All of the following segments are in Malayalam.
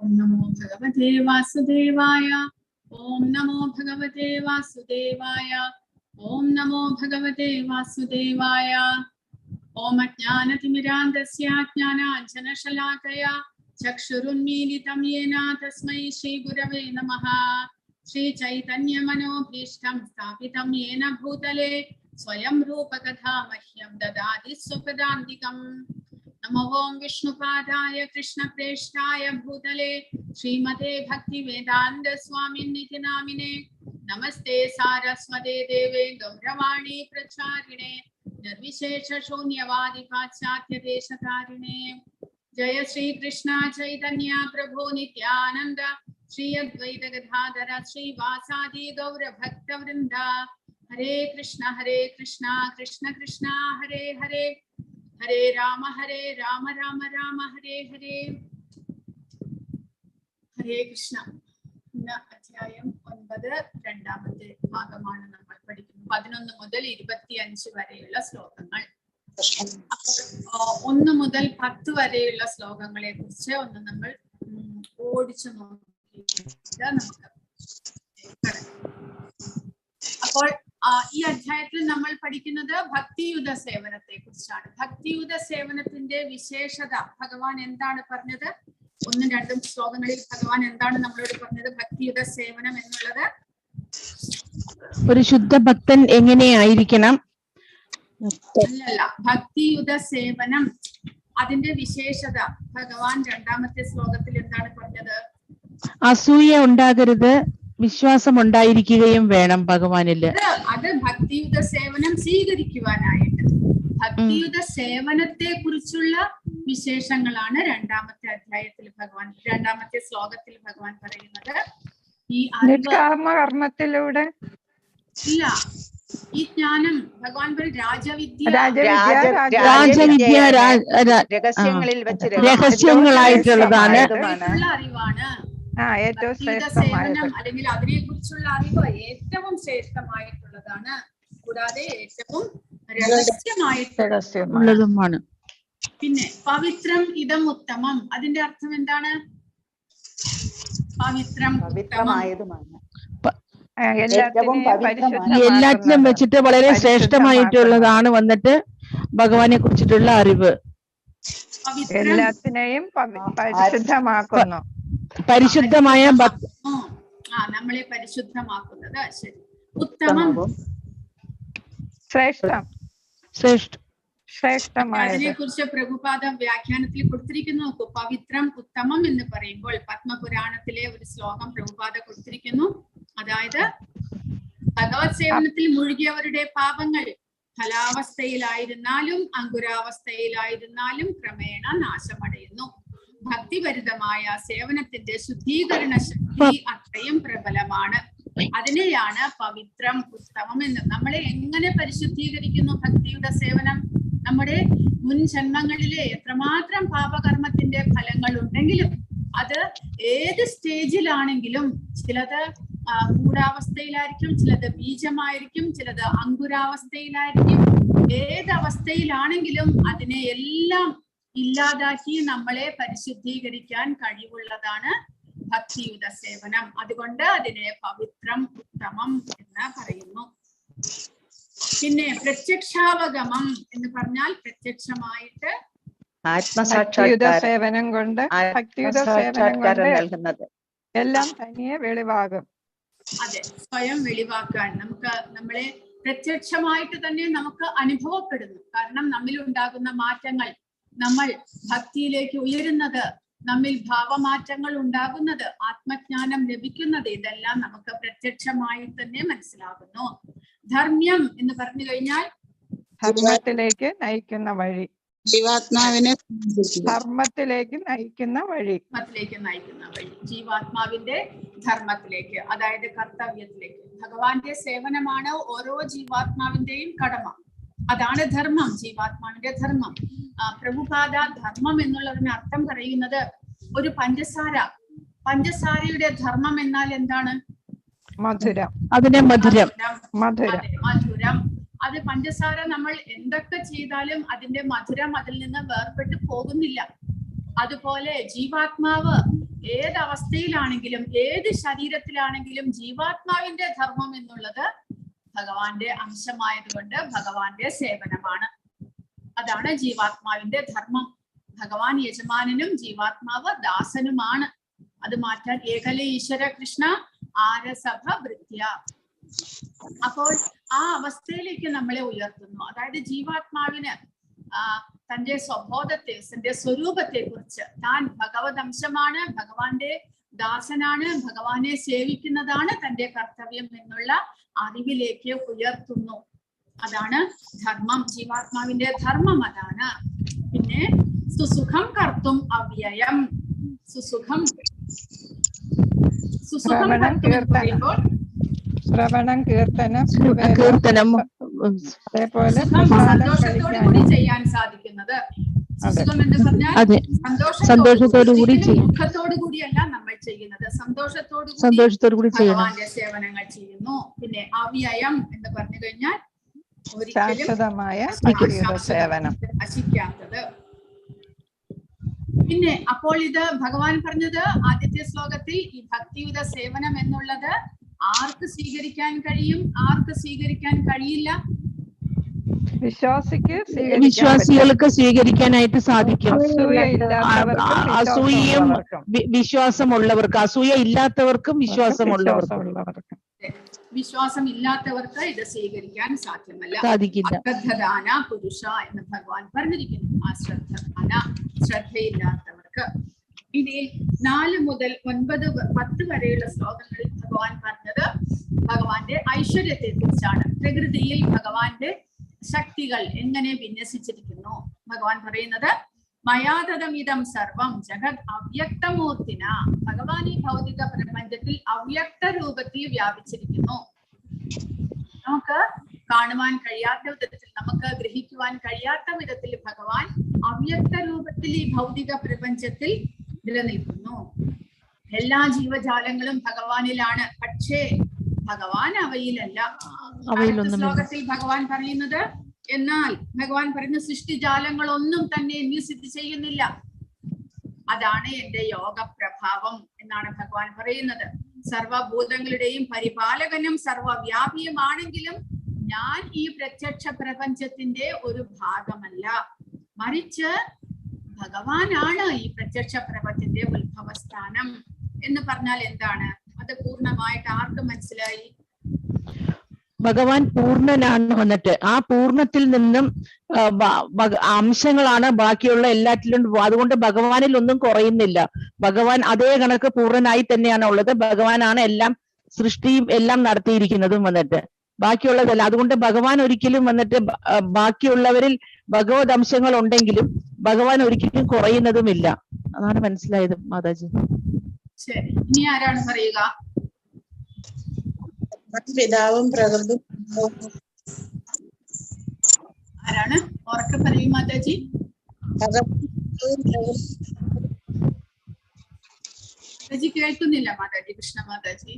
Om Namo Bhagavate Vasudevaya. Om Namo Bhagavate Vasudevaya. Om Namo Bhagavate Vasudevaya. Om Ajnanatimidandasya Jnananjanashalakaya Chakshurunmilitam Yena Tasmai Shri Gurave Namaha. Shri Chaitanya Manobhishtam Sthapitam Yena Bhutale Swayam Rupa Katha Mahyam Dadati Supadantikam. Namo Om Vishnupadaya Krishna Preshtaya Bhutale Srimate Bhakti Vedanta Swami Niti Namine. Namaste Saraswate Deve Gauravani Pracharine Nirvishesha Shunyavadi Pachatya Deshatarine. Jaya Shri Krishna Chaitanya Prabhu Nityananda Shri Advaita Gadadhara Shri Vasadi Gaura Bhakta Vrinda. Hare Krishna Krishna Krishna Hare Hare Hare Rama Rama Rama Hare Hare. Hare Krishna. അധ്യായം 9 രണ്ടാമത്തെ ഭാഗമാണ് നമ്മൾ പഠിക്കുന്നത്. 11 മുതൽ 25 വരെയുള്ള ശ്ലോകങ്ങൾ. 1 മുതൽ 10 വരെയുള്ള ശ്ലോകങ്ങളെ കുറിച്ച് ഒന്ന് നമ്മൾ ഓടിച്ചു നോക്കിയിട്ട് നമുക്ക്. അപ്പോൾ ഈ അധ്യായത്തിൽ നമ്മൾ പഠിക്കുന്നത് ഭക്തിയുത സേവനത്തെ കുറിച്ചാണ്. ഭക്തിയുത സേവനത്തിന്റെ വിശേഷത ഭഗവാൻ എന്താണ് പറഞ്ഞത്? 1-2 ശ്ലോകങ്ങളിൽ ഭഗവാൻ എന്താണ് നമ്മളോട് പറഞ്ഞത്? ഭക്തിയുത സേവനം എന്നുള്ളത് ഒരു ശുദ്ധ ഭക്തൻ എങ്ങനെയായിരിക്കണം അല്ലല്ല, ഭക്തിയുത സേവനം അതിന്റെ വിശേഷത ഭഗവാൻ 2-ാമത്തെ ശ്ലോകത്തിൽ എന്താണ് പറഞ്ഞത്? അസൂയ ഉണ്ടാകരുത്, വിശ്വാസം ഉണ്ടായിരിക്കുകയും വേണം ഭഗവാനില്. അത് ഭക്തിയുത സേവനം സ്വീകരിക്കുവാനായിട്ട് ഭക്തിയുത സേവനത്തെ കുറിച്ചുള്ള വിശേഷങ്ങളാണ് 2-ാമത്തെ അധ്യായത്തിൽ ഭഗവാൻ 2-ാമത്തെ ശ്ലോകത്തിൽ ഭഗവാൻ പറയുന്നത്. ഈ കർമ്മത്തിലൂടെ ഇല്ല, ഈ ജ്ഞാനം ഭഗവാൻ രാജവിദ്യ രഹസ്യങ്ങളായിട്ടുള്ളതാണ്, അറിവാണ്. സേവനം അല്ലെങ്കിൽ അതിനെ കുറിച്ചുള്ള അറിവ് ഏറ്റവും ശ്രേഷ്ഠമായിട്ടുള്ളതാണ്, കൂടാതെ ഏറ്റവും രഹസ്യമായിട്ടുള്ളതുമാണ്. പിന്നെ പവിത്രം ഇതം ഉത്തമം, അതിന്റെ അർത്ഥം എന്താണ്? പവിത്രം എല്ലാത്തിനും വെച്ചിട്ട് വളരെ ശ്രേഷ്ഠമായിട്ടുള്ളതാണ് വന്നിട്ട് ഭഗവാനെ കുറിച്ചിട്ടുള്ള അറിവ്. എല്ലാത്തിനെയും പരിശുദ്ധമാക്കുന്നു, പരിശുദ്ധമായ നമ്മളെ പരിശുദ്ധമാക്കുന്നത്. ശരി, ഉത്തമം അതിനെ കുറിച്ച് പ്രഭുപാദ വ്യാഖ്യാനത്തിൽ കൊടുത്തിരിക്കുന്നു. നോക്കൂ, പവിത്രം ഉത്തമം എന്ന് പറയുമ്പോൾ പത്മപുരാണത്തിലെ ഒരു ശ്ലോകം പ്രഭുപാദ കൊടുത്തിരിക്കുന്നു. അതായത് ഭഗവത് സേവനത്തിൽ മുഴുകിയവരുടെ പാപങ്ങൾ ഫലാവസ്ഥയിലായിരുന്നാലും അങ്കുരാവസ്ഥയിലായിരുന്നാലും ക്രമേണ നാശമടയുന്നു. ഭക്തിഭരിതമായ സേവനത്തിന്റെ ശുദ്ധീകരണ ശക്തി അത്രയും പ്രബലമാണ്. അതിനെയാണ് പവിത്രം ഉത്തമം എന്ന്. നമ്മളെ എങ്ങനെ പരിശുദ്ധീകരിക്കുന്നു ഭക്തിയുടെ സേവനം? നമ്മുടെ മുൻ ജന്മങ്ങളിലെ എത്രമാത്രം പാപകർമ്മത്തിന്റെ ഫലങ്ങൾ ഉണ്ടെങ്കിലും അത് ഏത് സ്റ്റേജിലാണെങ്കിലും, ചിലത് ഗൂഢാവസ്ഥയിലായിരിക്കും, ചിലത് ബീജമായിരിക്കും, ചിലത് അങ്കുരാവസ്ഥയിലായിരിക്കും, ഏതവസ്ഥയിലാണെങ്കിലും അതിനെ എല്ലാം ഇല്ലാതാക്കി നമ്മളെ പരിശുദ്ധീകരിക്കാൻ കഴിവുള്ളതാണ് ഭക്തിയുത സേവനം. അതുകൊണ്ട് അതിനെ പവിത്രം ഉത്തമം എന്ന് പറയുന്നു. പിന്നെ പ്രത്യക്ഷാവഗമം എന്ന് പറഞ്ഞാൽ പ്രത്യക്ഷമായിട്ട് സേവനം കൊണ്ട് ഭക്തിയുത സേവനം കൊണ്ട് എല്ലാം തനിയെ വെളിവാകും. അതെ, സ്വയം വെളിവാക്കാൻ നമ്മളെ പ്രത്യക്ഷമായിട്ട് തന്നെ നമുക്ക് അനുഭവപ്പെടുന്നു. കാരണം നമ്മിൽ ഉണ്ടാകുന്ന മാറ്റങ്ങൾ, നമ്മൾ ഭക്തിയിലേക്ക് ഉയരുന്നത്, നമ്മിൽ ഭാവമാറ്റങ്ങൾ ഉണ്ടാകുന്നത്, ആത്മജ്ഞാനം ലഭിക്കുന്നത്, ഇതെല്ലാം നമുക്ക് പ്രത്യക്ഷമായി തന്നെ മനസ്സിലാകുന്നു. ധർമ്മ്യം എന്ന് പറഞ്ഞു കഴിഞ്ഞാൽ ധർമ്മത്തിലേക്ക് നയിക്കുന്ന വഴി, ജീവാത്മാവിനെ ധർമ്മത്തിലേക്ക് നയിക്കുന്ന വഴി, ജീവാത്മാവിന്റെ ധർമ്മത്തിലേക്ക്, അതായത് കർത്തവ്യത്തിലേക്ക്. ഭഗവാന്റെ സേവനമാണ് ഓരോ ജീവാത്മാവിന്റെയും കടമ. അതാണ് ധർമ്മം, ജീവാത്മാവിന്റെ ധർമ്മം. പ്രഭുപാദ ധർമ്മം എന്നുള്ളതിന് അർത്ഥം പറയുന്നത് ഒരു പഞ്ചസാരയുടെ ധർമ്മം എന്നാൽ എന്താണ്? മധുരം. അതിനെ മധുരം. അത് പഞ്ചസാര നമ്മൾ എന്തൊക്കെ ചെയ്താലും അതിന്റെ മധുരം അതിൽ നിന്ന് വേർപെട്ട് പോകുന്നില്ല. അതുപോലെ ജീവാത്മാവ് ഏത് അവസ്ഥയിലാണെങ്കിലും ഏത് ശരീരത്തിലാണെങ്കിലും ജീവാത്മാവിന്റെ ധർമ്മം എന്നുള്ളത് ഭഗവാന്റെ അംശമായതുകൊണ്ട് ഭഗവാന്റെ സേവനമാണ്. അതാണ് ജീവാത്മാവിന്റെ ധർമ്മം. ഭഗവാൻ യജമാനനും ജീവാത്മാവ് ദാസനുമാണ്. അത് മാറ്റാൻ ഏകലേ ഈശ്വര കൃഷ്ണ ആരസഭ വൃത്യ. അപ്പോൾ ആ അവസ്ഥയിലേക്ക് നമ്മളെ ഉയർത്തുന്നു. അതായത് ജീവാത്മാവിന് തന്റെ സ്വബോധത്തെ, തന്റെ സ്വരൂപത്തെ കുറിച്ച്, താൻ ഭഗവത് അംശമാണ്, ഭഗവാന്റെ ദാസനാണ്, ഭഗവാനെ സേവിക്കുന്നതാണ് തന്റെ കർത്തവ്യം എന്നുള്ള അറിവിലേക്ക് ഉയർത്തുന്നു. അതാണ് ധർമ്മം, ജീവാത്മാവിന്റെ ധർമ്മം അതാണ്. പിന്നെ സുസുഖം കർത്തും അവ്യയം. സുസുഖം പറയുമ്പോൾ ശ്രവണം, കീർത്തനം, അതേപോലെ സന്തോഷത്തോടു കൂടി ചെയ്യാൻ സാധിക്കുന്നത്. സുസുഖം എന്ന് പറഞ്ഞാൽ സന്തോഷത്തോടു കൂടി, ദുഃഖത്തോടു കൂടിയല്ല നമ്മൾ ചെയ്യുന്നത്, സന്തോഷത്തോടു കൂടി ഭഗവാന്റെ സേവനങ്ങൾ ചെയ്യുന്നു. പിന്നെ അവ്യയം എന്ന് പറഞ്ഞു കഴിഞ്ഞാൽ ശാശ്വതമായ സേവനം, നശിക്കാത്തത്. പിന്നെ അപ്പോൾ ഇത് ഭഗവാൻ പറഞ്ഞത് ആദ്യത്തെ ശ്ലോകത്തിൽ, ഈ ഭക്തിയുത സേവനം എന്നുള്ളത് ആർക്ക് സ്വീകരിക്കാൻ കഴിയും, ആർക്ക് സ്വീകരിക്കാൻ കഴിയില്ല? വിശ്വാസികൾക്ക് സ്വീകരിക്കാനായിട്ട് സാധിക്കും. അസൂയയും വിശ്വാസമുള്ളവർക്ക്, അസൂയ ഇല്ലാത്തവർക്കും വിശ്വാസമുള്ളവർക്കും. വിശ്വാസം ഇല്ലാത്തവർക്ക് ഇത് സ്വീകരിക്കാൻ സാധ്യമല്ല. അശ്രദ്ധദാന പുരുഷ എന്ന് ഭഗവാൻ പറഞ്ഞിരിക്കുന്നു. അശ്രദ്ധദാന, ശ്രദ്ധയില്ലാത്തവർക്ക്. ഇനി 4 മുതൽ 9, 10 വരെയുള്ള ശ്ലോകങ്ങളിൽ ഭഗവാൻ പറഞ്ഞത് ഭഗവാന്റെ ഐശ്വര്യത്തെ കുറിച്ചാണ്. പ്രകൃതിയിൽ ഭഗവാന്റെ ശക്തികൾ എങ്ങനെ വിന്യസിച്ചിരിക്കുന്നു. ഭഗവാൻ പറയുന്നത് മയാതതമിതം സർവം ജഗത് അവ്യക്തമൂർത്തിന. ഭഗവാൻ ഈ ഭൗതിക പ്രപഞ്ചത്തിൽ അവ്യക്ത രൂപത്തിൽ വ്യാപിച്ചിരിക്കുന്നു. നമുക്ക് കാണുവാൻ കഴിയാത്ത വിധത്തിൽ, നമുക്ക് ഗ്രഹിക്കുവാൻ കഴിയാത്ത വിധത്തിൽ ഭഗവാൻ അവ്യക്ത രൂപത്തിൽ ഈ ഭൗതിക പ്രപഞ്ചത്തിൽ നിലനിൽക്കുന്നു. എല്ലാ ജീവജാലങ്ങളും ഭഗവാനിലാണ്, പക്ഷേ ഭഗവാൻ അവയിലല്ല. ശ്ലോകത്തിൽ ഭഗവാൻ പറയുന്നത്, എന്നാൽ ഭഗവാൻ പറയുന്ന സൃഷ്ടിജാലങ്ങളൊന്നും തന്നെ എന്നിൽ സ്ഥിതി ചെയ്യുന്നില്ല, അതാണ് എന്റെ യോഗ പ്രഭാവം എന്നാണ് ഭഗവാൻ പറയുന്നത്. സർവഭൂതങ്ങളുടെയും പരിപാലകനും സർവവ്യാപിയുമാണെങ്കിലും ഞാൻ ഈ പ്രത്യക്ഷ പ്രപഞ്ചത്തിന്റെ ഒരു ഭാഗമല്ല, മറിച്ച് ഭഗവാനാണ് ഈ പ്രത്യക്ഷ പ്രപഞ്ചത്തിന്റെ ഉത്ഭവസ്ഥാനം. എന്ന് പറഞ്ഞാൽ എന്താണ്? അത് പൂർണ്ണമായിട്ട് ആർക്ക് മനസ്സിലായി? ഭഗവാൻ പൂർണ്ണനാണ്. വന്നിട്ട് ആ പൂർണ്ണത്തിൽ നിന്നും അംശങ്ങളാണ് ബാക്കിയുള്ള എല്ലാറ്റിലും. അതുകൊണ്ട് ഭഗവാനിൽ ഒന്നും കുറയുന്നില്ല. ഭഗവാൻ അതേ കണക്ക് പൂർണ്ണനായി തന്നെയാണ് ഉള്ളത്. ഭഗവാനാണ് എല്ലാം സൃഷ്ടിയും എല്ലാം നടത്തിയിരിക്കുന്നതും വന്നിട്ട്, ബാക്കിയുള്ളതല്ല. അതുകൊണ്ട് ഭഗവാൻ ഒരിക്കലും വന്നിട്ട് ബാക്കിയുള്ളവരിൽ ഭഗവത് അംശങ്ങൾ ഉണ്ടെങ്കിലും ഭഗവാൻ ഒരിക്കലും കുറയുന്നതുമില്ല. അതാണ് മനസ്സിലായത് മാതാജി. ശരി, ഇനി ആരാണ് പറയുക? പിതാവും പ്രകൃതി ആരാണ്? ഉറക്കെ പറയും മാതാജി. മാതാജി കേൾക്കുന്നില്ല മാതാജി. കൃഷ്ണ മാതാജി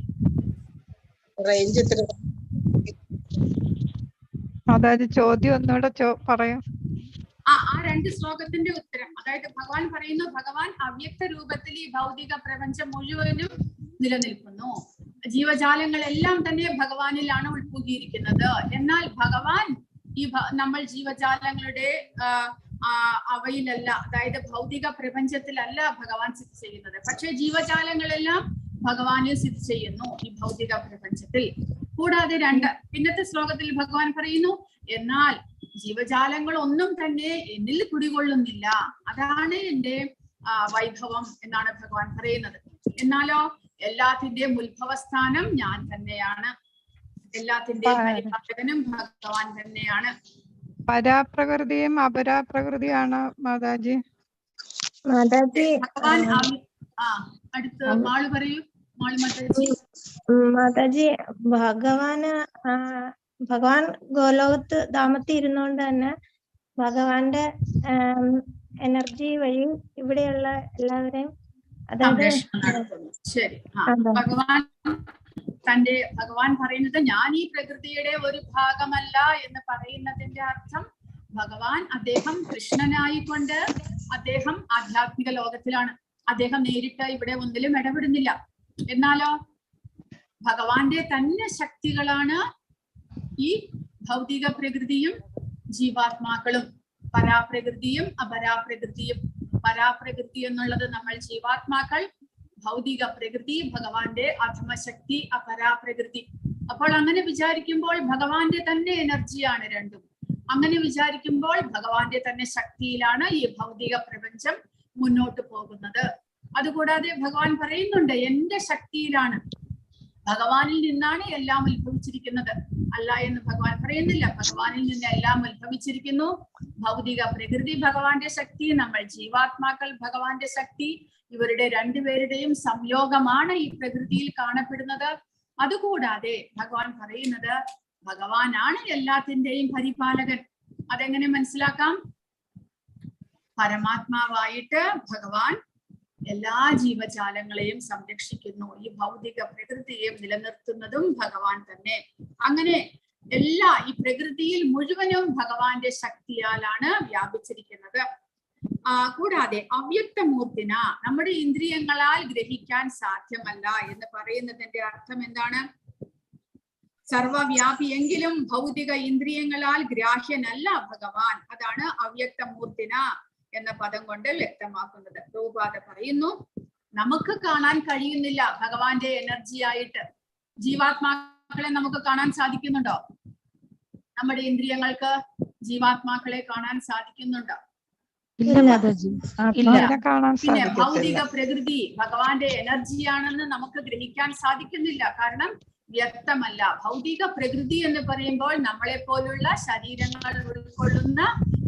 മാതാജി ചോദ്യം ഒന്നുകൂടെ പറയൂ. ആ 2 ശ്ലോകത്തിന്റെ ഉത്തരം. അതായത് ഭഗവാൻ പറയുന്നു, ഭഗവാൻ അവ്യക്ത രൂപത്തിൽ ഈ ഭൗതിക പ്രപഞ്ചം മുഴുവനും നിലനിൽക്കുന്നു. ജീവജാലങ്ങളെല്ലാം തന്നെ ഭഗവാനിലാണ് ഉൾപ്പെടുത്തിയിരിക്കുന്നത്. എന്നാൽ ഭഗവാൻ ഈ നമ്മൾ ജീവജാലങ്ങളുടെ അവയിലല്ല, അതായത് ഭൗതിക പ്രപഞ്ചത്തിലല്ല ഭഗവാൻ സ്ഥിതി ചെയ്യുന്നത്. പക്ഷെ ജീവജാലങ്ങളെല്ലാം ഭഗവാനിൽ സ്ഥിതി ചെയ്യുന്നു ഈ ഭൗതിക പ്രപഞ്ചത്തിൽ. കൂടാതെ പിന്നത്തെ ശ്ലോകത്തിൽ ഭഗവാൻ പറയുന്നു, എന്നാൽ ജീവജാലങ്ങൾ ഒന്നും തന്നെ എന്നിൽ കുടികൊള്ളുന്നില്ല, അതാണ് എന്റെ വൈഭവം എന്നാണ് ഭഗവാൻ പറയുന്നത്. എന്നാലോ എല്ലാത്തിന്റെയും ഉത്ഭവസ്ഥാനം ഞാൻ തന്നെയാണ്, എല്ലാത്തിന്റെയും പരിപാലകനും ഭഗവാൻ തന്നെയാണ്. പരാപ്രകൃതിയും അപരാപ്രകൃതിയാണ് മാതാജി. ഭഗവാൻ അടുത്ത് മാള് പറയൂ. മാള് മാതാജി. മാതാജി, ഭഗവാൻ ഗോലോകത്ത് ധാമത്തിൽ ഇരുന്നുകൊണ്ട് തന്നെ ഭഗവാന്റെ എനർജി വഴി ഇവിടെയുള്ള എല്ലാവരെയും, അതായത് ശരി, ഭഗവാൻ പറയുന്നത് ഞാൻ ഈ പ്രകൃതിയുടെ ഒരു ഭാഗമല്ല എന്ന് പറയുന്നതിന്റെ അർത്ഥം അദ്ദേഹം കൃഷ്ണനായിക്കൊണ്ട് അദ്ദേഹം ആധ്യാത്മിക ലോകത്തിലാണ്. അദ്ദേഹം നേരിട്ട് ഇവിടെ ഒന്നിലും ഇടപെടുന്നില്ല. എന്നാലോ ഭഗവാന്റെ തന്നെ ശക്തികളാണ് ഈ ഭൗതിക പ്രകൃതിയും ജീവാത്മാക്കളും, പരാപ്രകൃതിയും അപരാപ്രകൃതിയും. പരാപ്രകൃതി എന്നുള്ളത് നമ്മൾ ജീവാത്മാക്കൾ, ഭൗതിക പ്രകൃതി ഭഗവാന്റെ അധമശക്തി അപരാപ്രകൃതി. അപ്പോൾ അങ്ങനെ വിചാരിക്കുമ്പോൾ ഭഗവാന്റെ തന്നെ എനർജിയാണ് രണ്ടും. അങ്ങനെ വിചാരിക്കുമ്പോൾ ഭഗവാന്റെ തന്നെ ശക്തിയിലാണ് ഈ ഭൗതിക പ്രപഞ്ചം മുന്നോട്ട് പോകുന്നത്. അതുകൂടാതെ ഭഗവാൻ പറയുന്നുണ്ട് എന്റെ ശക്തിയിലാണ്, ഭഗവാനിൽ നിന്നാണ് എല്ലാം ഉത്ഭവിച്ചിരിക്കുന്നത്. അല്ല എന്ന് ഭഗവാൻ പറയുന്നില്ല. ഭഗവാനിൽ നിന്ന് എല്ലാം ഉത്ഭവിച്ചിരിക്കുന്നു. ഭൗതിക പ്രകൃതി ഭഗവാന്റെ ശക്തി, നമ്മൾ ജീവാത്മാക്കൾ ഭഗവാന്റെ ശക്തി, ഇവരുടെ രണ്ടുപേരുടെയും സംയോഗമാണ് ഈ പ്രകൃതിയിൽ കാണപ്പെടുന്നത്. അതുകൂടാതെ ഭഗവാൻ പറയുന്നത് ഭഗവാനാണ് എല്ലാത്തിന്റെയും പരിപാലകൻ. അതെങ്ങനെ മനസ്സിലാക്കാം? പരമാത്മാവായിട്ട് ഭഗവാൻ എല്ലാ ജീവജാലങ്ങളെയും സംരക്ഷിക്കുന്നു. ഈ ഭൗതിക പ്രകൃതിയെ നിലനിർത്തുന്നതും ഭഗവാൻ തന്നെ. അങ്ങനെ ഈ പ്രകൃതിയിൽ മുഴുവനും ഭഗവാന്റെ ശക്തിയാലാണ് വ്യാപിച്ചിരിക്കുന്നത്. കൂടാതെ അവ്യക്തമൂർത്തിന, നമ്മുടെ ഇന്ദ്രിയങ്ങളാൽ ഗ്രഹിക്കാൻ സാധ്യമല്ല എന്ന് പറയുന്നതിന്റെ അർത്ഥം എന്താണ്? സർവവ്യാപിയെങ്കിലും ഭൗതിക ഇന്ദ്രിയങ്ങളാൽ ഗ്രാഹ്യനല്ല ഭഗവാൻ. അതാണ് അവ്യക്തമൂർത്തിന എന്ന പദം കൊണ്ട് വ്യക്തമാക്കുന്നത്. പ്രഭുപാദ പറയുന്നു, നമുക്ക് കാണാൻ കഴിയുന്നില്ല ഭഗവാന്റെ എനർജി ആയിട്ട്. ജീവാത്മാക്കളെ നമുക്ക് കാണാൻ സാധിക്കുന്നുണ്ടോ? നമ്മുടെ ഇന്ദ്രിയങ്ങൾക്ക് ജീവാത്മാക്കളെ കാണാൻ സാധിക്കുന്നുണ്ടോ? പിന്നെ ഭൗതിക പ്രകൃതി ഭഗവാന്റെ എനർജിയാണെന്ന് നമുക്ക് ഗ്രഹിക്കാൻ സാധിക്കുന്നില്ല. കാരണം വ്യക്തമല്ല. ഭൗതിക പ്രകൃതി എന്ന് പറയുമ്പോൾ നമ്മളെ പോലുള്ള ശരീരങ്ങൾ ഉൾക്കൊള്ളുന്ന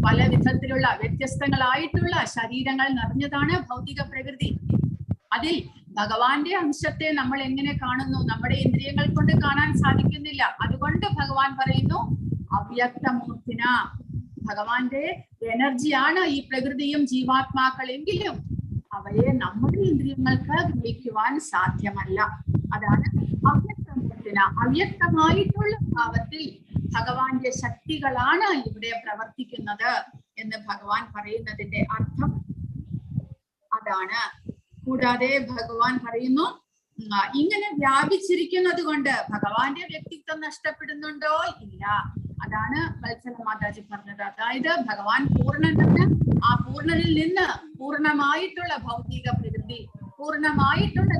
പല വിധത്തിലുള്ള വ്യത്യസ്തങ്ങളായിട്ടുള്ള ശരീരങ്ങൾ നിറഞ്ഞതാണ് ഭൗതിക പ്രകൃതി. അതിൽ ഭഗവാന്റെ അംശത്തെ നമ്മൾ എങ്ങനെ കാണുന്നു? നമ്മുടെ ഇന്ദ്രിയങ്ങൾ കൊണ്ട് കാണാൻ സാധിക്കുന്നില്ല. അതുകൊണ്ട് ഭഗവാൻ പറയുന്നു അവ്യക്തമൂർത്തിന, ഭഗവാന്റെ എനർജിയാണ് ഈ പ്രകൃതിയും ജീവാത്മാക്കളെങ്കിലും അവയെ നമ്മുടെ ഇന്ദ്രിയങ്ങൾക്ക് ഗ്രഹിക്കുവാൻ സാധ്യമല്ല. അതാണ് അവ്യക്തമൂർത്തിന. അവ്യക്തമായിട്ടുള്ള ഭാവത്തിൽ ഭഗവാന്റെ ശക്തികളാണ് ഇവിടെ പ്രവർത്തിക്കുന്നത് എന്ന് ഭഗവാൻ പറയുന്നതിന്റെ അർത്ഥം അതാണ്. കൂടാതെ ഭഗവാൻ പറയുന്നു, ഇങ്ങനെ വ്യാപിച്ചിരിക്കുന്നത് കൊണ്ട് ഭഗവാന്റെ വ്യക്തിത്വം നഷ്ടപ്പെടുന്നുണ്ടോ? ഇല്ല. അതാണ് വത്സല മാതാജി പറഞ്ഞത്. അതായത് ഭഗവാൻ പൂർണ്ണനാണ്. ആ പൂർണ്ണനിൽ നിന്ന് പൂർണ്ണമായിട്ടുള്ള ഭൗതിക പ്രകൃതി, പൂർണ്ണമായിട്ടുള്ള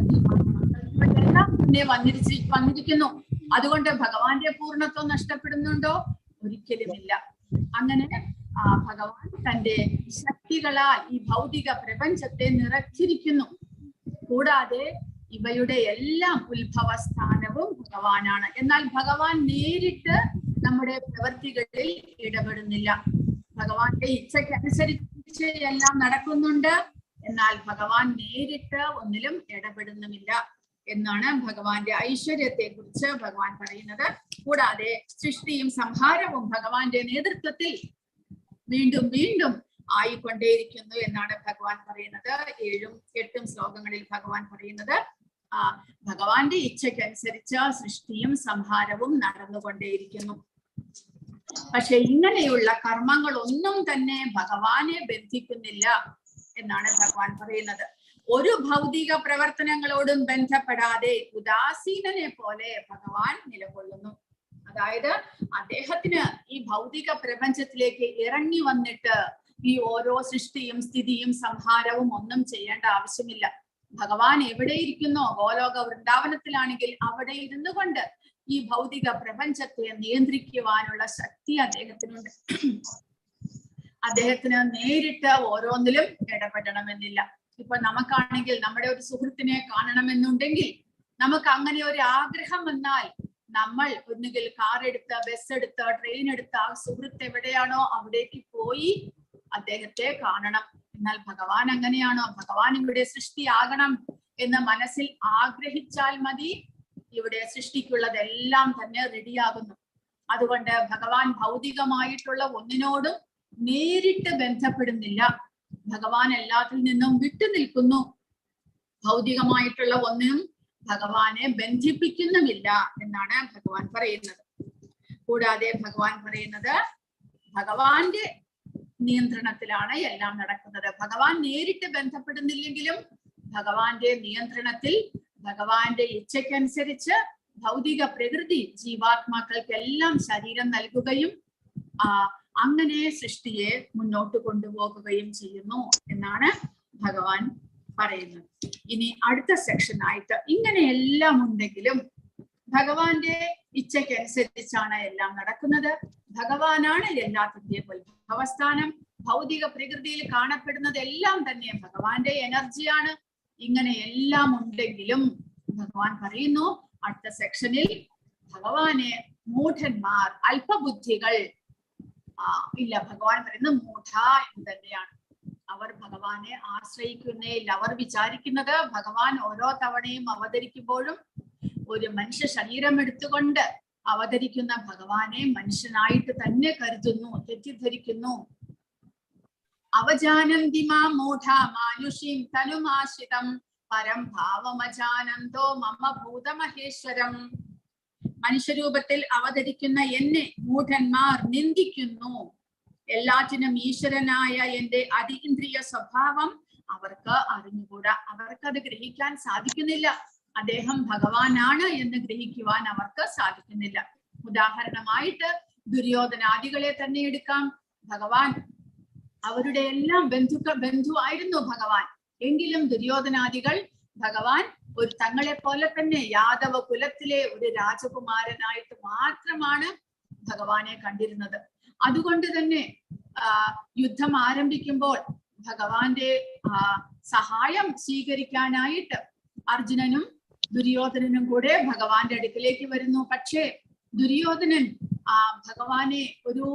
എല്ലാം തന്നെ വന്നിരിക്കുന്നു. അതുകൊണ്ട് ഭഗവാന്റെ പൂർണ്ണത്വം നഷ്ടപ്പെടുന്നുണ്ടോ? ഒരിക്കലുമില്ല. അങ്ങനെ ഭഗവാൻ തന്റെ ശക്തികളാൽ ഈ ഭൗതിക പ്രപഞ്ചത്തെ നിറച്ചിരിക്കുന്നു. കൂടാതെ ഇവയുടെ എല്ലാം ഉത്ഭവസ്ഥാനവും ഭഗവാനാണ്. എന്നാൽ ഭഗവാൻ നേരിട്ട് നമ്മുടെ പ്രവൃത്തികളിൽ ഇടപെടുന്നില്ല. ഭഗവാന്റെ ഇച്ഛയ്ക്കനുസരിച്ച് എല്ലാം നടക്കുന്നുണ്ട്. എന്നാൽ ഭഗവാൻ നേരിട്ട് ഒന്നിലും ഇടപെടുന്നുമില്ല എന്നാണ് ഭഗവാന്റെ ഐശ്വര്യത്തെ കുറിച്ച് ഭഗവാൻ പറയുന്നത്. കൂടാതെ സൃഷ്ടിയും സംഹാരവും ഭഗവാന്റെ നേതൃത്വത്തിൽ വീണ്ടും വീണ്ടും ആയിക്കൊണ്ടേയിരിക്കുന്നു എന്നാണ് ഭഗവാൻ പറയുന്നത്. 7ഉം 8ഉം ശ്ലോകങ്ങളിൽ ഭഗവാൻ പറയുന്നത് ഭഗവാന്റെ ഇച്ഛയ്ക്കനുസരിച്ച് സൃഷ്ടിയും സംഹാരവും നടന്നുകൊണ്ടേയിരിക്കുന്നു. പക്ഷെ ഇങ്ങനെയുള്ള കർമ്മങ്ങളൊന്നും തന്നെ ഭഗവാനെ ബന്ധിക്കുന്നില്ല എന്നാണ് ഭഗവാൻ പറയുന്നത്. ഒരു ഭൗതിക പ്രവർത്തനങ്ങളോടും ബന്ധപ്പെടാതെ ഉദാസീനനെ പോലെ ഭഗവാൻ നിലകൊള്ളുന്നു. അതായത് അദ്ദേഹത്തിന് ഈ ഭൗതിക പ്രപഞ്ചത്തിലേക്ക് ഇറങ്ങി വന്നിട്ട് ഈ ഓരോ സൃഷ്ടിയും സ്ഥിതിയും സംഹാരവും ഒന്നും ചെയ്യേണ്ട ആവശ്യമില്ല. ഭഗവാൻ എവിടെ ഇരിക്കുന്നോ, ഗോലോക വൃന്ദാവനത്തിലാണെങ്കിൽ അവിടെ ഇരുന്നു കൊണ്ട് ഈ ഭൗതിക പ്രപഞ്ചത്തെ നിയന്ത്രിക്കുവാനുള്ള ശക്തി അദ്ദേഹത്തിനുണ്ട്. അദ്ദേഹത്തിന് നേരിട്ട് ഓരോന്നിലും ഇടപെടണമെന്നില്ല. ഇപ്പൊ നമുക്കാണെങ്കിൽ നമ്മുടെ ഒരു സുഹൃത്തിനെ കാണണമെന്നുണ്ടെങ്കിൽ നമുക്ക് അങ്ങനെ ഒരു ആഗ്രഹം വന്നാൽ നമ്മൾ ഒന്നുകിൽ കാർ എടുത്ത്, ബസ് എടുത്ത്, ട്രെയിൻ എടുത്ത് ആ സുഹൃത്ത് എവിടെയാണോ അവിടേക്ക് പോയി അദ്ദേഹത്തെ കാണണം. എന്നാൽ ഭഗവാൻ അങ്ങനെയാണോ? ഭഗവാൻ ഇവിടെ സൃഷ്ടിയാകണം എന്ന് മനസ്സിൽ ആഗ്രഹിച്ചാൽ മതി, ഇവിടെ സൃഷ്ടിക്കുള്ളതെല്ലാം തന്നെ റെഡിയാകുന്നു. അതുകൊണ്ട് ഭഗവാൻ ഭൗതികമായിട്ടുള്ള ഒന്നിനോടും നേരിട്ട് ബന്ധപ്പെടുന്നില്ല. ഭഗവാൻ എല്ലാത്തിൽ നിന്നും വിട്ടു നിൽക്കുന്നു. ഭൗതികമായിട്ടുള്ള ഒന്നും ഭഗവാനെ ബന്ധിപ്പിക്കുന്നുമില്ല എന്നാണ് ഭഗവാൻ പറയുന്നത്. കൂടാതെ ഭഗവാൻ പറയുന്നത് ഭഗവാന്റെ നിയന്ത്രണത്തിലാണ് എല്ലാം നടക്കുന്നത്. ഭഗവാൻ നേരിട്ട് ബന്ധപ്പെടുന്നില്ലെങ്കിലും ഭഗവാന്റെ നിയന്ത്രണത്തിൽ ഭഗവാന്റെ ഇച്ഛയ്ക്കനുസരിച്ച് ഭൗതിക പ്രകൃതി ജീവാത്മാക്കൾക്കെല്ലാം ശരീരം നൽകുകയും അങ്ങനെ സൃഷ്ടിയെ മുന്നോട്ട് കൊണ്ടുപോകുകയും ചെയ്യുന്നു എന്നാണ് ഭഗവാൻ പറയുന്നത്. ഇനി അടുത്ത സെക്ഷൻ ആയിട്ട് ഇങ്ങനെ എല്ലാം ഉണ്ടെങ്കിലും ഭഗവാന്റെ ഇച്ഛയ്ക്കനുസരിച്ചാണ് എല്ലാം നടക്കുന്നത്. ഭഗവാനാണ് എല്ലാത്തിന്റെയും ഉത്ഭവസ്ഥാനം. ഭൗതിക പ്രകൃതിയിൽ കാണപ്പെടുന്നത് എല്ലാം തന്നെ ഭഗവാന്റെ എനർജിയാണ്. ഇങ്ങനെ എല്ലാം ഉണ്ടെങ്കിലും ഭഗവാൻ പറയുന്നു അടുത്ത സെക്ഷനിൽ, ഭഗവാനെ മൂഢന്മാർ, അല്പബുദ്ധികൾ ഇല്ല, ഭഗവാൻ പറയുന്നത് മൂഢ എന്ന് തന്നെയാണ്. അവർ ഭഗവാനെ ആശ്രയിക്കുന്നേ ഇല്ല. അവർ വിചാരിക്കുന്നത് ഭഗവാൻ ഓരോ തവണയും അവതരിക്കുമ്പോഴും ഒരു മനുഷ്യ ശരീരം എടുത്തുകൊണ്ട് അവതരിക്കുന്ന ഭഗവാനെ മനുഷ്യനായിട്ട് തന്നെ കരുതുന്നു, തെറ്റിദ്ധരിക്കുന്നു. അവജാനന്തി മാം മൂഢ മാനുഷീം തനുമാശ്രിതം പരം ഭാവമജാനന്തോ മമ ഭൂതമഹേശ്വരം. മനുഷ്യരൂപത്തിൽ അവതരിക്കുന്ന എന്നെ മൂഢന്മാർ നിന്ദിക്കുന്നു. എല്ലാറ്റിനും ഈശ്വരനായ എന്റെ അതീന്ദ്രിയ സ്വഭാവം അവർക്ക് അറിഞ്ഞുകൂടാ. അവർക്കത് ഗ്രഹിക്കാൻ സാധിക്കുന്നില്ല. അദ്ദേഹം ഭഗവാനാണ് എന്ന് ഗ്രഹിക്കുവാൻ അവർക്ക് സാധിക്കുന്നില്ല. ഉദാഹരണമായിട്ട് ദുര്യോധനാദികളെ തന്നെ എടുക്കാം. ഭഗവാൻ അവരുടെ എല്ലാം ബന്ധുവായിരുന്നു ഭഗവാൻ. എങ്കിലും ദുര്യോധനാദികൾ ഭഗവാൻ ഒരു തങ്ങളെ പോലെ തന്നെ യാദവ കുലത്തിലെ ഒരു രാജകുമാരനായിട്ട് മാത്രമാണ് ഭഗവാനെ കണ്ടിരുന്നത്. അതുകൊണ്ട് തന്നെ യുദ്ധം ആരംഭിക്കുമ്പോൾ ഭഗവാന്റെ സഹായം സ്വീകരിക്കാനായിട്ട് അർജുനനും ദുര്യോധനനും കൂടെ ഭഗവാന്റെ അടുക്കിലേക്ക് വരുന്നു. പക്ഷേ ദുര്യോധനൻ ഭഗവാനെ ഒരു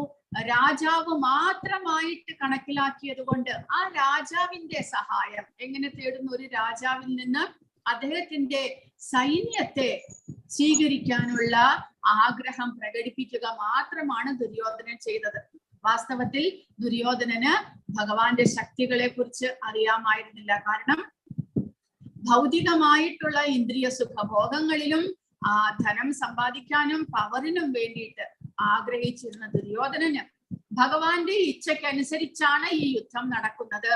രാജാവ് മാത്രമായിട്ട് കണക്കിലാക്കിയത് കൊണ്ട് ആ രാജാവിന്റെ സഹായം എങ്ങനെ തേടുന്നു? ഒരു രാജാവിൽ നിന്ന് അദ്ദേഹത്തിന്റെ സൈന്യത്തെ സ്വീകരിക്കാനുള്ള ആഗ്രഹം പ്രകടിപ്പിക്കുക മാത്രമാണ് ദുര്യോധനൻ ചെയ്തത്. വാസ്തവത്തിൽ ദുര്യോധനന് ഭഗവാന്റെ ശക്തികളെ കുറിച്ച് അറിയാമായിരുന്നില്ല. കാരണം ഭൗതികമായിട്ടുള്ള ഇന്ദ്രിയ സുഖഭോഗങ്ങളിലും ധനം സമ്പാദിക്കാനും പവറിനും വേണ്ടിയിട്ട് ആഗ്രഹിച്ചിരുന്ന ദുര്യോധനന് ഭഗവാന്റെ ഇച്ഛയ്ക്കനുസരിച്ചാണ് ഈ യുദ്ധം നടക്കുന്നത്.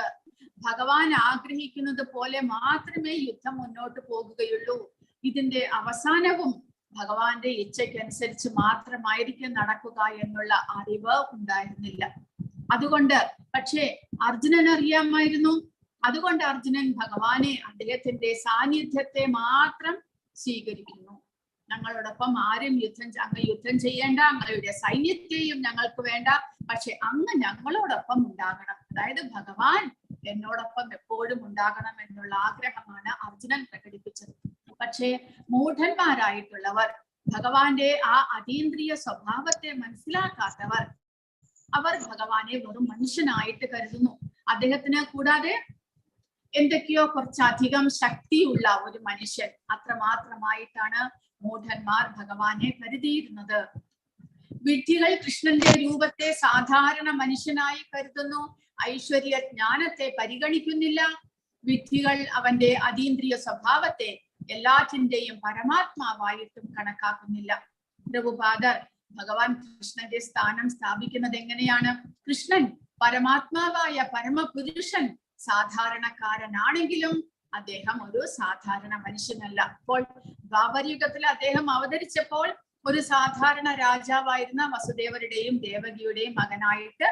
ഭഗവാൻ ആഗ്രഹിക്കുന്നത് പോലെ മാത്രമേ യുദ്ധം മുന്നോട്ട് പോകുകയുള്ളൂ. ഇതിന്റെ അവസാനവും ഭഗവാന്റെ ഇച്ഛയ്ക്കനുസരിച്ച് മാത്രമായിരിക്കും നടക്കുക എന്നുള്ള അറിവ് ഉണ്ടായിരുന്നില്ല. അതുകൊണ്ട് പക്ഷേ അർജുനൻ അറിയാമായിരുന്നു. അതുകൊണ്ട് അർജുനൻ ഭഗവാനെ, അദ്ദേഹത്തിന്റെ സാന്നിധ്യത്തെ മാത്രം സ്വീകരിക്കുന്നു. ഞങ്ങളോടൊപ്പം ആരും അങ്ങ് യുദ്ധം ചെയ്യേണ്ട, അങ്ങയുടെ സൈന്യത്തെയും ഞങ്ങൾക്ക് വേണ്ട, പക്ഷെ അങ്ങ് ഞങ്ങളോടൊപ്പം ഉണ്ടാകണം. അതായത് ഭഗവാൻ എന്നോടൊപ്പം എപ്പോഴും ഉണ്ടാകണം എന്നുള്ള ആഗ്രഹമാണ് അർജുനൻ പ്രകടിപ്പിച്ചത്. പക്ഷേ മൂഢന്മാരായിട്ടുള്ളവർ, ഭഗവാന്റെ ആ അതീന്ദ്രിയ സ്വഭാവത്തെ മനസ്സിലാക്കാത്തവർ, അവർ ഭഗവാനെ വെറും മനുഷ്യനായിട്ട് കരുതുന്നു. അദ്ദേഹത്തിന് കൂടാതെ എന്തൊക്കെയോ കുറച്ചധികം ശക്തിയുള്ള ഒരു മനുഷ്യൻ, അത്രമാത്രമായിട്ടാണ് മൂഢന്മാർ ഭഗവാനെ കരുതിയിരുന്നത്. വിഡ്ഢികൾ കൃഷ്ണന്റെ രൂപത്തെ സാധാരണ മനുഷ്യനായി കരുതുന്നു. ഐശ്വര്യ ജ്ഞാനത്തെ പരിഗണിക്കുന്നില്ല. വിഡ്ഢികൾ അവന്റെ അതീന്ദ്രിയ സ്വഭാവത്തെ എല്ലാറ്റിന്റെയും പരമാത്മാവായിട്ടും കണക്കാക്കുന്നില്ല. പ്രഭുപാദർ ഭഗവാൻ കൃഷ്ണന്റെ സ്ഥാനം സ്ഥാപിക്കുന്നത് എങ്ങനെയാണ്? കൃഷ്ണൻ പരമാത്മാവായ പരമപുരുഷൻ സാധാരണക്കാരനാണെങ്കിലും അദ്ദേഹം ഒരു സാധാരണ മനുഷ്യനല്ല. അപ്പോൾ ദ്വാപരയുഗത്തിൽ അദ്ദേഹം അവതരിച്ചപ്പോൾ ഒരു സാധാരണ രാജാവായിരുന്ന വസുദേവരുടെയും ദേവകിയുടെയും മകനായിട്ട്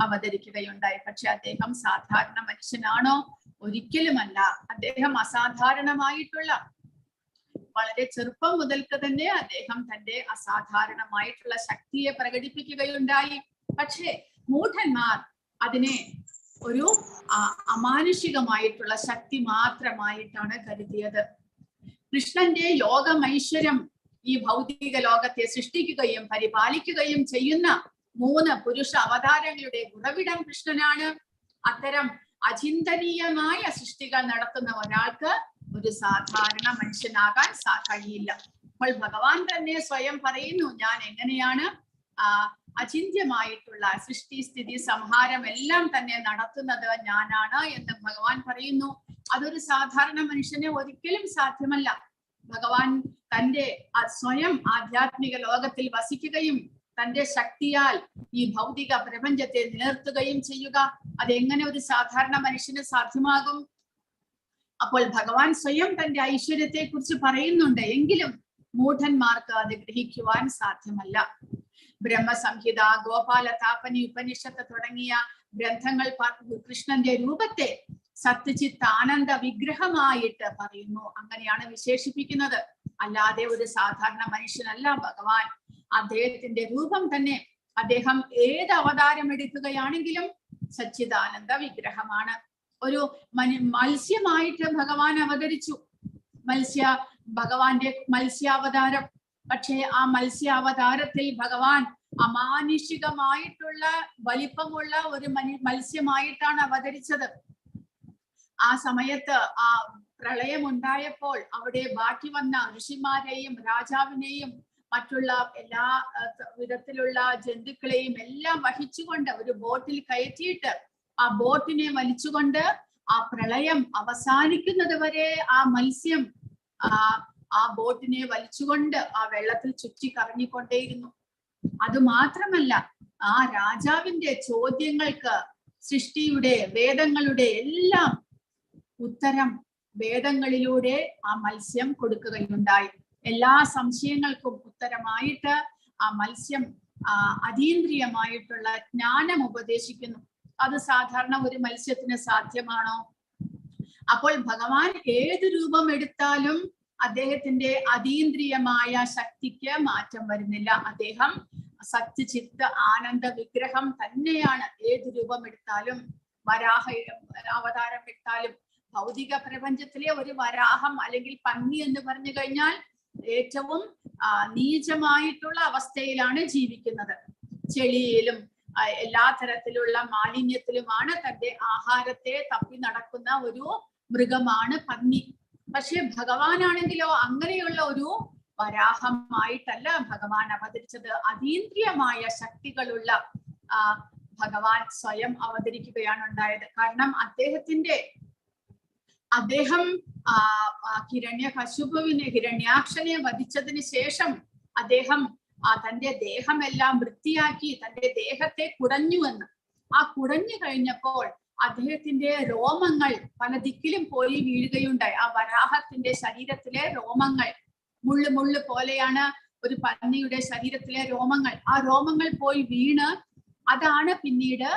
അവതരിക്കുകയുണ്ടായി. പക്ഷെ അദ്ദേഹം സാധാരണ മനുഷ്യനാണോ? ഒരിക്കലുമല്ല. അദ്ദേഹം അസാധാരണമായിട്ടുള്ള, വളരെ ചെറുപ്പം മുതൽക്ക് തന്നെ അദ്ദേഹം തന്റെ അസാധാരണമായിട്ടുള്ള ശക്തിയെ പ്രകടിപ്പിക്കുകയുണ്ടായി. പക്ഷേ മൂഢന്മാർ അതിനെ ഒരു അമാനുഷികമായിട്ടുള്ള ശക്തി മാത്രമായിട്ടാണ് കരുതിയത്. കൃഷ്ണന്റെ യോഗമൈശ്വര്യം ഈ ഭൗതിക ലോകത്തെ സൃഷ്ടിക്കുകയും പരിപാലിക്കുകയും ചെയ്യുന്ന 3 പുരുഷ അവതാരങ്ങളുടെ ഉറവിടം കൃഷ്ണനാണ്. അത്തരം അചിന്തനീയമായ സൃഷ്ടികൾ നടത്തുന്ന ഒരാൾക്ക് ഒരു സാധാരണ മനുഷ്യനാകാൻ കഴിയില്ല. അപ്പോൾ ഭഗവാൻ തന്നെ സ്വയം പറയുന്നു, ഞാൻ എങ്ങനെയാണ് അചിന്ത്യമായിട്ടുള്ള സൃഷ്ടി സ്ഥിതി സംഹാരം എല്ലാം തന്നെ നടത്തുന്നത് ഞാനാണ് എന്ന് ഭഗവാൻ പറയുന്നു. അതൊരു സാധാരണ മനുഷ്യന് ഒരിക്കലും സാധ്യമല്ല. ഭഗവാൻ തന്റെ സ്വയം ആധ്യാത്മിക ലോകത്തിൽ വസിക്കുകയും തന്റെ ശക്തിയാൽ ഈ ഭൗതിക പ്രപഞ്ചത്തെ നിലനിർത്തുകയും ചെയ്യുക, അതെങ്ങനെ ഒരു സാധാരണ മനുഷ്യന് സാധ്യമാകും? അപ്പോൾ ഭഗവാൻ സ്വയം തന്റെ ഐശ്വര്യത്തെ കുറിച്ച് പറയുന്നുണ്ട്. എങ്കിലും മൂഢന്മാർക്ക് അത് ഗ്രഹിക്കുവാൻ സാധ്യമല്ല. ബ്രഹ്മസംഹിത, ഗോപാല താപനി ഉപനിഷത്ത് തുടങ്ങിയ ഗ്രന്ഥങ്ങൾ കൃഷ്ണന്റെ രൂപത്തെ സത്യചിത്ത് ആനന്ദ വിഗ്രഹമായിട്ട് പറയുന്നു. അങ്ങനെയാണ് വിശേഷിപ്പിക്കുന്നത്. അല്ലാതെ ഒരു സാധാരണ മനുഷ്യനല്ല ഭഗവാൻ. അദ്ദേഹത്തിന്റെ രൂപം തന്നെ, അദ്ദേഹം ഏത് അവതാരം എടുക്കുകയാണെങ്കിലും സച്ചിദാനന്ദ വിഗ്രഹമാണ്. ഒരു മത്സ്യമായിട്ട് ഭഗവാൻ അവതരിച്ചു. ഭഗവാന്റെ മത്സ്യാവതാരം. പക്ഷേ ആ മത്സ്യാവതാരത്തിൽ ഭഗവാൻ അമാനുഷികമായിട്ടുള്ള വലിപ്പമുള്ള ഒരു മത്സ്യമായിട്ടാണ് അവതരിച്ചത്. ആ സമയത്ത് ആ പ്രളയം ഉണ്ടായപ്പോൾ അവിടെ ബാക്കി വന്ന ഋഷിമാരെയും രാജാവിനെയും മറ്റുള്ള എല്ലാ വിധത്തിലുള്ള ജന്തുക്കളെയും എല്ലാം വഹിച്ചുകൊണ്ട് ഒരു ബോട്ടിൽ കയറ്റിയിട്ട് ആ ബോട്ടിനെ വലിച്ചുകൊണ്ട് ആ പ്രളയം അവസാനിക്കുന്നത് വരെ ആ മത്സ്യം ആ ബോട്ടിനെ വലിച്ചുകൊണ്ട് ആ വെള്ളത്തിൽ ചുറ്റി കറങ്ങിക്കൊണ്ടേയിരുന്നു. അത് മാത്രമല്ല, ആ രാജാവിന്റെ ചോദ്യങ്ങൾക്ക് സൃഷ്ടിയുടെ വേദങ്ങളുടെ എല്ലാം ഉത്തരം വേദങ്ങളിലൂടെ ആ മത്സ്യം കൊടുക്കുകയുണ്ടായി. എല്ലാ സംശയങ്ങൾക്കും ഉത്തരമായിട്ട് ആ മത്സ്യം അതീന്ദ്രിയമായിട്ടുള്ള ജ്ഞാനം ഉപദേശിക്കുന്നു. അത് സാധാരണ ഒരു മത്സ്യത്തിന് സാധ്യമാണോ? അപ്പോൾ ഭഗവാൻ ഏത് രൂപം എടുത്താലും അദ്ദേഹത്തിന്റെ അതീന്ദ്രിയമായ ശക്തിക്ക് മാറ്റം വരുന്നില്ല. അദ്ദേഹം സത്യചിത്ത് ആനന്ദ വിഗ്രഹം തന്നെയാണ്. ഏത് രൂപം എടുത്താലും, വരാഹ അവതാരം എടുത്താലും, ഭൗതിക പ്രപഞ്ചത്തിലെ ഒരു വരാഹം അല്ലെങ്കിൽ പന്നി എന്ന് പറഞ്ഞു കഴിഞ്ഞാൽ ഏറ്റവും നീചമായിട്ടുള്ള അവസ്ഥയിലാണ് ജീവിക്കുന്നത്. ചെളിയിലും എല്ലാ തരത്തിലുള്ള മാലിന്യത്തിലുമാണ് തന്റെ ആഹാരത്തെ തപ്പി നടക്കുന്ന ഒരു മൃഗമാണ് പന്നി. പക്ഷെ ഭഗവാനാണെങ്കിലോ അങ്ങനെയുള്ള ഒരു വരാഹമായിട്ടല്ല ഭഗവാൻ അവതരിച്ചത്. അതീന്ദ്രിയമായ ശക്തികളുള്ള ഭഗവാൻ സ്വയം അവതരിക്കുകയാണ് ഉണ്ടായത്. കാരണം അദ്ദേഹം ഹിരണ്യാക്ഷനെ വധിച്ചതിന് ശേഷം അദ്ദേഹം തന്റെ ദേഹമെല്ലാം വൃത്തിയാക്കി തന്റെ ദേഹത്തെ കുടഞ്ഞുവെന്ന്. ആ കുടഞ്ഞു കഴിഞ്ഞപ്പോൾ അദ്ദേഹത്തിന്റെ രോമങ്ങൾ പല ദിക്കിലും പോയി വീഴുകയുണ്ടായി. ആ വരാഹത്തിന്റെ ശരീരത്തിലെ രോമങ്ങൾ മുള്ളു പോലെയാണ് ഒരു പന്നിയുടെ ശരീരത്തിലെ രോമങ്ങൾ. ആ രോമങ്ങൾ പോയി വീണ് അതാണ് പിന്നീട്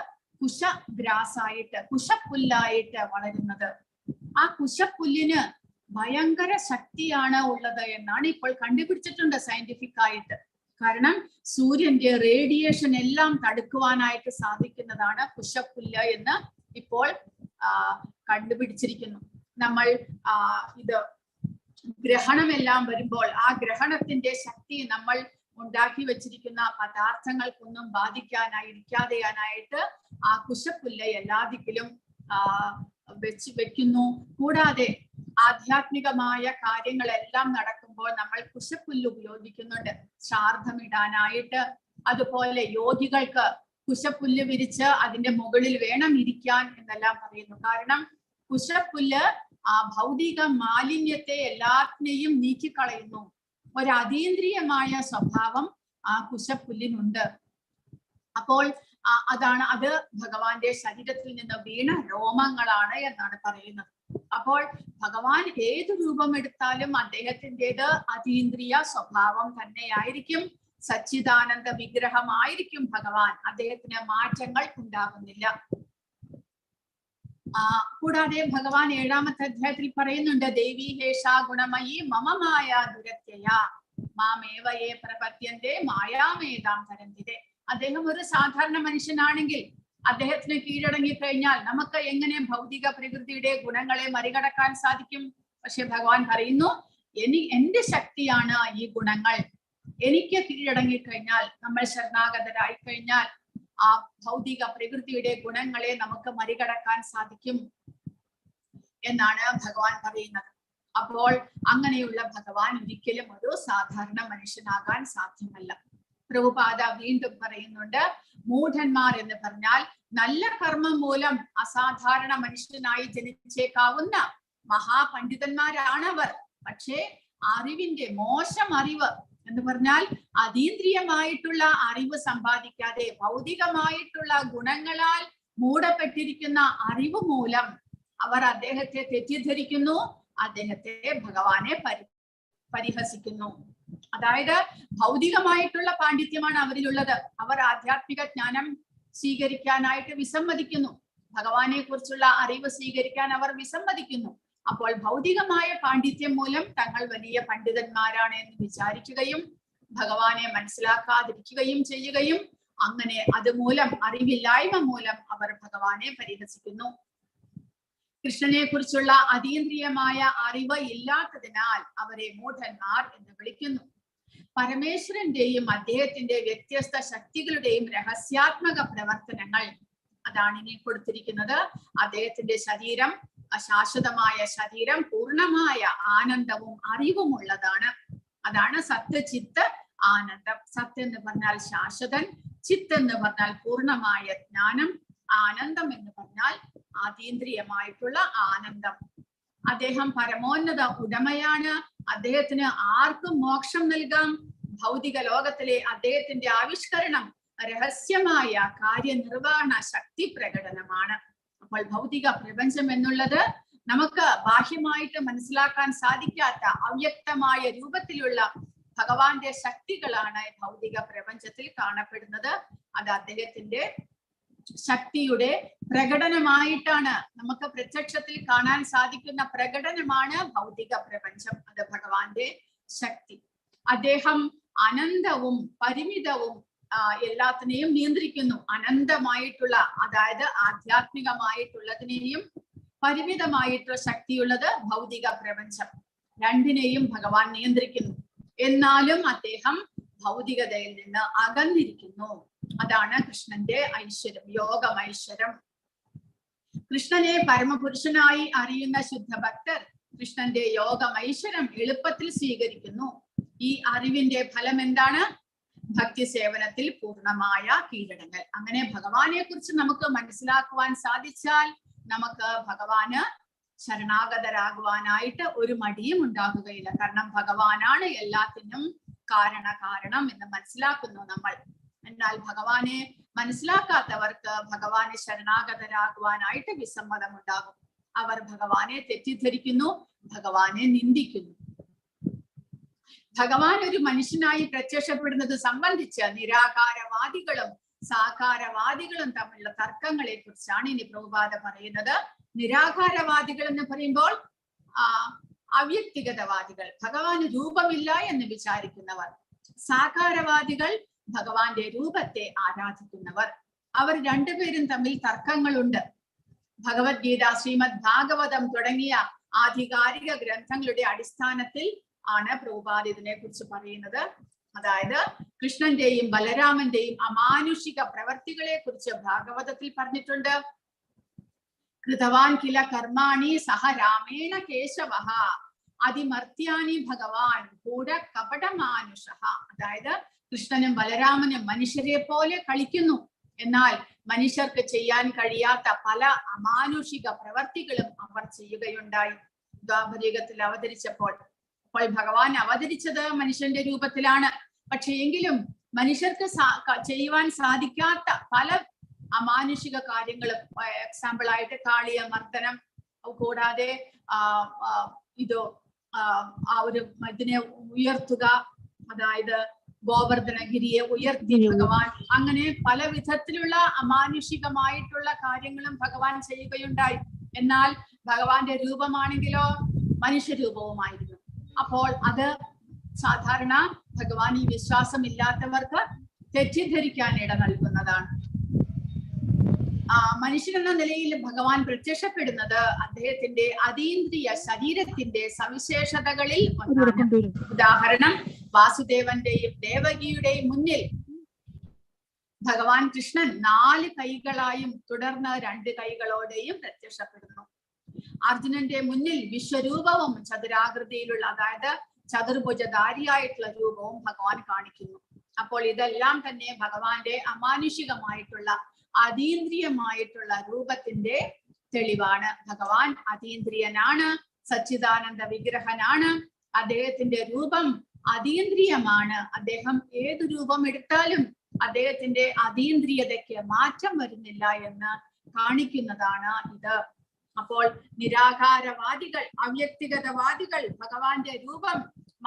കുശപ്പുല്ലായിട്ട് വളരുന്നത്. ആ കുശപ്പുല്ലിന് ഭയങ്കര ശക്തിയാണ് ഉള്ളത് എന്നാണ് ഇപ്പോൾ കണ്ടുപിടിച്ചിട്ടുണ്ട് സയന്റിഫിക് ആയിട്ട്. കാരണം സൂര്യന്റെ റേഡിയേഷൻ എല്ലാം തടുക്കുവാനായിട്ട് സാധിക്കുന്നതാണ് കുശപ്പുല്ല് എന്ന് ഇപ്പോൾ കണ്ടുപിടിച്ചിരിക്കുന്നു. നമ്മൾ ഇത് ഗ്രഹണമെല്ലാം വരുമ്പോൾ ആ ഗ്രഹണത്തിന്റെ ശക്തി നമ്മൾ ഉണ്ടാക്കി വെച്ചിരിക്കുന്ന പദാർത്ഥങ്ങൾക്കൊന്നും ബാധിക്കാനായിട്ട് ആ കുശപ്പുല്ല് എല്ലാ ദിക്കിലും വെക്കുന്നു. കൂടാതെ ആധ്യാത്മികമായ കാര്യങ്ങളെല്ലാം നടക്കുമ്പോൾ നമ്മൾ കുശപ്പുല്ല് ഉപയോഗിക്കുന്നുണ്ട് ശ്രാദ്ധമിടാനായിട്ട്. അതുപോലെ യോഗികൾക്ക് കുശപ്പുല്ല് വിരിച്ച് അതിന്റെ മുകളിൽ വേണം ഇരിക്കാൻ എന്നെല്ലാം പറയുന്നു. കാരണം കുശപ്പുല്ല് ആ ഭൗതിക മാലിന്യത്തെ എല്ലാത്തിനെയും നീക്കിക്കളയുന്നു. ഒരു അതീന്ദ്രിയമായ സ്വഭാവം ആ കുശപ്പുല്ലിനുണ്ട്. അപ്പോൾ അത് ഭഗവാന്റെ ശരീരത്തിൽ നിന്ന് വീണ രോമങ്ങളാണ് എന്നാണ് പറയുന്നത്. അപ്പോൾ ഭഗവാൻ ഏത് രൂപം എടുത്താലും അദ്ദേഹത്തിൻ്റെത് അതീന്ദ്രിയ സ്വഭാവം തന്നെയായിരിക്കും. സച്ചിദാനന്ദ വിഗ്രഹമായിരിക്കും ഭഗവാൻ. അദ്ദേഹത്തിന് മാറ്റങ്ങൾ ഉണ്ടാകുന്നില്ല. കൂടാതെ ഭഗവാൻ 7ാമത്തെ അധ്യായത്തിൽ പറയുന്നുണ്ട്, ദേവി ഹേഷ ഗുണമയി മമമായ ദുരത്യയ മാമേവയെ പ്രപദ്യന്തേ മായാമേതാം തരന്തിരെ. അദ്ദേഹം ഒരു സാധാരണ മനുഷ്യനാണെങ്കിൽ അദ്ദേഹത്തിന് കീഴടങ്ങി കഴിഞ്ഞാൽ നമുക്ക് എങ്ങനെ ഭൗതിക പ്രകൃതിയുടെ ഗുണങ്ങളെ മറികടക്കാൻ സാധിക്കും? പക്ഷെ ഭഗവാൻ പറയുന്നു, എന്റെ ശക്തിയാണ് ഈ ഗുണങ്ങൾ. എനിക്ക് കീഴടങ്ങി കഴിഞ്ഞാൽ, നമ്മൾ ശരണാഗതരായി കഴിഞ്ഞാൽ ആ ഭൗതിക പ്രകൃതിയുടെ ഗുണങ്ങളെ നമുക്ക് മറികടക്കാൻ സാധിക്കും എന്നാണ് ഭഗവാൻ പറയുന്നത്. അപ്പോൾ അങ്ങനെയുള്ള ഭഗവാൻ ഒരിക്കലും ഒരു സാധാരണ മനുഷ്യനാകാൻ സാധ്യമല്ല. പ്രഭുപാദ വീണ്ടും പറയുന്നുണ്ട്, മൂഢന്മാർ എന്ന് പറഞ്ഞാൽ നല്ല കർമ്മം മൂലം അസാധാരണ മനുഷ്യനായി ജനിച്ചേക്കാവുന്ന മഹാപണ്ഡിതന്മാരാണവർ. പക്ഷേ അറിവിന്റെ മോശം അറിവ് എന്ന് പറഞ്ഞാൽ അതീന്ദ്രിയമായിട്ടുള്ള അറിവ് സമ്പാദിക്കാതെ ഭൗതികമായിട്ടുള്ള ഗുണങ്ങളാൽ മൂടപ്പെട്ടിരിക്കുന്ന അറിവ് മൂലം അവർ അദ്ദേഹത്തെ തെറ്റിദ്ധരിക്കുന്നു, അദ്ദേഹത്തെ ഭഗവാനെ പരിഹസിക്കുന്നു. അതായത് ഭൗതികമായിട്ടുള്ള പാണ്ഡിത്യമാണ് അവരിലുള്ളത്. അവർ ആധ്യാത്മിക ജ്ഞാനം സ്വീകരിക്കാനായിട്ട് വിസമ്മതിക്കുന്നു, ഭഗവാനെ കുറിച്ചുള്ള അറിവ് സ്വീകരിക്കാൻ അവർ വിസമ്മതിക്കുന്നു. അപ്പോൾ ഭൗതികമായ പാണ്ഡിത്യം മൂലം തങ്ങൾ വലിയ പണ്ഡിതന്മാരാണ് എന്ന് വിചാരിക്കുകയും ഭഗവാനെ മനസ്സിലാക്കാതിരിക്കുകയും ചെയ്യുകയും അങ്ങനെ അതുമൂലം അറിവില്ലായ്മ മൂലം അവർ ഭഗവാനെ പരിഹസിക്കുന്നു. കൃഷ്ണനെ കുറിച്ചുള്ള അതീന്ദ്രിയമായ അറിവ് ഇല്ലാത്തതിനാൽ അവരെ മൂഢന്മാർ എന്ന് വിളിക്കുന്നു. പരമേശ്വരന്റെയും അദ്ദേഹത്തിന്റെ വ്യത്യസ്ത ശക്തികളുടെയും രഹസ്യാത്മക പ്രവർത്തനങ്ങൾ അതാണ് ഇനി കൊടുത്തിരിക്കുന്നത്. അദ്ദേഹത്തിന്റെ ശരീരം, അശാശ്വതമായ ശരീരം, പൂർണ്ണമായ ആനന്ദവും അറിവും ഉള്ളതാണ്. അതാണ് സത്ത്, ചിത്ത്, ആനന്ദം. സത്ത് എന്ന് പറഞ്ഞാൽ ശാശ്വതൻ, ചിത്ത് എന്ന് പറഞ്ഞാൽ പൂർണ്ണമായ ജ്ഞാനം, ആനന്ദം എന്ന് പറഞ്ഞാൽ അതീന്ദ്രിയമായിട്ടുള്ള ആനന്ദം. അദ്ദേഹം പരമോന്നത ഉടമയാണ്. അദ്ദേഹത്തിന് ആർക്കും മോക്ഷം നൽകാം. ഭൗതിക ലോകത്തിലെ അദ്ദേഹത്തിന്റെ ആവിഷ്കരണം രഹസ്യമായ കാര്യനിർവഹണ ശക്തി പ്രകടനമാണ്. അപ്പോൾ ഭൗതിക പ്രപഞ്ചം എന്നുള്ളത് നമുക്ക് ബാഹ്യമായിട്ട് മനസ്സിലാക്കാൻ സാധിക്കാത്ത അവ്യക്തമായ രൂപത്തിലുള്ള ഭഗവാന്റെ ശക്തികളാണ് ഭൗതിക പ്രപഞ്ചത്തിൽ കാണപ്പെടുന്നത്. അത് അദ്ദേഹത്തിന്റെ ശക്തിയുടെ പ്രകടനമായിട്ടാണ്, നമുക്ക് പ്രത്യക്ഷത്തിൽ കാണാൻ സാധിക്കുന്ന പ്രകടനമാണ് ഭൗതിക പ്രപഞ്ചം. അത് ഭഗവാന്റെ ശക്തി. അദ്ദേഹം അനന്തവും പരിമിതവും എല്ലാത്തിനെയും നിയന്ത്രിക്കുന്നു. അനന്തമായിട്ടുള്ള, അതായത് ആധ്യാത്മികമായിട്ടുള്ളതിനെയും പരിമിതമായിട്ടുള്ള ശക്തിയുള്ളത് ഭൗതിക പ്രപഞ്ചം. രണ്ടിനെയും ഭഗവാൻ നിയന്ത്രിക്കുന്നു. എന്നാലും അദ്ദേഹം ഭൗതികതയിൽ നിന്ന് അകന്നിരിക്കുന്നു. അതാണ് കൃഷ്ണന്റെ ഐശ്വര്യം, യോഗമൈശ്വര്യം. കൃഷ്ണനെ പരമപുരുഷനായി അറിയുന്ന ശുദ്ധഭക്തർ കൃഷ്ണന്റെ യോഗമൈശ്വര്യം എളുപ്പത്തിൽ സ്വീകരിക്കുന്നു. ഈ അറിവിന്റെ ഫലം എന്താണ്? ഭക്തി സേവനത്തിൽ പൂർണ്ണമായ കീഴടങ്ങൽ. അങ്ങനെ ഭഗവാനെ കുറിച്ച് നമുക്ക് മനസ്സിലാക്കുവാൻ സാധിച്ചാൽ നമുക്ക് ഭഗവാന് ശരണാഗതരാകുവാനായിട്ട് ഒരു മടിയും ഉണ്ടാകുകയില്ല. കാരണം ഭഗവാനാണ് എല്ലാത്തിനും കാരണം എന്ന് മനസ്സിലാക്കുന്നു നമ്മൾ. എന്നാൽ ഭഗവാനെ മനസ്സിലാക്കാത്തവർക്ക് ഭഗവാനെ ശരണാഗതരാകുവാനായിട്ട് വിസമ്മതം ഉണ്ടാകും. അവർ ഭഗവാനെ തെറ്റിദ്ധരിക്കുന്നു, ഭഗവാനെ നിന്ദിക്കുന്നു. ഭഗവാൻ ഒരു മനുഷ്യനായി പ്രത്യക്ഷപ്പെടുന്നത് സംബന്ധിച്ച് നിരാകാരവാദികളും സാകാരവാദികളും തമ്മിലുള്ള തർക്കങ്ങളെ കുറിച്ചാണ് ഇനി പ്രഭുപാദ പറയുന്നത്. നിരാകാരവാദികൾ എന്ന് പറയുമ്പോൾ അവ്യക്തിഗതവാദികൾ, ഭഗവാന് രൂപമില്ല എന്ന് വിചാരിക്കുന്നവർ. സാകാരവാദികൾ ഭഗവാന്റെ രൂപത്തെ ആരാധിക്കുന്നവർ. അവർ രണ്ടുപേരും തമ്മിൽ തർക്കങ്ങളുണ്ട്. ഭഗവത്ഗീത, ശ്രീമദ് ഭാഗവതം തുടങ്ങിയ ആധികാരിക ഗ്രന്ഥങ്ങളുടെ അടിസ്ഥാനത്തിൽ ആണ് പ്രഭുപാദ ഇതിനെ കുറിച്ച് പറയുന്നത്. അതായത് കൃഷ്ണന്റെയും ബലരാമന്റെയും അമാനുഷിക പ്രവർത്തികളെ കുറിച്ച് ഭാഗവതത്തിൽ പറഞ്ഞിട്ടുണ്ട്. കൃതവാൻ കില കർമാണി സഹ രാമേണ കേശവഃ അതിമർത്യാനി ഭഗവാൻ കൂട കപടമാനുഷഃ. അതായത് കൃഷ്ണനും ബലരാമനും മനുഷ്യരെ പോലെ കളിക്കുന്നു, എന്നാൽ മനുഷ്യർക്ക് ചെയ്യാൻ കഴിയാത്ത പല അമാനുഷിക പ്രവർത്തികളും അവർ ചെയ്യുകയുണ്ടായി. ദ്വാപരയുഗത്തിൽ അവതരിച്ചപ്പോൾ ഭഗവാൻ അവതരിച്ചത് മനുഷ്യന്റെ രൂപത്തിലാണ്. പക്ഷെ എങ്കിലും മനുഷ്യർക്ക് ചെയ്യുവാൻ സാധിക്കാത്ത പല അമാനുഷിക കാര്യങ്ങളും, എക്സാമ്പിൾ ആയിട്ട് കാളിയ മർദ്ദനം, കൂടാതെ ഇതിനെ ഉയർത്തുക, അതായത് ഗോവർദ്ധനഗിരിയെ ഉയർത്തി ഭഗവാൻ, അങ്ങനെ പല വിധത്തിലുള്ള അമാനുഷികമായിട്ടുള്ള കാര്യങ്ങളും ഭഗവാൻ ചെയ്യുകയുണ്ടായി. എന്നാൽ ഭഗവാന്റെ രൂപമാണെങ്കിലോ മനുഷ്യരൂപവുമായിരുന്നു. അപ്പോൾ അത് സാധാരണ ഭഗവാൻ ഈ വിശ്വാസമില്ലാത്തവർക്ക് തെറ്റിദ്ധരിക്കാൻ ഇട നൽകുന്നതാണ്. മനുഷ്യനെന്ന നിലയിൽ ഭഗവാൻ പ്രത്യക്ഷപ്പെടുന്നത് അദ്ദേഹത്തിന്റെ അതീന്ദ്രിയ ശരീരത്തിന്റെ സവിശേഷതകളിൽ ഒന്നാണ്. ഉദാഹരണം, വാസുദേവന്റെയും ദേവകിയുടെയും മുന്നിൽ ഭഗവാൻ കൃഷ്ണൻ 4 കൈകളായും തുടർന്ന് 2 കൈകളോടെയും പ്രത്യക്ഷപ്പെടുന്നു. അർജുനന്റെ മുന്നിൽ വിശ്വരൂപവും ചതുരാകൃതിയിലുള്ള, അതായത് ചതുർഭുജധാരിയായിട്ടുള്ള രൂപവും ഭഗവാൻ കാണിക്കുന്നു. അപ്പോൾ ഇതെല്ലാം തന്നെ ഭഗവാന്റെ അമാനുഷികമായിട്ടുള്ള അതീന്ദ്രിയമായിട്ടുള്ള രൂപത്തിന്റെ തെളിവാണ്. ഭഗവാൻ അതീന്ദ്രിയനാണ്, സച്ചിദാനന്ദ വിഗ്രഹനാണ്. അദ്ദേഹത്തിന്റെ രൂപം അതീന്ദ്രിയമാണ്. അദ്ദേഹം ഏത് രൂപം എടുത്താലും അദ്ദേഹത്തിന്റെ അതീന്ദ്രിയതയ്ക്ക് മാറ്റം വരുന്നില്ല എന്ന് കാണിക്കുന്നതാണ് ഇത്. അപ്പോൾ നിരാകാരവാദികൾ, അവ്യക്തിഗതവാദികൾ ഭഗവാന്റെ രൂപം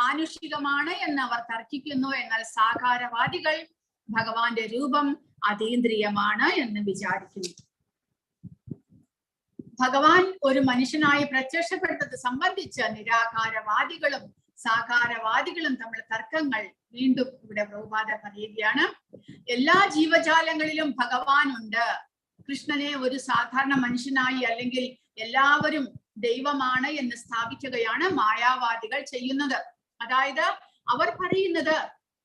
മാനുഷികമാണ് എന്ന് അവർ തർക്കിക്കുന്നു. എന്നാൽ സാകാരവാദികൾ ഭഗവാന്റെ രൂപം അതീന്ദ്രിയമാണ് എന്ന് വിചാരിക്കുന്നു. ഭഗവാൻ ഒരു മനുഷ്യനായി പ്രത്യക്ഷപ്പെട്ടത് സംബന്ധിച്ച് നിരാകാരവാദികളും സാകാരവാദികളും തമ്മിൽ തർക്കങ്ങൾ വീണ്ടും ഇവിടെ പ്രഭുപാദ പറയുകയാണ്. എല്ലാ ജീവജാലങ്ങളിലും ഭഗവാൻ ഉണ്ട്. കൃഷ്ണനെ ഒരു സാധാരണ മനുഷ്യനായി അല്ലെങ്കിൽ എല്ലാവരും ദൈവമാണ് എന്ന് സ്ഥാപിക്കുകയാണ് മായാവാദികൾ ചെയ്യുന്നത്. അതായത് അവർ പറയുന്നത്,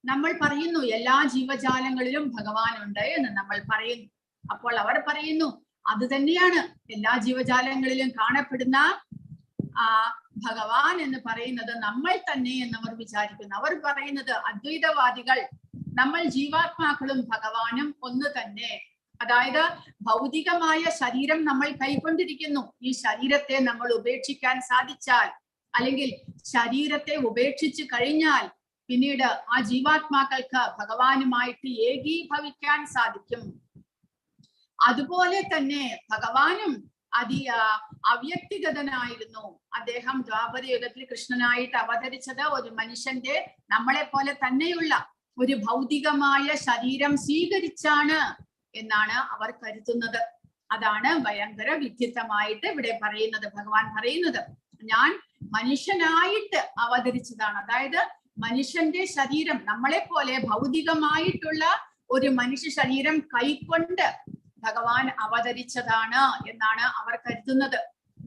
നമ്മൾ പറയുന്നു എല്ലാ ജീവജാലങ്ങളിലും ഭഗവാൻ ഉണ്ട് എന്ന് നമ്മൾ പറയുന്നു. അപ്പോൾ അവർ പറയുന്നു അത് തന്നെയാണ് എല്ലാ ജീവജാലങ്ങളിലും കാണപ്പെടുന്ന ഭഗവാൻ എന്ന് പറയുന്നത് നമ്മൾ തന്നെ എന്നവർ വിചാരിക്കുന്നു. അവർ പറയുന്നത് അദ്വൈതവാദികൾ നമ്മൾ ജീവാത്മാക്കളും ഭഗവാനും ഒന്ന് തന്നെ. അതായത് ഭൗതികമായ ശരീരം നമ്മൾ കൈക്കൊണ്ടിരിക്കുന്നു. ഈ ശരീരത്തെ നമ്മൾ ഉപേക്ഷിക്കാൻ സാധിച്ചാൽ അല്ലെങ്കിൽ ശരീരത്തെ ഉപേക്ഷിച്ചു കഴിഞ്ഞാൽ പിന്നീട് ആ ജീവാത്മാക്കൾക്ക് ഭഗവാനുമായിട്ട് ഏകീഭവിക്കാൻ സാധിക്കും. അതുപോലെ തന്നെ ഭഗവാനും അവ്യക്തിഗതനായിരുന്നു. അദ്ദേഹം ദ്വാപരയുഗത്തിൽ കൃഷ്ണനായിട്ട് അവതരിച്ചത് ഒരു മനുഷ്യന്റെ നമ്മളെ പോലെ തന്നെയുള്ള ഒരു ഭൗതികമായ ശരീരം സ്വീകരിച്ചാണ് എന്നാണ് അവർ കരുതുന്നത്. അതാണ് ഭയങ്കര വിഡ്ഢിത്തമായിട്ട് ഇവിടെ പറയുന്നത്. ഭഗവാൻ പറയുന്നത് ഞാൻ മനുഷ്യനായിട്ട് അവതരിച്ചതാണ്. അതായത് മനുഷ്യന്റെ ശരീരം നമ്മളെ പോലെ ഭൗതികമായിട്ടുള്ള ഒരു മനുഷ്യ ശരീരം കൈക്കൊണ്ട് ഭഗവാൻ അവതരിച്ചതാണ് എന്നാണ് അവർ കരുതുന്നത്.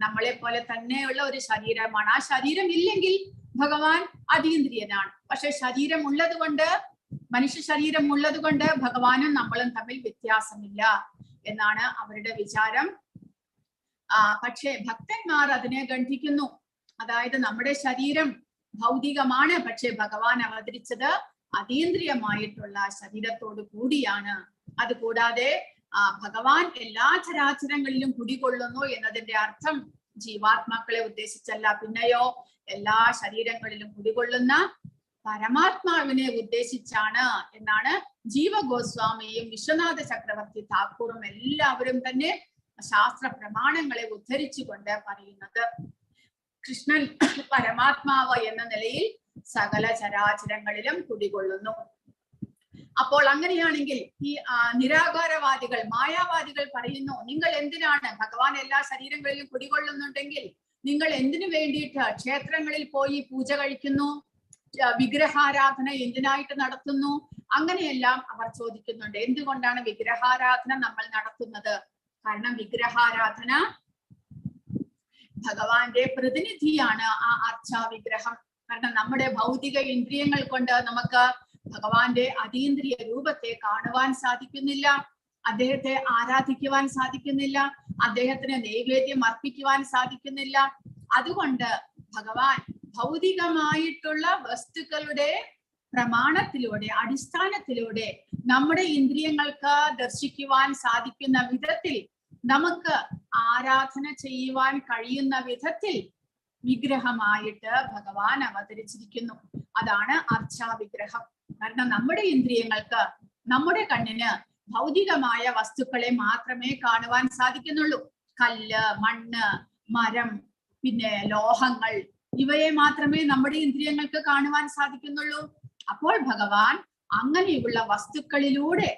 നമ്മളെ പോലെ തന്നെയുള്ള ഒരു ശരീരമാണ്. ആ ശരീരം ഇല്ലെങ്കിൽ ഭഗവാൻ അതീന്ദ്രിയനാണ്. പക്ഷെ ശരീരം ഉള്ളത് കൊണ്ട്, മനുഷ്യ ശരീരം ഉള്ളത് കൊണ്ട് ഭഗവാനും നമ്മളും തമ്മിൽ വ്യത്യാസമില്ല എന്നാണ് അവരുടെ വിചാരം. പക്ഷേ ഭക്തന്മാർ അതിനെ ഖണ്ഡിക്കുന്നു. അതായത് നമ്മുടെ ശരീരം ഭൗതികമാണ്, പക്ഷെ ഭഗവാൻ അവതരിച്ചത് അതീന്ദ്രിയമായിട്ടുള്ള ശരീരത്തോട് കൂടിയാണ്. അതുകൂടാതെ ഭഗവാൻ എല്ലാ ചരാചരങ്ങളിലും കുടികൊള്ളുന്നു എന്നതിന്റെ അർത്ഥം ജീവാത്മാക്കളെ ഉദ്ദേശിച്ചല്ല, പിന്നെയോ എല്ലാ ശരീരങ്ങളിലും കുടികൊള്ളുന്ന പരമാത്മാവിനെ ഉദ്ദേശിച്ചാണ് എന്നാണ് ജീവഗോസ്വാമിയും വിശ്വനാഥ ചക്രവർത്തി താക്കൂറും എല്ലാവരും തന്നെ ശാസ്ത്ര പ്രമാണങ്ങളെ ഉദ്ധരിച്ചുകൊണ്ട് പറയുന്നത്. കൃഷ്ണൻ പരമാത്മാവ് എന്ന നിലയിൽ സകല ചരാചരങ്ങളിലും കുടികൊള്ളുന്നു. അപ്പോൾ അങ്ങനെയാണെങ്കിൽ ഈ നിരാകാരവാദികൾ, മായാവാദികൾ പറയുന്നു, നിങ്ങൾ എന്തിനാണ് ഭഗവാൻ എല്ലാ ശരീരങ്ങളിലും കുടികൊള്ളുന്നുണ്ടെങ്കിൽ നിങ്ങൾ എന്തിനു വേണ്ടിയിട്ട് ക്ഷേത്രങ്ങളിൽ പോയി പൂജ കഴിക്കുന്നു, വിഗ്രഹാരാധന എന്തിനായിട്ട് നടത്തുന്നു? അങ്ങനെയെല്ലാം അവർ ചോദിക്കുന്നുണ്ട്. എന്തുകൊണ്ടാണ് വിഗ്രഹാരാധന നമ്മൾ നടത്തുന്നത്? കാരണം വിഗ്രഹാരാധന ഭഗവാന്റെ പ്രതിനിധിയാണ് ആ അർച്ചാ വിഗ്രഹം. കാരണം നമ്മുടെ ഭൗതിക ഇന്ദ്രിയങ്ങൾ കൊണ്ട് നമുക്ക് ഭഗവാന്റെ അതീന്ദ്രിയ രൂപത്തെ കാണുവാൻ സാധിക്കുന്നില്ല, അദ്ദേഹത്തെ ആരാധിക്കുവാൻ സാധിക്കുന്നില്ല, അദ്ദേഹത്തിന് നൈവേദ്യം അർപ്പിക്കുവാൻ സാധിക്കുന്നില്ല. അതുകൊണ്ട് ഭഗവാൻ ഭൗതികമായിട്ടുള്ള വസ്തുക്കളുടെ പ്രമാണത്തിലൂടെ, അടിസ്ഥാനത്തിലൂടെ നമ്മുടെ ഇന്ദ്രിയങ്ങൾക്ക് ദർശിക്കുവാൻ സാധിക്കുന്ന വിധത്തിൽ, നമുക്ക് ആരാധന ചെയ്യുവാൻ കഴിയുന്ന വിധത്തിൽ വിഗ്രഹമായിട്ട് ഭഗവാൻ അവതരിച്ചിരിക്കുന്നു. അതാണ് അർച്ചാ വിഗ്രഹം. കാരണം നമ്മുടെ ഇന്ദ്രിയങ്ങൾക്ക്, നമ്മുടെ കണ്ണിന് ഭൗതികമായ വസ്തുക്കളെ മാത്രമേ കാണുവാൻ സാധിക്കുന്നുള്ളൂ. കല്ല്, മണ്ണ്, മരം, പിന്നെ ലോഹങ്ങൾ, ഇവയെ മാത്രമേ നമ്മുടെ ഇന്ദ്രിയങ്ങൾക്ക് കാണുവാൻ സാധിക്കുന്നുള്ളൂ. അപ്പോൾ ഭഗവാൻ അങ്ങനെയുള്ള വസ്തുക്കളിലൂടെ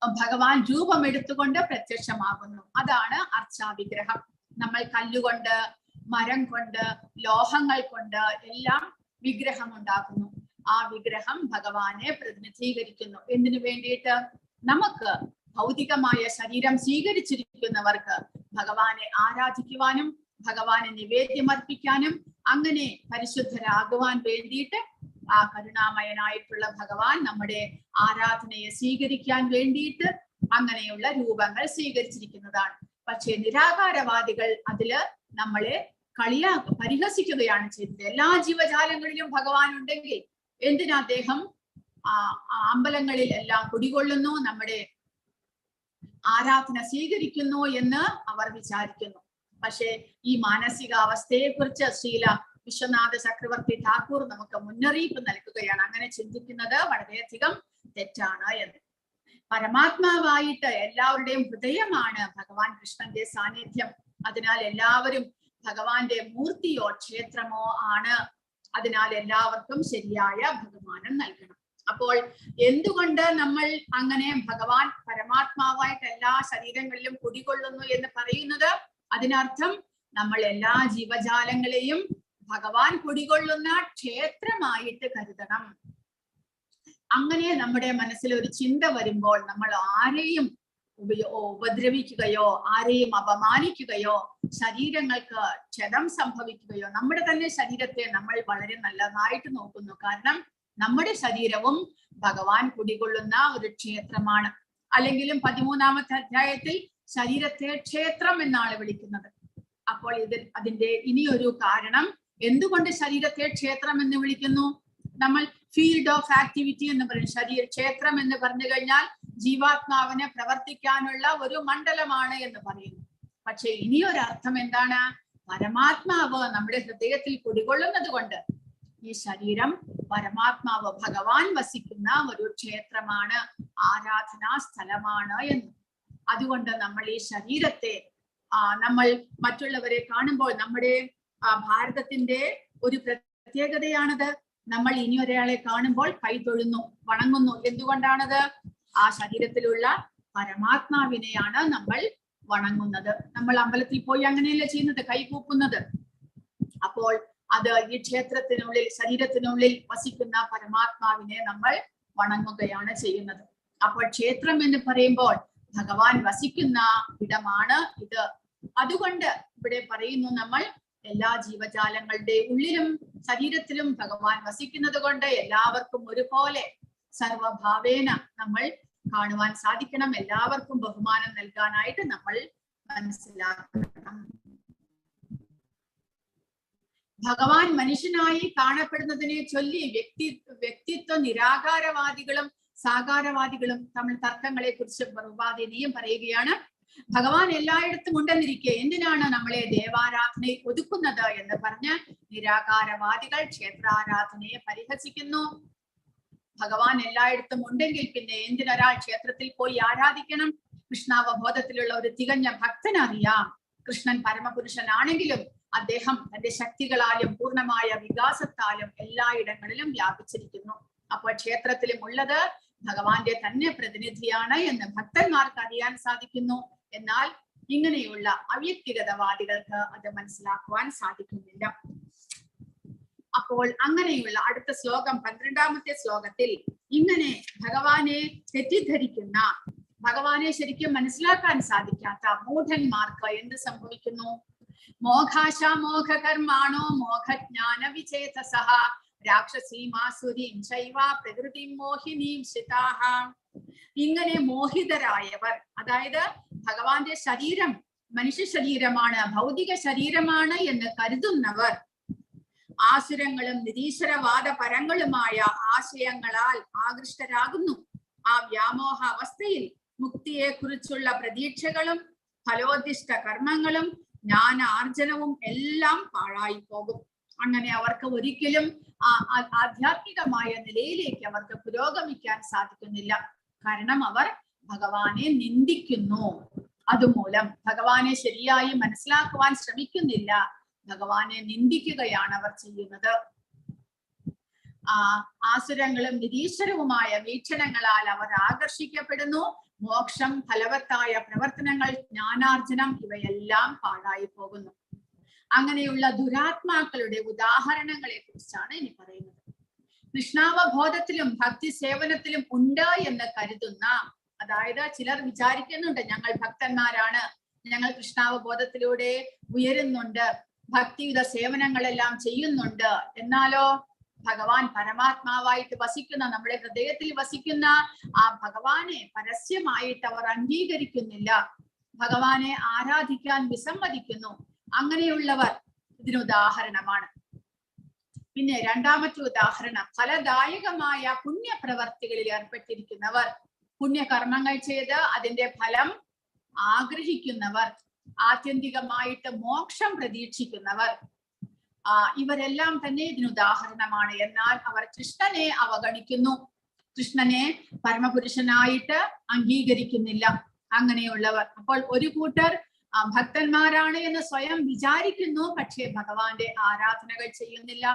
ഭഗവാൻ രൂപമെടുത്തുകൊണ്ട് പ്രത്യക്ഷമാകുന്നു. അതാണ് അർച്ചാ വിഗ്രഹം. നമ്മൾ കല്ലുകൊണ്ട്, മരം കൊണ്ട്, ലോഹങ്ങൾ കൊണ്ട് എല്ലാം വിഗ്രഹം ഉണ്ടാക്കുന്നു. ആ വിഗ്രഹം ഭഗവാനെ പ്രതിനിധീകരിക്കുന്നു. എന്തിനു വേണ്ടിയിട്ട്? നമുക്ക് ഭൗതികമായ ശരീരം സ്വീകരിച്ചിരിക്കുന്നവർക്ക് ഭഗവാനെ ആരാധിക്കുവാനും ഭഗവാനെ നിവേദ്യം അർപ്പിക്കാനും അങ്ങനെ പരിശുദ്ധരാകുവാൻ വേണ്ടിയിട്ട് ആ കരുണാമയനായിട്ടുള്ള ഭഗവാൻ നമ്മുടെ ആരാധനയെ സ്വീകരിക്കാൻ വേണ്ടിയിട്ട് അങ്ങനെയുള്ള രൂപങ്ങൾ സ്വീകരിച്ചിരിക്കുന്നതാണ്. പക്ഷേ നിരാകാരവാദികൾ അതില് നമ്മളെ പരിഹസിക്കുകയാണ് ചെയ്തത്. എല്ലാ ജീവജാലങ്ങളിലും ഭഗവാൻ ഉണ്ടെങ്കിൽ എന്തിനാ അദ്ദേഹം അമ്പലങ്ങളിൽ എല്ലാം കുടികൊള്ളുന്നു, നമ്മുടെ ആരാധന സ്വീകരിക്കുന്നു എന്ന് അവർ വിചാരിക്കുന്നു. പക്ഷെ ഈ മാനസികാവസ്ഥയെ കുറിച്ച് ശ്രീല വിശ്വനാഥ ചക്രവർത്തി ഠാക്കൂർ നമുക്ക് മുന്നറിയിപ്പ് നൽകുകയാണ്. അങ്ങനെ ചിന്തിക്കുന്നത് വളരെയധികം തെറ്റാണ് എന്ന്. പരമാത്മാവായിട്ട് എല്ലാവരുടെയും ഹൃദയമാണ് ഭഗവാൻ കൃഷ്ണന്റെ സാന്നിധ്യം. അതിനാൽ എല്ലാവരും ഭഗവാന്റെ മൂർത്തിയോ ക്ഷേത്രമോ ആണ്. അതിനാൽ എല്ലാവർക്കും ശരിയായ ബഹുമാനം നൽകണം. അപ്പോൾ എന്തുകൊണ്ട് നമ്മൾ അങ്ങനെ ഭഗവാൻ പരമാത്മാവായിട്ട് എല്ലാ ശരീരങ്ങളിലും കുടികൊള്ളുന്നു എന്ന് പറയുന്നത്? അതിനർത്ഥം നമ്മൾ എല്ലാ ജീവജാലങ്ങളെയും ഭഗവാൻ കുടികൊള്ളുന്ന ക്ഷേത്രമായിട്ട് കരുതണം. അങ്ങനെ നമ്മുടെ മനസ്സിൽ ഒരു ചിന്ത വരുമ്പോൾ നമ്മൾ ആരെയും ഉപദ്രവിക്കുകയോ ആരെയും അപമാനിക്കുകയോ ശരീരങ്ങൾക്ക് ക്ഷതം സംഭവിക്കുകയോ, നമ്മുടെ തന്നെ ശരീരത്തെ നമ്മൾ വളരെ നല്ലതായിട്ട് നോക്കുന്നു. കാരണം നമ്മുടെ ശരീരവും ഭഗവാൻ കുടികൊള്ളുന്ന ഒരു ക്ഷേത്രമാണ്. അല്ലെങ്കിലും 13ാമത്തെ അധ്യായത്തിൽ ശരീരത്തെ ക്ഷേത്രം എന്നാണ് വിളിക്കുന്നത്. അപ്പോൾ അതിന്റെ ഇനിയൊരു കാരണം, എന്തുകൊണ്ട് ശരീരത്തെ ക്ഷേത്രം എന്ന് വിളിക്കുന്നു? നമ്മൾ ഫീൽഡ് ഓഫ് ആക്ടിവിറ്റി എന്ന് പറയും. ക്ഷേത്രം എന്ന് പറഞ്ഞു കഴിഞ്ഞാൽ ജീവാത്മാവിനെ പ്രവർത്തിക്കാനുള്ള ഒരു മണ്ഡലമാണ് എന്ന് പറയുന്നു. പക്ഷെ ഇനിയൊരർത്ഥം എന്താണ്? പരമാത്മാവ് നമ്മുടെ ഹൃദയത്തിൽ കുടികൊള്ളുന്നത് കൊണ്ട് ഈ ശരീരം പരമാത്മാവ് ഭഗവാൻ വസിക്കുന്ന ഒരു ക്ഷേത്രമാണ്, ആരാധനാ സ്ഥലമാണ് എന്ന്. അതുകൊണ്ട് നമ്മൾ ഈ ശരീരത്തെ നമ്മൾ മറ്റുള്ളവരെ കാണുമ്പോൾ, നമ്മുടെ ഭാരതത്തിന്റെ ഒരു പ്രത്യേകതയാണത്. നമ്മൾ ഇനി ഒരാളെ കാണുമ്പോൾ കൈ തൊഴുന്നു, വണങ്ങുന്നു. എന്തുകൊണ്ടാണത്? ആ ശരീരത്തിലുള്ള പരമാത്മാവിനെയാണ് നമ്മൾ വണങ്ങുന്നത്. നമ്മൾ അമ്പലത്തിൽ പോയി അങ്ങനെയല്ല ചെയ്യുന്നത്, കൈകൂപ്പുന്നത്. അപ്പോൾ അത് ഈ ക്ഷേത്രത്തിനുള്ളിൽ, ശരീരത്തിനുള്ളിൽ വസിക്കുന്ന പരമാത്മാവിനെ നമ്മൾ വണങ്ങുകയാണ് ചെയ്യുന്നത്. അപ്പോൾ ക്ഷേത്രം എന്ന് പറയുമ്പോൾ ഭഗവാൻ വസിക്കുന്ന ഇടമാണ് ഇത്. അതുകൊണ്ട് ഇവിടെ പറയുന്നു, നമ്മൾ എല്ലാ ജീവജാലങ്ങളുടെ ഉള്ളിലും ശരീരത്തിലും ഭഗവാൻ വസിക്കുന്നത് കൊണ്ട് എല്ലാവർക്കും ഒരുപോലെ സർവഭാവേന നമ്മൾ കാണുവാൻ സാധിക്കണം. എല്ലാവർക്കും ബഹുമാനം നൽകാനായിട്ട് നമ്മൾ മനസ്സിലാക്കണം. ഭഗവാൻ മനുഷ്യനായി കാണപ്പെടുന്നതിനെ ചൊല്ലി വ്യക്തിത്വ നിരാകാരവാദികളും സാകാരവാദികളും തമ്മിൽ തർക്കങ്ങളെ കുറിച്ച് പ്രഭാതിനിയും പറയുകയാണ്. ഭഗവാൻ എല്ലായിടത്തും ഉണ്ടെന്നിരിക്കെ എന്തിനാണ് നമ്മളെ ദേവാരാധനയിൽ ഒതുക്കുന്നത് എന്ന് പറഞ്ഞ് നിരാകാരവാദികൾ ക്ഷേത്രാരാധനയെ പരിഹസിക്കുന്നു. ഭഗവാൻ എല്ലായിടത്തും ഉണ്ടെങ്കിൽ പിന്നെ എന്തിനൊരാൾ ക്ഷേത്രത്തിൽ പോയി ആരാധിക്കണം? കൃഷ്ണാവബോധത്തിലുള്ള ഒരു തികഞ്ഞ ഭക്തനറിയാം, കൃഷ്ണൻ പരമപുരുഷനാണെങ്കിലും അദ്ദേഹം തന്റെ ശക്തികളാലും പൂർണ്ണമായ വികാസത്താലും എല്ലായിടങ്ങളിലും വ്യാപിച്ചിരിക്കുന്നു. അപ്പോൾ ക്ഷേത്രത്തിലും ഉള്ളത് ഭഗവാന്റെ തന്നെ പ്രതിനിധിയാണ് എന്ന് ഭക്തന്മാർക്ക് അറിയാൻ സാധിക്കുന്നു. എന്നാൽ ഇങ്ങനെയുള്ള അവ്യക്തിഗതവാദികൾക്ക് അത് മനസ്സിലാക്കുവാൻ സാധിക്കുന്നില്ല. അപ്പോൾ അങ്ങനെയുള്ള അടുത്ത ശ്ലോകം 12ാമത്തെ ശ്ലോകത്തിൽ ഇങ്ങനെ ഭഗവാനെ തെറ്റിദ്ധരിക്കുന്ന, ഭഗവാനെ ശരിക്കും മനസ്സിലാക്കാൻ സാധിക്കാത്ത മൂഢന്മാർക്ക് എന്ത് സംഭവിക്കുന്നു? മോഘാശ മോഘകർമാണോ മോഘജ്ഞാന വിചേതസഃ രാക്ഷസീമാസുരീം ശൈവ പ്രകൃതിം മോഹിനീം ശിതാഹ. ഇങ്ങനെ മോഹിതരായവർ, അതായത് ഭഗവാന്റെ ശരീരം മനുഷ്യ ശരീരമാണ്, ഭൗതിക ശരീരമാണ് എന്ന് കരുതുന്നവർ, ആസുരങ്ങളും നിരീശ്വരവാദ പരങ്ങളുമായ ആശയങ്ങളാൽ ആകൃഷ്ടരാകുന്നു. ആ വ്യാമോഹ അവസ്ഥയിൽ മുക്തിയെ കുറിച്ചുള്ള പ്രതീക്ഷകളും ഫലോദിഷ്ട കർമ്മങ്ങളും ജ്ഞാനാർജനവും എല്ലാം പാഴായി പോകും. അങ്ങനെ അവർക്ക് ഒരിക്കലും ആധ്യാത്മികമായ നിലയിലേക്ക് അവർക്ക് പുരോഗമിക്കാൻ സാധിക്കുന്നില്ല. കാരണം അവർ ഭഗവാനെ നിന്ദിക്കുന്നു. അതുമൂലം ഭഗവാനെ ശരിയായി മനസ്സിലാക്കുവാൻ ശ്രമിക്കുന്നില്ല, ഭഗവാനെ നിന്ദിക്കുകയാണ് അവർ ചെയ്യുന്നത്. ആസുരങ്ങളും നിരീശ്വരവുമായ വീക്ഷണങ്ങളാൽ അവർ ആകർഷിക്കപ്പെടുന്നു. മോക്ഷം, ഫലവത്തായ പ്രവർത്തനങ്ങൾ, ജ്ഞാനാർജനം ഇവയെല്ലാം പാഴായി പോകുന്നു. അങ്ങനെയുള്ള ദുരാത്മാക്കളുടെ ഉദാഹരണങ്ങളെ കുറിച്ചാണ് ഇനി പറയുന്നത്. കൃഷ്ണാവബോധത്തിലും ഭക്തി സേവനത്തിലും ഉണ്ട് എന്ന് കരുതുന്ന, അതായത് ചിലർ വിചാരിക്കുന്നുണ്ട് ഞങ്ങൾ ഭക്തന്മാരാണ്, ഞങ്ങൾ കൃഷ്ണാവബോധത്തിലൂടെ ഉയരുന്നുണ്ട്, ഭക്തിയുത സേവനങ്ങളെല്ലാം ചെയ്യുന്നുണ്ട്, എന്നാലോ ഭഗവാൻ പരമാത്മാവായിട്ട് വസിക്കുന്ന, നമ്മുടെ ഹൃദയത്തിൽ വസിക്കുന്ന ആ ഭഗവാനെ പരസ്യമായിട്ട് അവർ അംഗീകരിക്കുന്നില്ല, ഭഗവാനെ ആരാധിക്കാൻ വിസമ്മതിക്കുന്നു. അങ്ങനെയുള്ളവർ ഇതിനുദാഹരണമാണ്. പിന്നെ രണ്ടാമത്തെ ഉദാഹരണം, ഫലദായകമായ പുണ്യപ്രവർത്തികളിൽ ഏർപ്പെട്ടിരിക്കുന്നവർ, പുണ്യകർമ്മങ്ങൾ ചെയ്ത് അതിന്റെ ഫലം ആഗ്രഹിക്കുന്നവർ, ആത്യന്തികമായിട്ട് മോക്ഷം പ്രതീക്ഷിക്കുന്നവർ, ഇവരെല്ലാം തന്നെ ഇതിനുദാഹരണമാണ്. എന്നാൽ അവർ കൃഷ്ണനെ അവഗണിക്കുന്നു, കൃഷ്ണനെ പരമപുരുഷനായിട്ട് അംഗീകരിക്കുന്നില്ല. അങ്ങനെയുള്ളവർ, അപ്പോൾ ഒരു കൂട്ടർ ഭക്തന്മാരാണ് എന്ന് സ്വയം വിചാരിക്കുന്നു, പക്ഷേ ഭഗവാന്റെ ആരാധനകൾ ചെയ്യുന്നില്ല.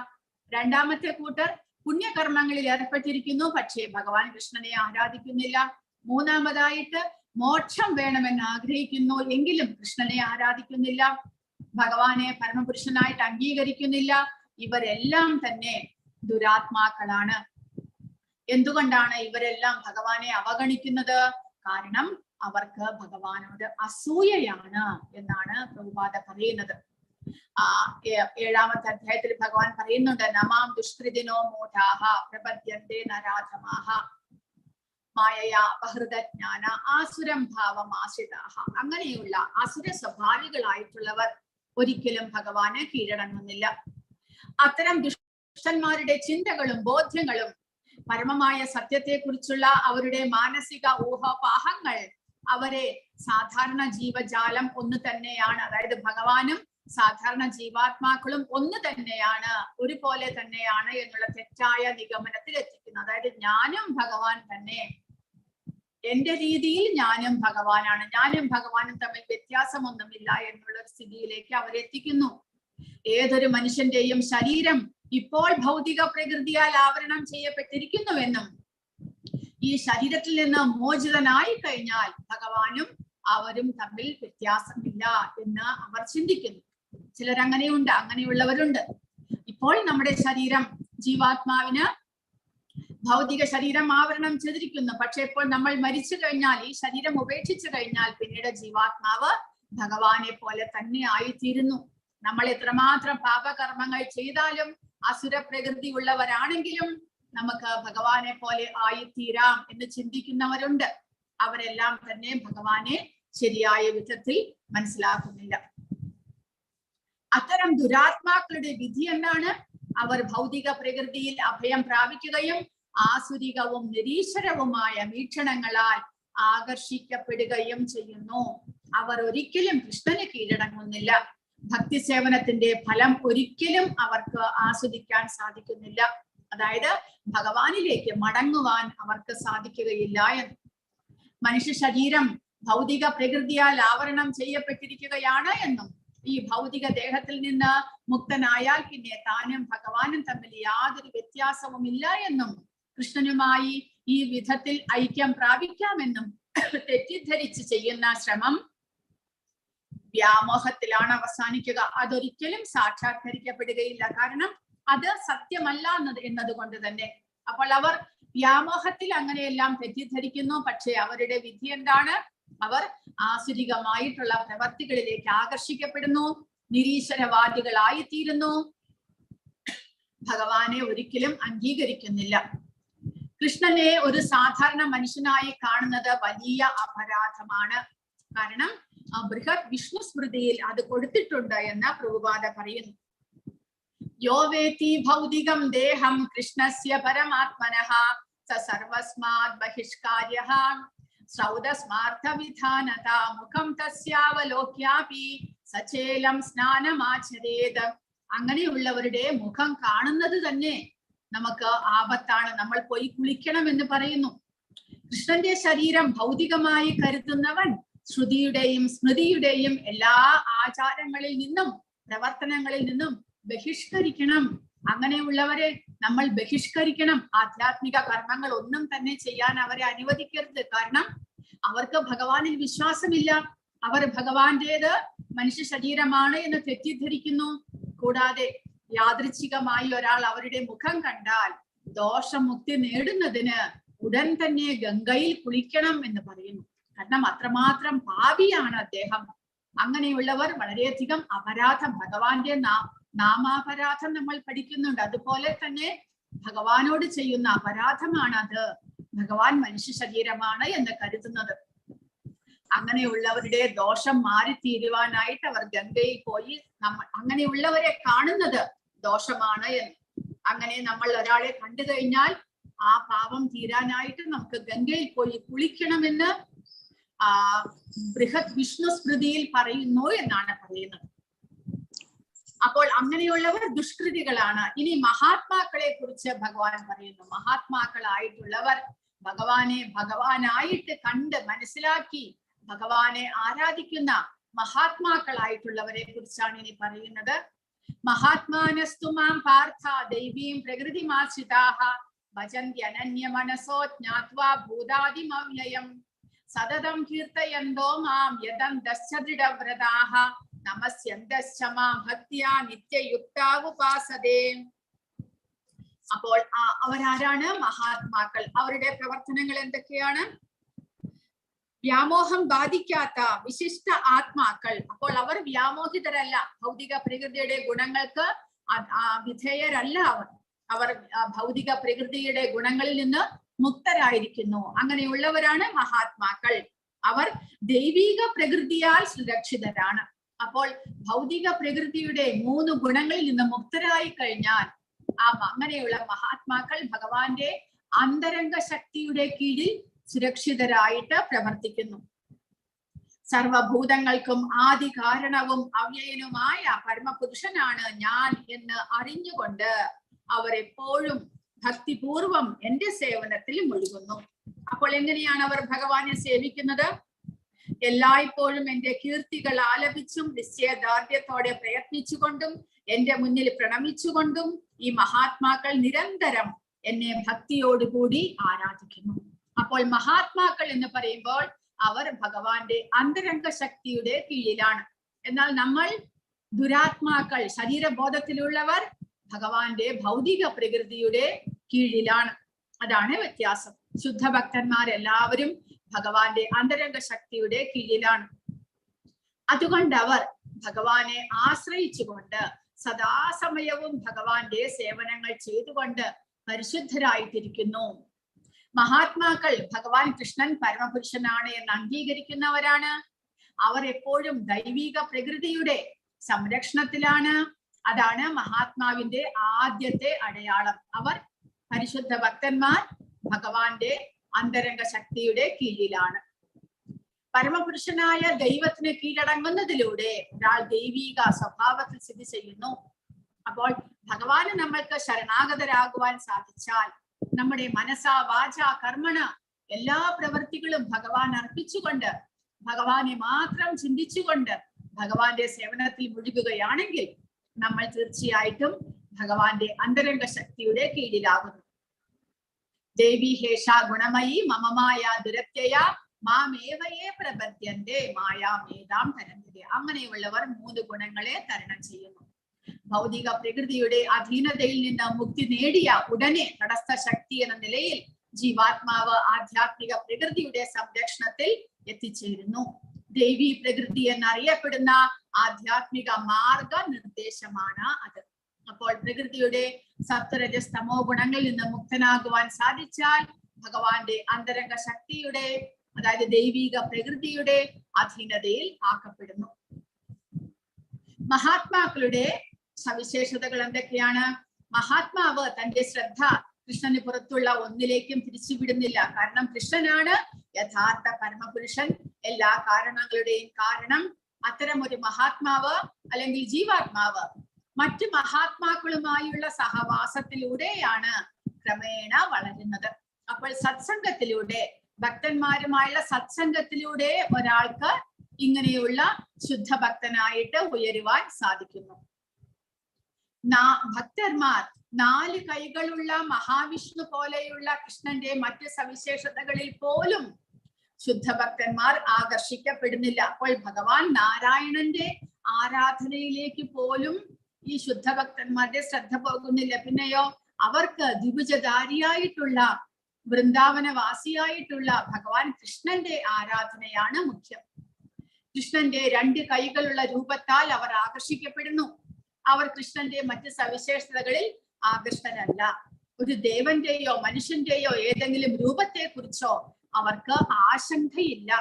രണ്ടാമത്തെ കൂട്ടർ പുണ്യകർമ്മങ്ങളിൽ ഏർപ്പെട്ടിരിക്കുന്നു, പക്ഷേ ഭഗവാൻ കൃഷ്ണനെ ആരാധിക്കുന്നില്ല. മൂന്നാമതായിട്ട് മോക്ഷം വേണമെന്ന് ആഗ്രഹിക്കുന്നു, എങ്കിലും കൃഷ്ണനെ ആരാധിക്കുന്നില്ല, ഭഗവാനെ പരമപുരുഷനായിട്ട് അംഗീകരിക്കുന്നില്ല. ഇവരെല്ലാം തന്നെ ദുരാത്മാക്കളാണ്. എന്തുകൊണ്ടാണ് ഇവരെല്ലാം ഭഗവാനെ അവഗണിക്കുന്നത്? കാരണം അവർക്ക് ഭഗവാനോട് അസൂയയാണ് എന്നാണ് പ്രഭുപാദ പറയുന്നത്. 7ാമത്തെ അധ്യായത്തിൽ ഭഗവാൻ പറയുന്നുണ്ട്, നമാം ദുഷ്കൃതിനോ മൂഢാഹ പ്രപദ്യന്തേ നരാധമാഹ മായയാ അപഹൃതജ്ഞാന ആസുരം ഭാവമാശ്രിതാഹ. അങ്ങനെയുള്ള അസുര സ്വഭാവികളായിട്ടുള്ളവർ ഒരിക്കലും ഭഗവാന് കീഴടങ്ങുന്നില്ല. അത്തരം ദുഷ്ടന്മാരുടെ ചിന്തകളും ബോധ്യങ്ങളും പരമമായ സത്യത്തെക്കുറിച്ചുള്ള അവരുടെ മാനസിക ഊഹാപോഹങ്ങൾ അവരെ സാധാരണ ജീവജാലം ഒന്ന് തന്നെയാണ്, അതായത് ഭഗവാനും സാധാരണ ജീവാത്മാക്കളും ഒന്ന് തന്നെയാണ്, ഒരുപോലെ തന്നെയാണ് എന്നുള്ള തെറ്റായ നിഗമനത്തിൽ എത്തിക്കുന്നത്. അതായത് ഞാനും ഭഗവാൻ തന്നെ, എന്റെ രീതിയിൽ ഞാനും ഭഗവാനാണ്, ഞാനും ഭഗവാനും തമ്മിൽ വ്യത്യാസമൊന്നുമില്ല എന്നുള്ള സ്ഥിതിയിലേക്ക് അവരെത്തിക്കുന്നു. ഏതൊരു മനുഷ്യന്റെയും ശരീരം ഇപ്പോൾ ഭൗതിക പ്രകൃതിയാൽ ആവരണം ചെയ്യപ്പെട്ടിരിക്കുന്നുവെന്നും ഈ ശരീരത്തിൽ നിന്ന് മോചിതനായി കഴിഞ്ഞാൽ ഭഗവാനും അവരും തമ്മിൽ വ്യത്യാസമില്ല എന്ന് അവർ ചിന്തിക്കുന്നു. ചിലരങ്ങനെയുണ്ട്, അങ്ങനെയുള്ളവരുണ്ട്. ഇപ്പോൾ നമ്മുടെ ശരീരം ജീവാത്മാവിന് ഭൗതിക ശരീരം ആവരണം ചെയ്തിരിക്കുന്നു, പക്ഷെ ഇപ്പോൾ നമ്മൾ മരിച്ചു കഴിഞ്ഞാൽ, ഈ ശരീരം ഉപേക്ഷിച്ചു കഴിഞ്ഞാൽ പിന്നീട് ജീവാത്മാവ് ഭഗവാനെ പോലെ തന്നെ ആയിത്തീരുന്നു. നമ്മൾ എത്രമാത്രം പാപകർമ്മങ്ങൾ ചെയ്താലും അസുര പ്രകൃതി ഉള്ളവരാണെങ്കിലും നമുക്ക് ഭഗവാനെ പോലെ ആയിത്തീരാം എന്ന് ചിന്തിക്കുന്നവരുണ്ട്. അവരെല്ലാം തന്നെ ഭഗവാനെ ശരിയായ വിധത്തിൽ മനസ്സിലാക്കുന്നില്ല. അത്തരം ദുരാത്മാക്കളുടെ വിധി എന്താണ്? അവർ ഭൗതിക പ്രകൃതിയിൽ അഭയം പ്രാപിക്കുകയും ആസുരികവും നിരീശ്വരവുമായ വീക്ഷണങ്ങളാൽ ആകർഷിക്കപ്പെടുകയും ചെയ്യുന്നു. അവർ ഒരിക്കലും കൃഷ്ണന് കീഴടങ്ങുന്നില്ല. ഭക്തി സേവനത്തിന്റെ ഫലം ഒരിക്കലും അവർക്ക് ആസ്വദിക്കാൻ സാധിക്കുന്നില്ല. അതായത് ഭഗവാനിലേക്ക് മടങ്ങുവാൻ അവർക്ക് സാധിക്കുകയില്ല എന്ന്. മനുഷ്യ ശരീരം ഭൗതിക പ്രകൃതിയാൽ ആവരണം ചെയ്യപ്പെട്ടിരിക്കുകയാണ് എന്നും ഈ ഭൗതിക ദേഹത്തിൽ നിന്ന് മുക്തനായാൽ പിന്നെ താനും ഭഗവാനും തമ്മിൽ യാതൊരു വ്യത്യാസവുമില്ല എന്നും കൃഷ്ണനുമായി ഈ വിധത്തിൽ ഐക്യം പ്രാപിക്കാമെന്നും തെറ്റിദ്ധരിച്ച് ചെയ്യുന്ന ശ്രമം വ്യാമോഹത്തിലാണ് അവസാനിക്കുക. അതൊരിക്കലും സാക്ഷാത്കരിക്കപ്പെടുകയില്ല. കാരണം അത് സത്യമല്ല എന്നതുകൊണ്ട് തന്നെ. അപ്പോൾ അവർ വ്യാമോഹത്തിൽ അങ്ങനെയെല്ലാം തെറ്റിദ്ധരിക്കുന്നു. പക്ഷെ അവരുടെ വിധി എന്താണ്? അവർ ആസുരികമായിട്ടുള്ള പ്രവർത്തികളിലേക്ക് ആകർഷിക്കപ്പെടുന്നു, നിരീശ്വരവാദികളായിത്തീരുന്നു, ഭഗവാനെ ഒരിക്കലും അംഗീകരിക്കുന്നില്ല. കൃഷ്ണനെ ഒരു സാധാരണ മനുഷ്യനായി കാണുന്നത് വലിയ അപരാധമാണ്. കാരണം ബൃഹത് വിഷ്ണു സ്മൃതിയിൽ അത് കൊടുത്തിട്ടുണ്ട് എന്ന് പ്രഭുപാദ പറയുന്നു. യോ വേത്തി ഭൗതികം ദേഹം കൃഷ്ണസ്യ പരമാത്മനഃ സ സർവസ്മാത് ബഹിഷ്കാര്യഃ ശ്രൗതസ്മാർത്ഥ വിധാനത മുഖം തസ്യാവലോക്യാപി സചേലം സ്നാനമാചരേത്. അങ്ങനെയുള്ളവരുടെ മുഖം കാണുന്നത് തന്നെ നമുക്ക് ആപത്താണ്. നമ്മൾ പോയി കുളിക്കണം എന്ന് പറയുന്നു. കൃഷ്ണന്റെ ശരീരം ഭൗതികമായി കരുതുന്നവൻ ശ്രുതിയുടെയും സ്മൃതിയുടെയും എല്ലാ ആചാരങ്ങളിൽ നിന്നും പ്രവർത്തനങ്ങളിൽ നിന്നും ബഹിഷ്കരിക്കണം. അങ്ങനെയുള്ളവരെ നമ്മൾ ബഹിഷ്കരിക്കണം. ആധ്യാത്മിക കർമ്മങ്ങൾ ഒന്നും തന്നെ ചെയ്യാൻ അവരെ അനുവദിക്കരുത്. കാരണം അവർക്ക് ഭഗവാനിൽ വിശ്വാസമില്ല. അവർ ഭഗവാന്റേത് മനുഷ്യ ശരീരമാണ് എന്ന് തെറ്റിദ്ധരിക്കുന്നു. കൂടാതെ യാദൃച്ഛികമായി ഒരാൾ അവരുടെ മുഖം കണ്ടാൽ ദോഷമുക്തി നേടുന്നതിന് ഉടൻ തന്നെ ഗംഗയിൽ കുളിക്കണം എന്ന് പറയുന്നു. കാരണം അത്രമാത്രം പാപിയാണ് അദ്ദേഹം. അങ്ങനെയുള്ളവർ വളരെയധികം അപരാധം, ഭഗവാന്റെ നാമാപരാധം നമ്മൾ പഠിക്കുന്നുണ്ട്. അതുപോലെ തന്നെ ഭഗവാനോട് ചെയ്യുന്ന അപരാധമാണ് അത്. ഭഗവാൻ മനുഷ്യ ശരീരമാണ് എന്ന് കരുതുന്നത്. അങ്ങനെയുള്ളവരുടെ ദോഷം മാറിത്തീരുവാനായിട്ട് അവർ ഗംഗയിൽ പോയി അങ്ങനെയുള്ളവരെ കാണുന്നത് ദോഷമാണ് എന്ന്. അങ്ങനെ നമ്മൾ ഒരാളെ കണ്ടു കഴിഞ്ഞാൽ ആ പാപം തീരാനായിട്ട് നമുക്ക് ഗംഗയിൽ പോയി കുളിക്കണമെന്ന് ബൃഹത് വിഷ്ണു സ്മൃതിയിൽ പറയുന്നു എന്നാണ് പറയുന്നത്. അപ്പോൾ അങ്ങനെയുള്ളവർ ദുഷ്കൃതികളാണ്. ഇനി മഹാത്മാക്കളെ കുറിച്ച് ഭഗവാൻ പറയുന്നു. മഹാത്മാക്കളായിട്ടുള്ളവർ ഭഗവാനെ ഭഗവാനായിട്ട് കണ്ട് മനസ്സിലാക്കി ഭഗവാനെ ആരാധിക്കുന്ന മഹാത്മാക്കളായിട്ടുള്ളവരെ കുറിച്ചാണ് ഇനി പറയുന്നത്. മഹാത്മാനസ്തു മാം പാർത്ഥ ദൈവീം പ്രകൃതിമാശ്രിതാഃ ഭജന്ത്യനന്യ മനസോ ജ്ഞാത്വാ ഭൂതാദിമവ്യയം സതതം കീർത്തയന്തോ മാം യദന്തശ്ച ദൃഢവ്രതാഃ നമസ്യന്തശ്ച മാം ഭക്ത്യാ നിത്യയുക്താവുപാസതേ. അപ്പോൾ അവരാരാണ്? മഹാത്മാക്കൾ. അവരുടെ പ്രവർത്തനങ്ങൾ എന്തൊക്കെയാണ്? വ്യാമോഹം ബാധിക്കാത്ത വിശിഷ്ട ആത്മാക്കൾ. അപ്പോൾ അവർ വ്യാമോഹിതരല്ല, ഭൗതിക പ്രകൃതിയുടെ ഗുണങ്ങൾക്ക് വിധേയരല്ല. അവർ ഭൗതിക പ്രകൃതിയുടെ ഗുണങ്ങളിൽ നിന്ന് മുക്തരായിരിക്കുന്നു. അങ്ങനെയുള്ളവരാണ് മഹാത്മാക്കൾ. അവർ ദൈവിക പ്രകൃതിയാൽ സുരക്ഷിതരാണ്. അപ്പോൾ ഭൗതിക പ്രകൃതിയുടെ 3 ഗുണങ്ങളിൽ നിന്ന് മുക്തരായി കഴിഞ്ഞാൽ അങ്ങനെയുള്ള മഹാത്മാക്കൾ ഭഗവാന്റെ അന്തരംഗ ശക്തിയുടെ കീഴിൽ സുരക്ഷിതരായിട്ട് പ്രവർത്തിക്കുന്നു. സർവഭൂതങ്ങൾക്കും ആദി കാരണവും അവ്യയനുമായ പരമപുരുഷനാണ് ഞാൻ എന്ന് അറിഞ്ഞുകൊണ്ട് അവർ എപ്പോഴും ഭക്തിപൂർവം എന്റെ സേവനത്തിൽ മുഴുകുന്നു. അപ്പോൾ എങ്ങനെയാണ് അവർ ഭഗവാനെ സേവിക്കുന്നത്? എല്ലായ്പ്പോഴും എന്റെ കീർത്തികൾ ആലപിച്ചും നിശ്ചയദാർഢ്യത്തോടെ പ്രയത്നിച്ചുകൊണ്ടും എന്റെ മുന്നിൽ പ്രണമിച്ചുകൊണ്ടും ഈ മഹാത്മാക്കൾ നിരന്തരം എന്നെ ഭക്തിയോടുകൂടി ആരാധിക്കുന്നു. അപ്പോൾ മഹാത്മാക്കൾ എന്ന് പറയുമ്പോൾ അവർ ഭഗവാന്റെ അന്തരംഗ ശക്തിയുടെ കീഴിലാണ്. എന്നാൽ നമ്മൾ ദുരാത്മാക്കൾ, ശരീരബോധത്തിലുള്ളവർ ഭഗവാന്റെ ഭൗതിക പ്രകൃതിയുടെ കീഴിലാണ്. അതാണ് വ്യത്യാസം. ശുദ്ധഭക്തന്മാരെല്ലാവരും ഭഗവാന്റെ അന്തരംഗ ശക്തിയുടെ കീഴിലാണ്. അതുകൊണ്ട് അവർ ഭഗവാനെ ആശ്രയിച്ചുകൊണ്ട് സദാസമയവും ഭഗവാന്റെ സേവനങ്ങൾ ചെയ്തുകൊണ്ട് പരിശുദ്ധരായിട്ടിരിക്കുന്നു. മഹാത്മാക്കൾ ഭഗവാൻ കൃഷ്ണൻ പരമപുരുഷനാണ് എന്ന് അംഗീകരിക്കുന്നവരാണ്. അവർ എപ്പോഴും ദൈവിക പ്രകൃതിയുടെ സംരക്ഷണത്തിലാണ്. അതാണ് മഹാത്മാവിന്റെ ആദ്യത്തെ അടയാളം. അവർ പരിശുദ്ധ ഭക്തന്മാർ ഭഗവാന്റെ അന്തരംഗ ശക്തിയുടെ കീഴിലാണ്. പരമപുരുഷനായ ദൈവത്തിന് കീഴടങ്ങുന്നതിലൂടെ ഒരാൾ ദൈവിക സ്വഭാവത്തിൽ സ്ഥിതി ചെയ്യുന്നു. അപ്പോൾ ഭഗവാന് നമ്മൾക്ക് ശരണാഗതരാകുവാൻ സാധിച്ചാൽ നമ്മുടെ മനസാ വാച കർമ്മണ എല്ലാ പ്രവൃത്തികളും ഭഗവാൻ അർപ്പിച്ചുകൊണ്ട് ഭഗവാനെ മാത്രം ചിന്തിച്ചുകൊണ്ട് ഭഗവാന്റെ സേവനത്തിൽ മുഴുകുകയാണെങ്കിൽ നമ്മൾ തീർച്ചയായിട്ടും ഭഗവാന്റെ അന്തരംഗ ശക്തിയുടെ കീഴിലാകുന്നു. ദേവി ഹേഷ ഗുണമയി മമമായ ദുരത്യയ മാമേവയെ പ്രപദ്യന്തേ മായാമേതാം തരന്തിരെ. അങ്ങനെയുള്ളവർ 3 ഗുണങ്ങളെ തരണം ചെയ്യുന്നു. ഭൗതിക പ്രകൃതിയുടെ അധീനതയിൽ നിന്ന് മുക്തി നേടിയ ഉടനെ തടസ്ഥ ശക്തി എന്ന നിലയിൽ ജീവാത്മാവ് ആധ്യാത്മിക പ്രകൃതിയുടെ സംരക്ഷണത്തിൽ എത്തിച്ചേരുന്നു. ദേവി പ്രകൃതി എന്നറിയപ്പെടുന്ന ആധ്യാത്മിക മാർഗ നിർദ്ദേശമാണ് അത്. അപ്പോൾ പ്രകൃതിയുടെ സത്വരജസ് തമോ ഗുണങ്ങളിൽ നിന്ന് മുക്തനാകുവാൻ സാധിച്ചാൽ ഭഗവാന്റെ അന്തരംഗ ശക്തിയുടെ, അതായത് ദൈവിക പ്രകൃതിയുടെ അധീനതയിൽ ആക്കപ്പെടുന്നു. മഹാത്മാക്കളുടെ സവിശേഷതകൾ എന്തൊക്കെയാണ്? മഹാത്മാവ് തന്റെ ശ്രദ്ധ കൃഷ്ണന് പുറത്തുള്ള ഒന്നിലേക്കും തിരിച്ചുവിടുന്നില്ല. കാരണം കൃഷ്ണനാണ് യഥാർത്ഥ പരമപുരുഷൻ, എല്ലാ കാരണങ്ങളുടെയും കാരണം. അത്തരം ഒരു മഹാത്മാവ് അല്ലെങ്കിൽ ജീവാത്മാവ് മറ്റു മഹാത്മാക്കളുമായുള്ള സഹവാസത്തിലൂടെയാണ് ക്രമേണ വളരുന്നത്. അപ്പോൾ സത്സംഗത്തിലൂടെ, ഭക്തന്മാരുമായുള്ള സത്സംഗത്തിലൂടെ ഒരാൾക്ക് ഇങ്ങനെയുള്ള ശുദ്ധഭക്തനായിട്ട് ഉയരുവാൻ സാധിക്കുന്നു. ഭക്തന്മാർ 4 കൈകളുള്ള മഹാവിഷ്ണു പോലെയുള്ള കൃഷ്ണന്റെ മറ്റ് സവിശേഷതകളിൽ പോലും ശുദ്ധഭക്തന്മാർ ആകർഷിക്കപ്പെടുന്നില്ല. അപ്പോൾ ഭഗവാൻ നാരായണന്റെ ആരാധനയിലേക്ക് പോലും ഈ ശുദ്ധഭക്തന്മാരുടെ ശ്രദ്ധ പോകുന്നില്ല. പിന്നെയോ അവർക്ക് ദ്വിഭുജധാരിയായിട്ടുള്ള വൃന്ദാവനവാസിയായിട്ടുള്ള ഭഗവാൻ കൃഷ്ണന്റെ ആരാധനയാണ് മുഖ്യം. കൃഷ്ണന്റെ 2 കൈകളുള്ള രൂപത്താൽ അവർ ആകർഷിക്കപ്പെടുന്നു. അവർ കൃഷ്ണന്റെ മറ്റ് സവിശേഷതകളിൽ ആകർഷ്ടരല്ല. ഒരു ദേവന്റെയോ മനുഷ്യന്റെയോ ഏതെങ്കിലും രൂപത്തെ കുറിച്ചോ അവർക്ക് ആശങ്കയില്ല.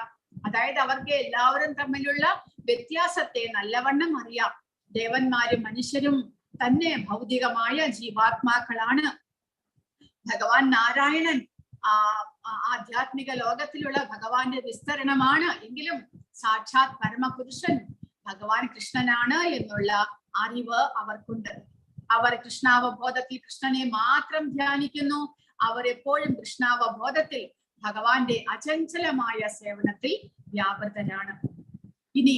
അതായത് അവർക്ക് എല്ലാവരും തമ്മിലുള്ള വ്യത്യാസത്തെ നല്ലവണ്ണം അറിയാം. ദേവന്മാരും മനുഷ്യരും തന്നെ ഭൗതികമായ ജീവാത്മാക്കളാണ്. ഭഗവാൻ നാരായണൻ ആധ്യാത്മിക ലോകത്തിലുള്ള ഭഗവാന്റെ വിസ്തരണമാണ്. എങ്കിലും സാക്ഷാത് പരമപുരുഷൻ ഭഗവാൻ കൃഷ്ണനാണ് എന്നുള്ള അറിവ് അവർക്കുണ്ട്. അവർ കൃഷ്ണാവബോധത്തിൽ കൃഷ്ണനെ മാത്രം ധ്യാനിക്കുന്നു. അവർ എപ്പോഴും കൃഷ്ണാവബോധത്തിൽ ഭഗവാന്റെ അചഞ്ചലമായ സേവനത്തിൽ വ്യാപൃതരാണ്. ഇനി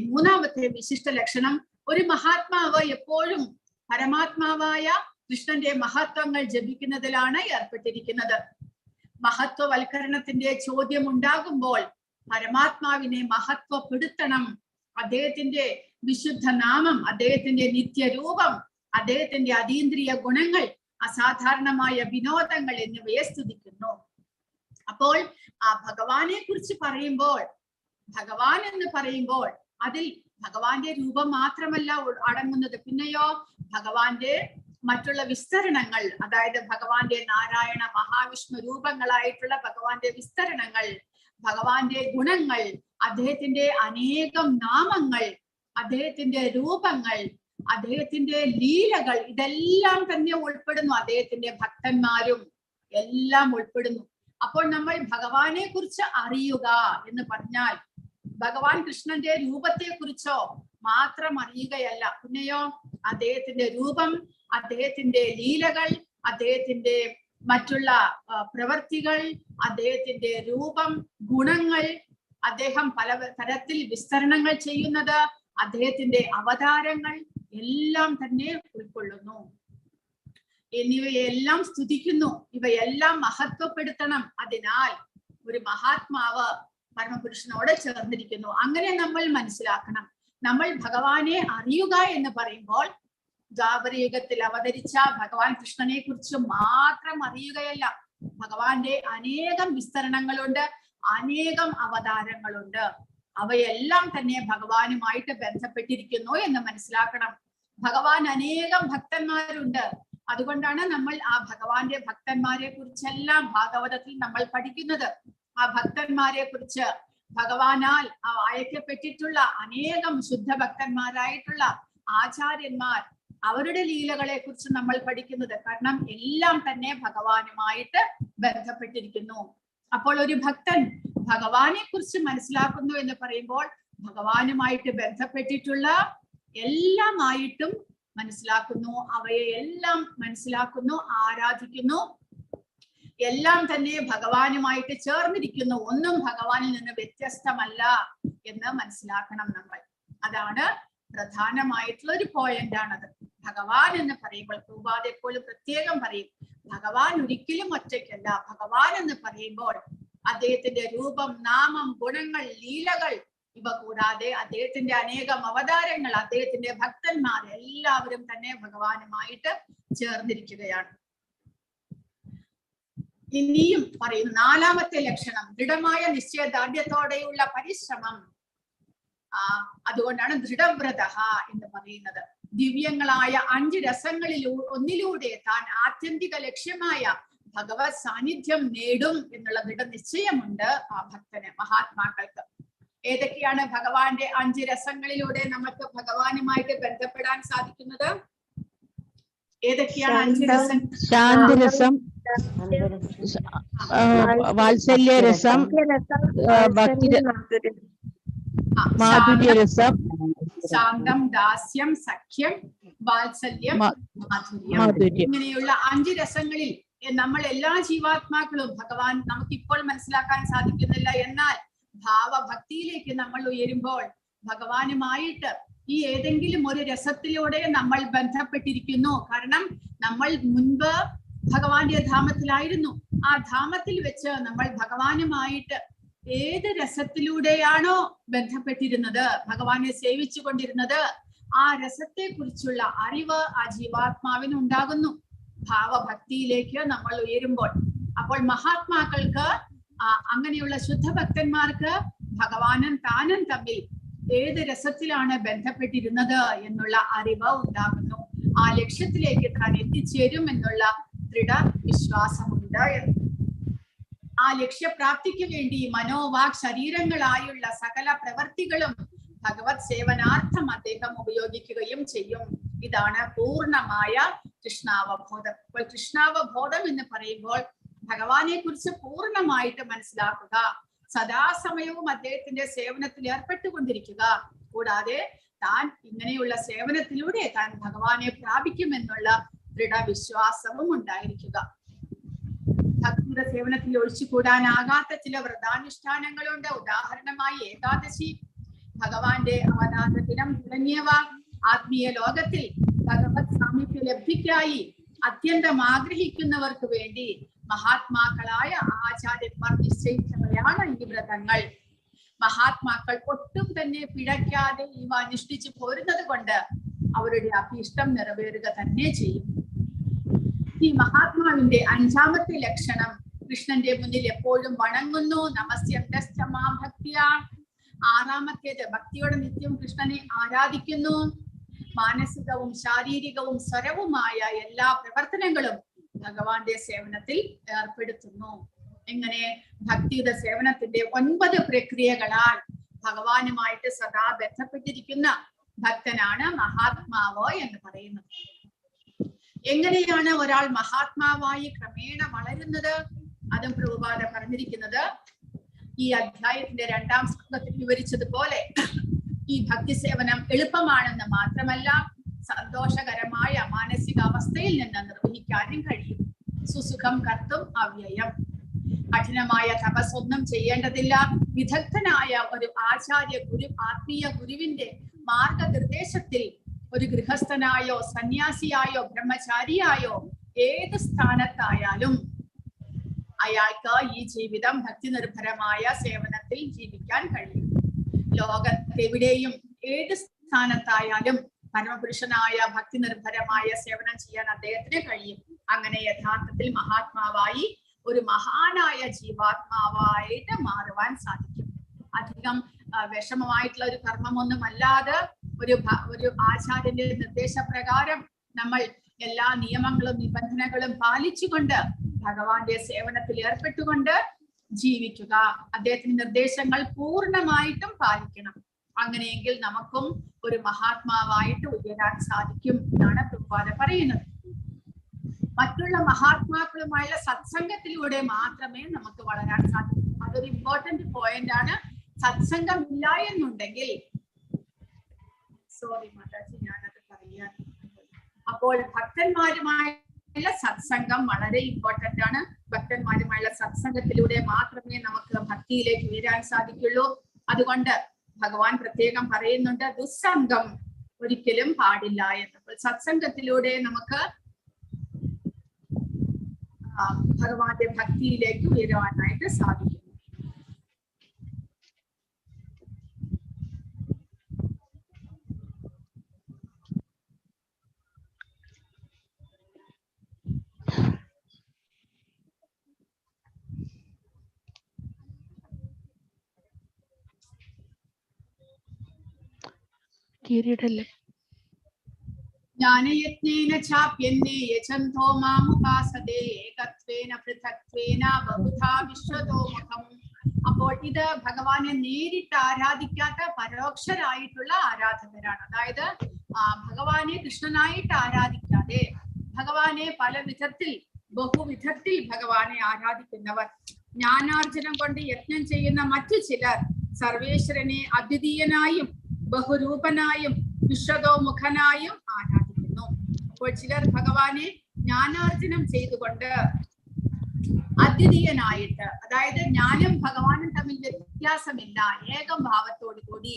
മൂന്നാമത്തെ വിശിഷ്ട ലക്ഷണം, ഒരു മഹാത്മാവ് എപ്പോഴും പരമാത്മാവായ കൃഷ്ണന്റെ മഹത്വങ്ങൾ ജപിക്കുന്നതിലാണ് ഏർപ്പെട്ടിരിക്കുന്നത്. മഹത്വവൽക്കരണത്തിന്റെ ചോദ്യം ഉണ്ടാകുമ്പോൾ പരമാത്മാവിനെ മഹത്വപ്പെടുത്തണം. അദ്ദേഹത്തിന്റെ വിശുദ്ധ നാമം, അദ്ദേഹത്തിന്റെ നിത്യരൂപം, അദ്ദേഹത്തിന്റെ അതീന്ദ്രിയ ഗുണങ്ങൾ, അസാധാരണമായ വിനോദങ്ങൾ എന്നിവയെ സ്തുതിക്കുന്നു. അപ്പോൾ ആ ഭഗവാനെ കുറിച്ച് പറയുമ്പോൾ, ഭഗവാൻ എന്ന് പറയുമ്പോൾ അതിൽ ഭഗവാന്റെ രൂപം മാത്രമല്ല അടങ്ങുന്നത്, പിന്നെയോ ഭഗവാന്റെ മറ്റുള്ള വിസ്തരണങ്ങൾ, അതായത് ഭഗവാന്റെ നാരായണ മഹാവിഷ്ണു രൂപങ്ങളായിട്ടുള്ള ഭഗവാന്റെ വിസ്തരണങ്ങൾ, ഭഗവാന്റെ ഗുണങ്ങൾ, അദ്ദേഹത്തിന്റെ അനേകം നാമങ്ങൾ, അദ്ദേഹത്തിന്റെ രൂപങ്ങൾ, അദ്ദേഹത്തിന്റെ ലീലകൾ, ഇതെല്ലാം തന്നെ ഉൾപ്പെടുന്നു. അദ്ദേഹത്തിന്റെ ഭക്തന്മാരും എല്ലാം ഉൾപ്പെടുന്നു. അപ്പോൾ നമ്മൾ ഭഗവാനെ കുറിച്ച് അറിയുക എന്ന് പറഞ്ഞാൽ ഭഗവാൻ കൃഷ്ണന്റെ രൂപത്തെ കുറിച്ചോ മാത്രം അറിയുകയല്ല, പിന്നെയോ അദ്ദേഹത്തിന്റെ രൂപം, അദ്ദേഹത്തിന്റെ ലീലകൾ, അദ്ദേഹത്തിന്റെ മറ്റുള്ള പ്രവർത്തികൾ, അദ്ദേഹത്തിന്റെ രൂപം, ഗുണങ്ങൾ, അദ്ദേഹം പല തരത്തിൽ വിസ്തരണങ്ങൾ ചെയ്യുന്നത്, അദ്ദേഹത്തിന്റെ അവതാരങ്ങൾ എല്ലാം തന്നെ ഉൾക്കൊള്ളുന്നു. എന്നിവയെല്ലാം സ്തുതിക്കുന്നു, ഇവയെല്ലാം മഹത്വപ്പെടുത്തണം. അതിനാൽ ഒരു മഹാത്മാവ് പരമപുരുഷനോട് ചേർന്നിരിക്കുന്നു. അങ്ങനെ നമ്മൾ മനസ്സിലാക്കണം. നമ്മൾ ഭഗവാനെ അറിയുക എന്ന് പറയുമ്പോൾ ദ്വാപരയുഗത്തിൽ അവതരിച്ച ഭഗവാൻ കൃഷ്ണനെ കുറിച്ച് മാത്രം അറിയുകയല്ല, ഭഗവാന്റെ അനേകം വിസ്തരണങ്ങളുണ്ട്, അനേകം അവതാരങ്ങളുണ്ട്. അവയെല്ലാം തന്നെ ഭഗവാനുമായിട്ട് ബന്ധപ്പെട്ടിരിക്കുന്നു എന്ന് മനസ്സിലാക്കണം. ഭഗവാൻ അനേകം ഭക്തന്മാരുണ്ട്. അതുകൊണ്ടാണ് നമ്മൾ ആ ഭഗവാന്റെ ഭക്തന്മാരെ കുറിച്ചെല്ലാം ഭാഗവതത്തിൽ നമ്മൾ പഠിക്കുന്നത്. ആ ഭക്തന്മാരെ കുറിച്ച് ഭഗവാനാൽ അയക്കപ്പെട്ടിട്ടുള്ള അനേകം ശുദ്ധ ഭക്തന്മാരായിട്ടുള്ള ആചാര്യന്മാർ, അവരുടെ ലീലകളെ കുറിച്ച് നമ്മൾ പഠിക്കുന്നത്. കാരണം എല്ലാം തന്നെ ഭഗവാനുമായിട്ട് ബന്ധപ്പെട്ടിരിക്കുന്നു. അപ്പോൾ ഒരു ഭക്തൻ ഭഗവാനെ കുറിച്ച് മനസ്സിലാക്കുന്നു എന്ന് പറയുമ്പോൾ ഭഗവാനുമായിട്ട് ബന്ധപ്പെട്ടിട്ടുള്ള എല്ലാമായിട്ടും മനസ്സിലാക്കുന്നു, അവയെ എല്ലാം മനസ്സിലാക്കുന്നു, ആരാധിക്കുന്നു, എല്ലാം തന്നെ ഭഗവാനുമായിട്ട് ചേർന്നിരിക്കുന്നു, ഒന്നും ഭഗവാനിൽ നിന്ന് വ്യത്യസ്തമല്ല എന്ന് മനസ്സിലാക്കണം നമ്മൾ. അതാണ് പ്രധാനമായിട്ടുള്ള ഒരു പോയിന്റ് ആണത്. ഭഗവാൻ എന്ന് പറയുമ്പോൾ പ്രഭുപാദ എപ്പോഴും പ്രത്യേകം പറയും, ഭഗവാൻ ഒരിക്കലും ഒറ്റയ്ക്കല്ല. ഭഗവാൻ എന്ന് പറയുമ്പോൾ അദ്ദേഹത്തിന്റെ രൂപം, നാമം, ഗുണങ്ങൾ, ലീലകൾ, ഇവ കൂടാതെ അദ്ദേഹത്തിന്റെ അനേകം അവതാരങ്ങൾ, അദ്ദേഹത്തിന്റെ ഭക്തന്മാർ എല്ലാവരും തന്നെ ഭഗവാനുമായിട്ട് ചേർന്നിരിക്കുകയാണ്. ഇനിയും പറയുന്നു നാലാമത്തെ ലക്ഷണം, ദൃഢമായ നിശ്ചയദാർഢ്യത്തോടെയുള്ള പരിശ്രമം. അതുകൊണ്ടാണ് ദൃഢവ്രത എന്ന് പറയുന്നത്. ദിവ്യങ്ങളായ 5 രസങ്ങളിൽ ഒന്നിലൂടെ താൻ ആത്യന്തിക ലക്ഷ്യമായ ഭഗവത് സാന്നിധ്യം നേടും എന്നുള്ള ദൃഢനിശ്ചയമുണ്ട് ആ ഭക്തന്, മഹാത്മാക്കൾക്ക്. ഏതൊക്കെയാണ് ഭഗവാന്റെ 5 രസങ്ങളിലൂടെ നമുക്ക് ഭഗവാനുമായിട്ട് ബന്ധപ്പെടാൻ സാധിക്കുന്നത്? ഏതൊക്കെയാണ് 5 രസം? ശാന്തരസം, വാത്സല്യരസം, മാധുര്യരസം, ശാന്തം, ദാസ്യം, സഖ്യം, വാത്സല്യം, മാധുര്യം. ഇങ്ങനെയുള്ള 5 രസങ്ങളിൽ നമ്മൾ എല്ലാ ജീവാത്മാക്കളും ഭഗവാൻ നമുക്കിപ്പോൾ മനസ്സിലാക്കാൻ സാധിക്കുന്നില്ല. എന്നാൽ ഭാവഭക്തിയിലേക്ക് നമ്മൾ ഉയരുമ്പോൾ ഭഗവാനുമായിട്ട് ഈ ഏതെങ്കിലും ഒരു രസത്തിലൂടെ നമ്മൾ ബന്ധപ്പെട്ടിരിക്കുന്നു. കാരണം നമ്മൾ മുൻപ് ഭഗവാന്റെ ധാമത്തിലായിരുന്നു. ആ ധാമത്തിൽ വെച്ച് നമ്മൾ ഭഗവാനുമായിട്ട് ഏത് രസത്തിലൂടെയാണോ ബന്ധപ്പെട്ടിരുന്നത്, ഭഗവാനെ സേവിച്ചു കൊണ്ടിരുന്നത്, ആ രസത്തെ കുറിച്ചുള്ള അറിവ് ആ ജീവാത്മാവിന് ഉണ്ടാകുന്നു ഭാവഭക്തിയിലേക്ക് നമ്മൾ ഉയരുമ്പോൾ. അപ്പോൾ മഹാത്മാക്കൾക്ക്, അങ്ങനെയുള്ള ശുദ്ധഭക്തന്മാർക്ക് ഭഗവാനും താനും തമ്മിൽ ഏത് രസത്തിലാണ് ബന്ധപ്പെട്ടിരുന്നത് എന്നുള്ള അറിവ് ഉണ്ടാകുന്നു. ആ ലക്ഷ്യത്തിലേക്ക് താൻ എത്തിച്ചേരും എന്നുള്ള ദൃഢ വിശ്വാസമുണ്ട്. ആ ലക്ഷ്യപ്രാപ്തിക്ക് വേണ്ടി മനോവാക് ശരീരങ്ങളായുള്ള സകല പ്രവർത്തികളും ഭഗവത് സേവനാർത്ഥം അദ്ദേഹം ഉപയോഗിക്കുകയും ചെയ്യും. ഇതാണ് പൂർണ്ണമായ കൃഷ്ണാവബോധം. അപ്പോൾ കൃഷ്ണാവബോധം എന്ന് പറയുമ്പോൾ ഭഗവാനെ കുറിച്ച് പൂർണ്ണമായിട്ട് മനസ്സിലാക്കുക, സദാസമയവും അദ്ദേഹത്തിന്റെ സേവനത്തിൽ ഏർപ്പെട്ടുകൊണ്ടിരിക്കുക, കൂടാതെ താൻ ഇങ്ങനെയുള്ള സേവനത്തിലൂടെ താൻ ഭഗവാനെ പ്രാപിക്കുമെന്നുള്ള ദൃഢവിശ്വാസവും ഉണ്ടായിരിക്കുക. ഭക്തിയുടെ സേവനത്തിൽ ഒഴിച്ചുകൂടാനാകാത്ത ചില വ്രതാനുഷ്ഠാനങ്ങളുണ്ട്. ഉദാഹരണമായി ഏകാദശി. ഭഗവാന്റെ അവതാര ദിനം തുടങ്ങിയവ ആത്മീയ ലോകത്തിൽ ഭഗവത് സാമീപ്യ ലബ്ധിക്കായി അത്യന്തം ആഗ്രഹിക്കുന്നവർക്ക് വേണ്ടി മഹാത്മാക്കളായ ആചാര്യന്മാർ നിശ്ചയിച്ചവയാണ് ഈ വ്രതങ്ങൾ. മഹാത്മാക്കൾ ഒട്ടും തന്നെ പിഴയ്ക്കാതെ ഇവ അനുഷ്ഠിച്ചു പോരുന്നത് കൊണ്ട് അവരുടെ അഭീഷ്ടം നിറവേറുക തന്നെ ചെയ്യും. ഈ മഹാത്മാവിന്റെ 5ാമത്തെ ലക്ഷണം കൃഷ്ണന്റെ മുന്നിൽ എപ്പോഴും വണങ്ങുന്നു, നമസ്യമാം ഭക്തിയ. 6ാമത്തേത് ഭക്തിയോടെ നിത്യം കൃഷ്ണനെ ആരാധിക്കുന്നു. മാനസികവും ശാരീരികവും സ്വരവുമായ എല്ലാ പ്രവർത്തനങ്ങളും ഭഗവാന്റെ സേവനത്തിൽ ഏർപ്പെടുത്തുന്നു. എങ്ങനെ? ഭക്തിയുടെ സേവനത്തിന്റെ 9 പ്രക്രിയകളാൽ ഭഗവാനുമായിട്ട് സദാ ബന്ധപ്പെട്ടിരിക്കുന്ന ഭക്തനാണ് മഹാത്മാവ് എന്ന് പറയുന്നത്. എങ്ങനെയാണ് ഒരാൾ മഹാത്മാവായി ക്രമേണ വളരുന്നത്? അതും പ്രഭുപാദ പറഞ്ഞിരിക്കുന്നത് ഈ അധ്യായത്തിന്റെ 2ാം ശ്ലോകത്തിൽ വിവരിച്ചതുപോലെ ഈ ഭക്തി സേവനം എളുപ്പമാണെന്ന് മാത്രമല്ല, സന്തോഷകരമായ മാനസിക അവസ്ഥയിൽ നിന്ന് നിർവഹിക്കാനും കഴിയും. സുസുഖം കർത്തും അവ്യയം. കഠിനമായ തപസ്സൊന്നും ചെയ്യേണ്ടതില്ല. വിദഗ്ധനായ ഒരു ആചാര്യ ഗുരു, ആത്മീയ ഗുരുവിന്റെ മാർഗനിർദ്ദേശത്തിൽ ഒരു ഗൃഹസ്ഥനായോ സന്യാസിയായോ ബ്രഹ്മചാരിയായോ ഏത് സ്ഥാനത്തായാലും അയാൾക്ക് ഈ ജീവിതം ഭക്തി നിർഭരമായ സേവനത്തിൽ ജീവിക്കാൻ കഴിയും. ലോകത്തെവിടെയും ഏത് സ്ഥാനത്തായാലും പരമപുരുഷനായ ഭക്തി നിർഭരമായ സേവനം ചെയ്യാൻ അദ്ദേഹത്തിന് കഴിയും. അങ്ങനെ യഥാർത്ഥത്തിൽ മഹാത്മാവായി ഒരു മഹാനായ ജീവാത്മാവായിട്ട് മാറുവാൻ സാധിക്കും. അധികം വിഷമമായിട്ടുള്ള ഒരു കർമ്മമൊന്നും അല്ലാതെ ഒരു ആചാര്യന്റെ നിർദ്ദേശപ്രകാരം നമ്മൾ എല്ലാ നിയമങ്ങളും നിബന്ധനകളും പാലിച്ചുകൊണ്ട് ഭഗവാന്റെ സേവനത്തിൽ ഏർപ്പെട്ടുകൊണ്ട് ജീവിക്കുക. അദ്ദേഹത്തിന്റെ നിർദ്ദേശങ്ങൾ പൂർണ്ണമായിട്ടും പാലിക്കണം. അങ്ങനെയെങ്കിൽ നമുക്കും ഒരു മഹാത്മാവായിട്ട് ഉയരാൻ സാധിക്കും എന്നാണ് പ്രഭുപാദ പറയുന്നത്. മറ്റുള്ള മഹാത്മാക്കളുമായുള്ള സത്സംഗത്തിലൂടെ മാത്രമേ നമുക്ക് വളരാൻ സാധിക്കൂ. അതൊരു ഇമ്പോർട്ടന്റ് പോയിന്റ് ആണ്. സത്സംഗം ഇല്ല എന്നുണ്ടെങ്കിൽ, സോറി മാതാജി, ഞാനത് പറയാൻ. അപ്പോൾ ഭക്തന്മാരുമായുള്ള സത്സംഗം വളരെ ഇമ്പോർട്ടന്റ് ആണ്. ഭക്തന്മാരുമായുള്ള സത്സംഗത്തിലൂടെ മാത്രമേ നമുക്ക് ഭക്തിയിലേക്ക് ഉയരാൻ സാധിക്കുള്ളൂ. അതുകൊണ്ട് ഭഗവാൻ പ്രത്യേകം പറയുന്നുണ്ട്, ദുസ്സംഗം ഒരിക്കലും പാടില്ല എന്നപ്പോൾ സത്സംഗത്തിലൂടെ നമുക്ക് ഭഗവാന്റെ ഭക്തിയിലേക്ക് ഉയരുവാനായിട്ട് സാധിക്കും. ജ്ഞാനയജ്ഞേന ചാപ്യന്യേ യജന്തോ മാമുപാസതേ ഏകത്വേന പൃഥക്ത്വേന ബഹുധാ വിശ്വതോമുഖം. അപ്പോൾ ഇത് ഭഗവാനെ നേരിട്ട് ആരാധിക്കാത്ത പരോക്ഷരായിട്ടുള്ള ആരാധകരാണ്. അതായത് ഭഗവാനെ കൃഷ്ണനായിട്ട് ആരാധിക്കാതെ ഭഗവാനെ പല വിധത്തിൽ ബഹുവിധത്തിൽ ഭഗവാനെ ആരാധിക്കുന്നവർ, ജ്ഞാനാർജനം കൊണ്ട് യജ്ഞം ചെയ്യുന്ന മറ്റു ചിലർ സർവേശ്വരനെ അദ്വിതീയനായും ബഹുരൂപനായും വിശ്വതോമുഖനായും ആരാധിക്കുന്നു. അപ്പോൾ ചിലർ ഭഗവാനെ ജ്ഞാനാർജനം ചെയ്തുകൊണ്ട് അദ്വിതീയനായിട്ട്, അതായത് ജ്ഞാനം ഭഗവാനും തമ്മിൽ വ്യത്യാസമില്ല, ഏകം ഭാവത്തോടു കൂടി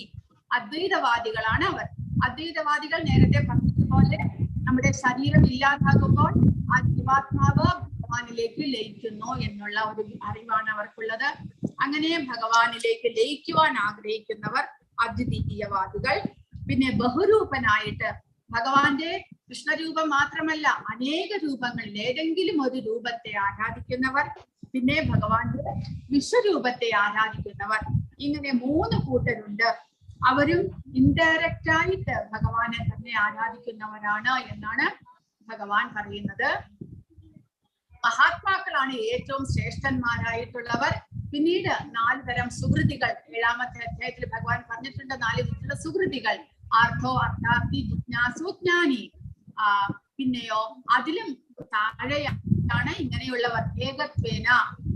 അദ്വൈതവാദികളാണ് അവർ. അദ്വൈതവാദികൾ നേരത്തെ പറഞ്ഞതുപോലെ നമ്മുടെ ശരീരം ഇല്ലാതാകുമ്പോൾ ആ ജീവാത്മാവ് ഭഗവാനിലേക്ക് ലയിക്കുന്നു എന്നുള്ള ഒരു അറിവാണ് അവർക്കുള്ളത്. അങ്ങനെ ഭഗവാനിലേക്ക് ലയിക്കുവാൻ ആഗ്രഹിക്കുന്നവർ അദ്വിതീയവാദികൾ. പിന്നെ ബഹുരൂപനായിട്ട് ഭഗവാന്റെ കൃഷ്ണരൂപം മാത്രമല്ല അനേക രൂപങ്ങളിൽ ഏതെങ്കിലും ഒരു രൂപത്തെ ആരാധിക്കുന്നവർ, പിന്നെ ഭഗവാന്റെ വിശ്വരൂപത്തെ ആരാധിക്കുന്നവർ. ഇങ്ങനെ 3 കൂട്ടരുണ്ട്. അവരും ഇൻഡയറക്റ്റ് ആയിട്ട് ഭഗവാനെ തന്നെ ആരാധിക്കുന്നവരാണ് എന്നാണ് ഭഗവാൻ പറയുന്നത്. മഹാത്മാക്കളാണ് ഏറ്റവും ശ്രേഷ്ഠന്മാരായിട്ടുള്ളവർ. പിന്നീട് 4 തരം സുഹൃതികൾ 7ാമത്തെ അധ്യായത്തിൽ ഭഗവാൻ പറഞ്ഞിട്ടുണ്ട്. 4 വിധത്തിലുള്ള സുഹൃതികൾ: ആർത്തോ, അർത്ഥാർത്ഥി, ജിജ്ഞാസു, ജ്ഞാനി. പിന്നെയോ അതിലും താഴെയാണ് ഇങ്ങനെയുള്ളവർ. ഏകത്വേന,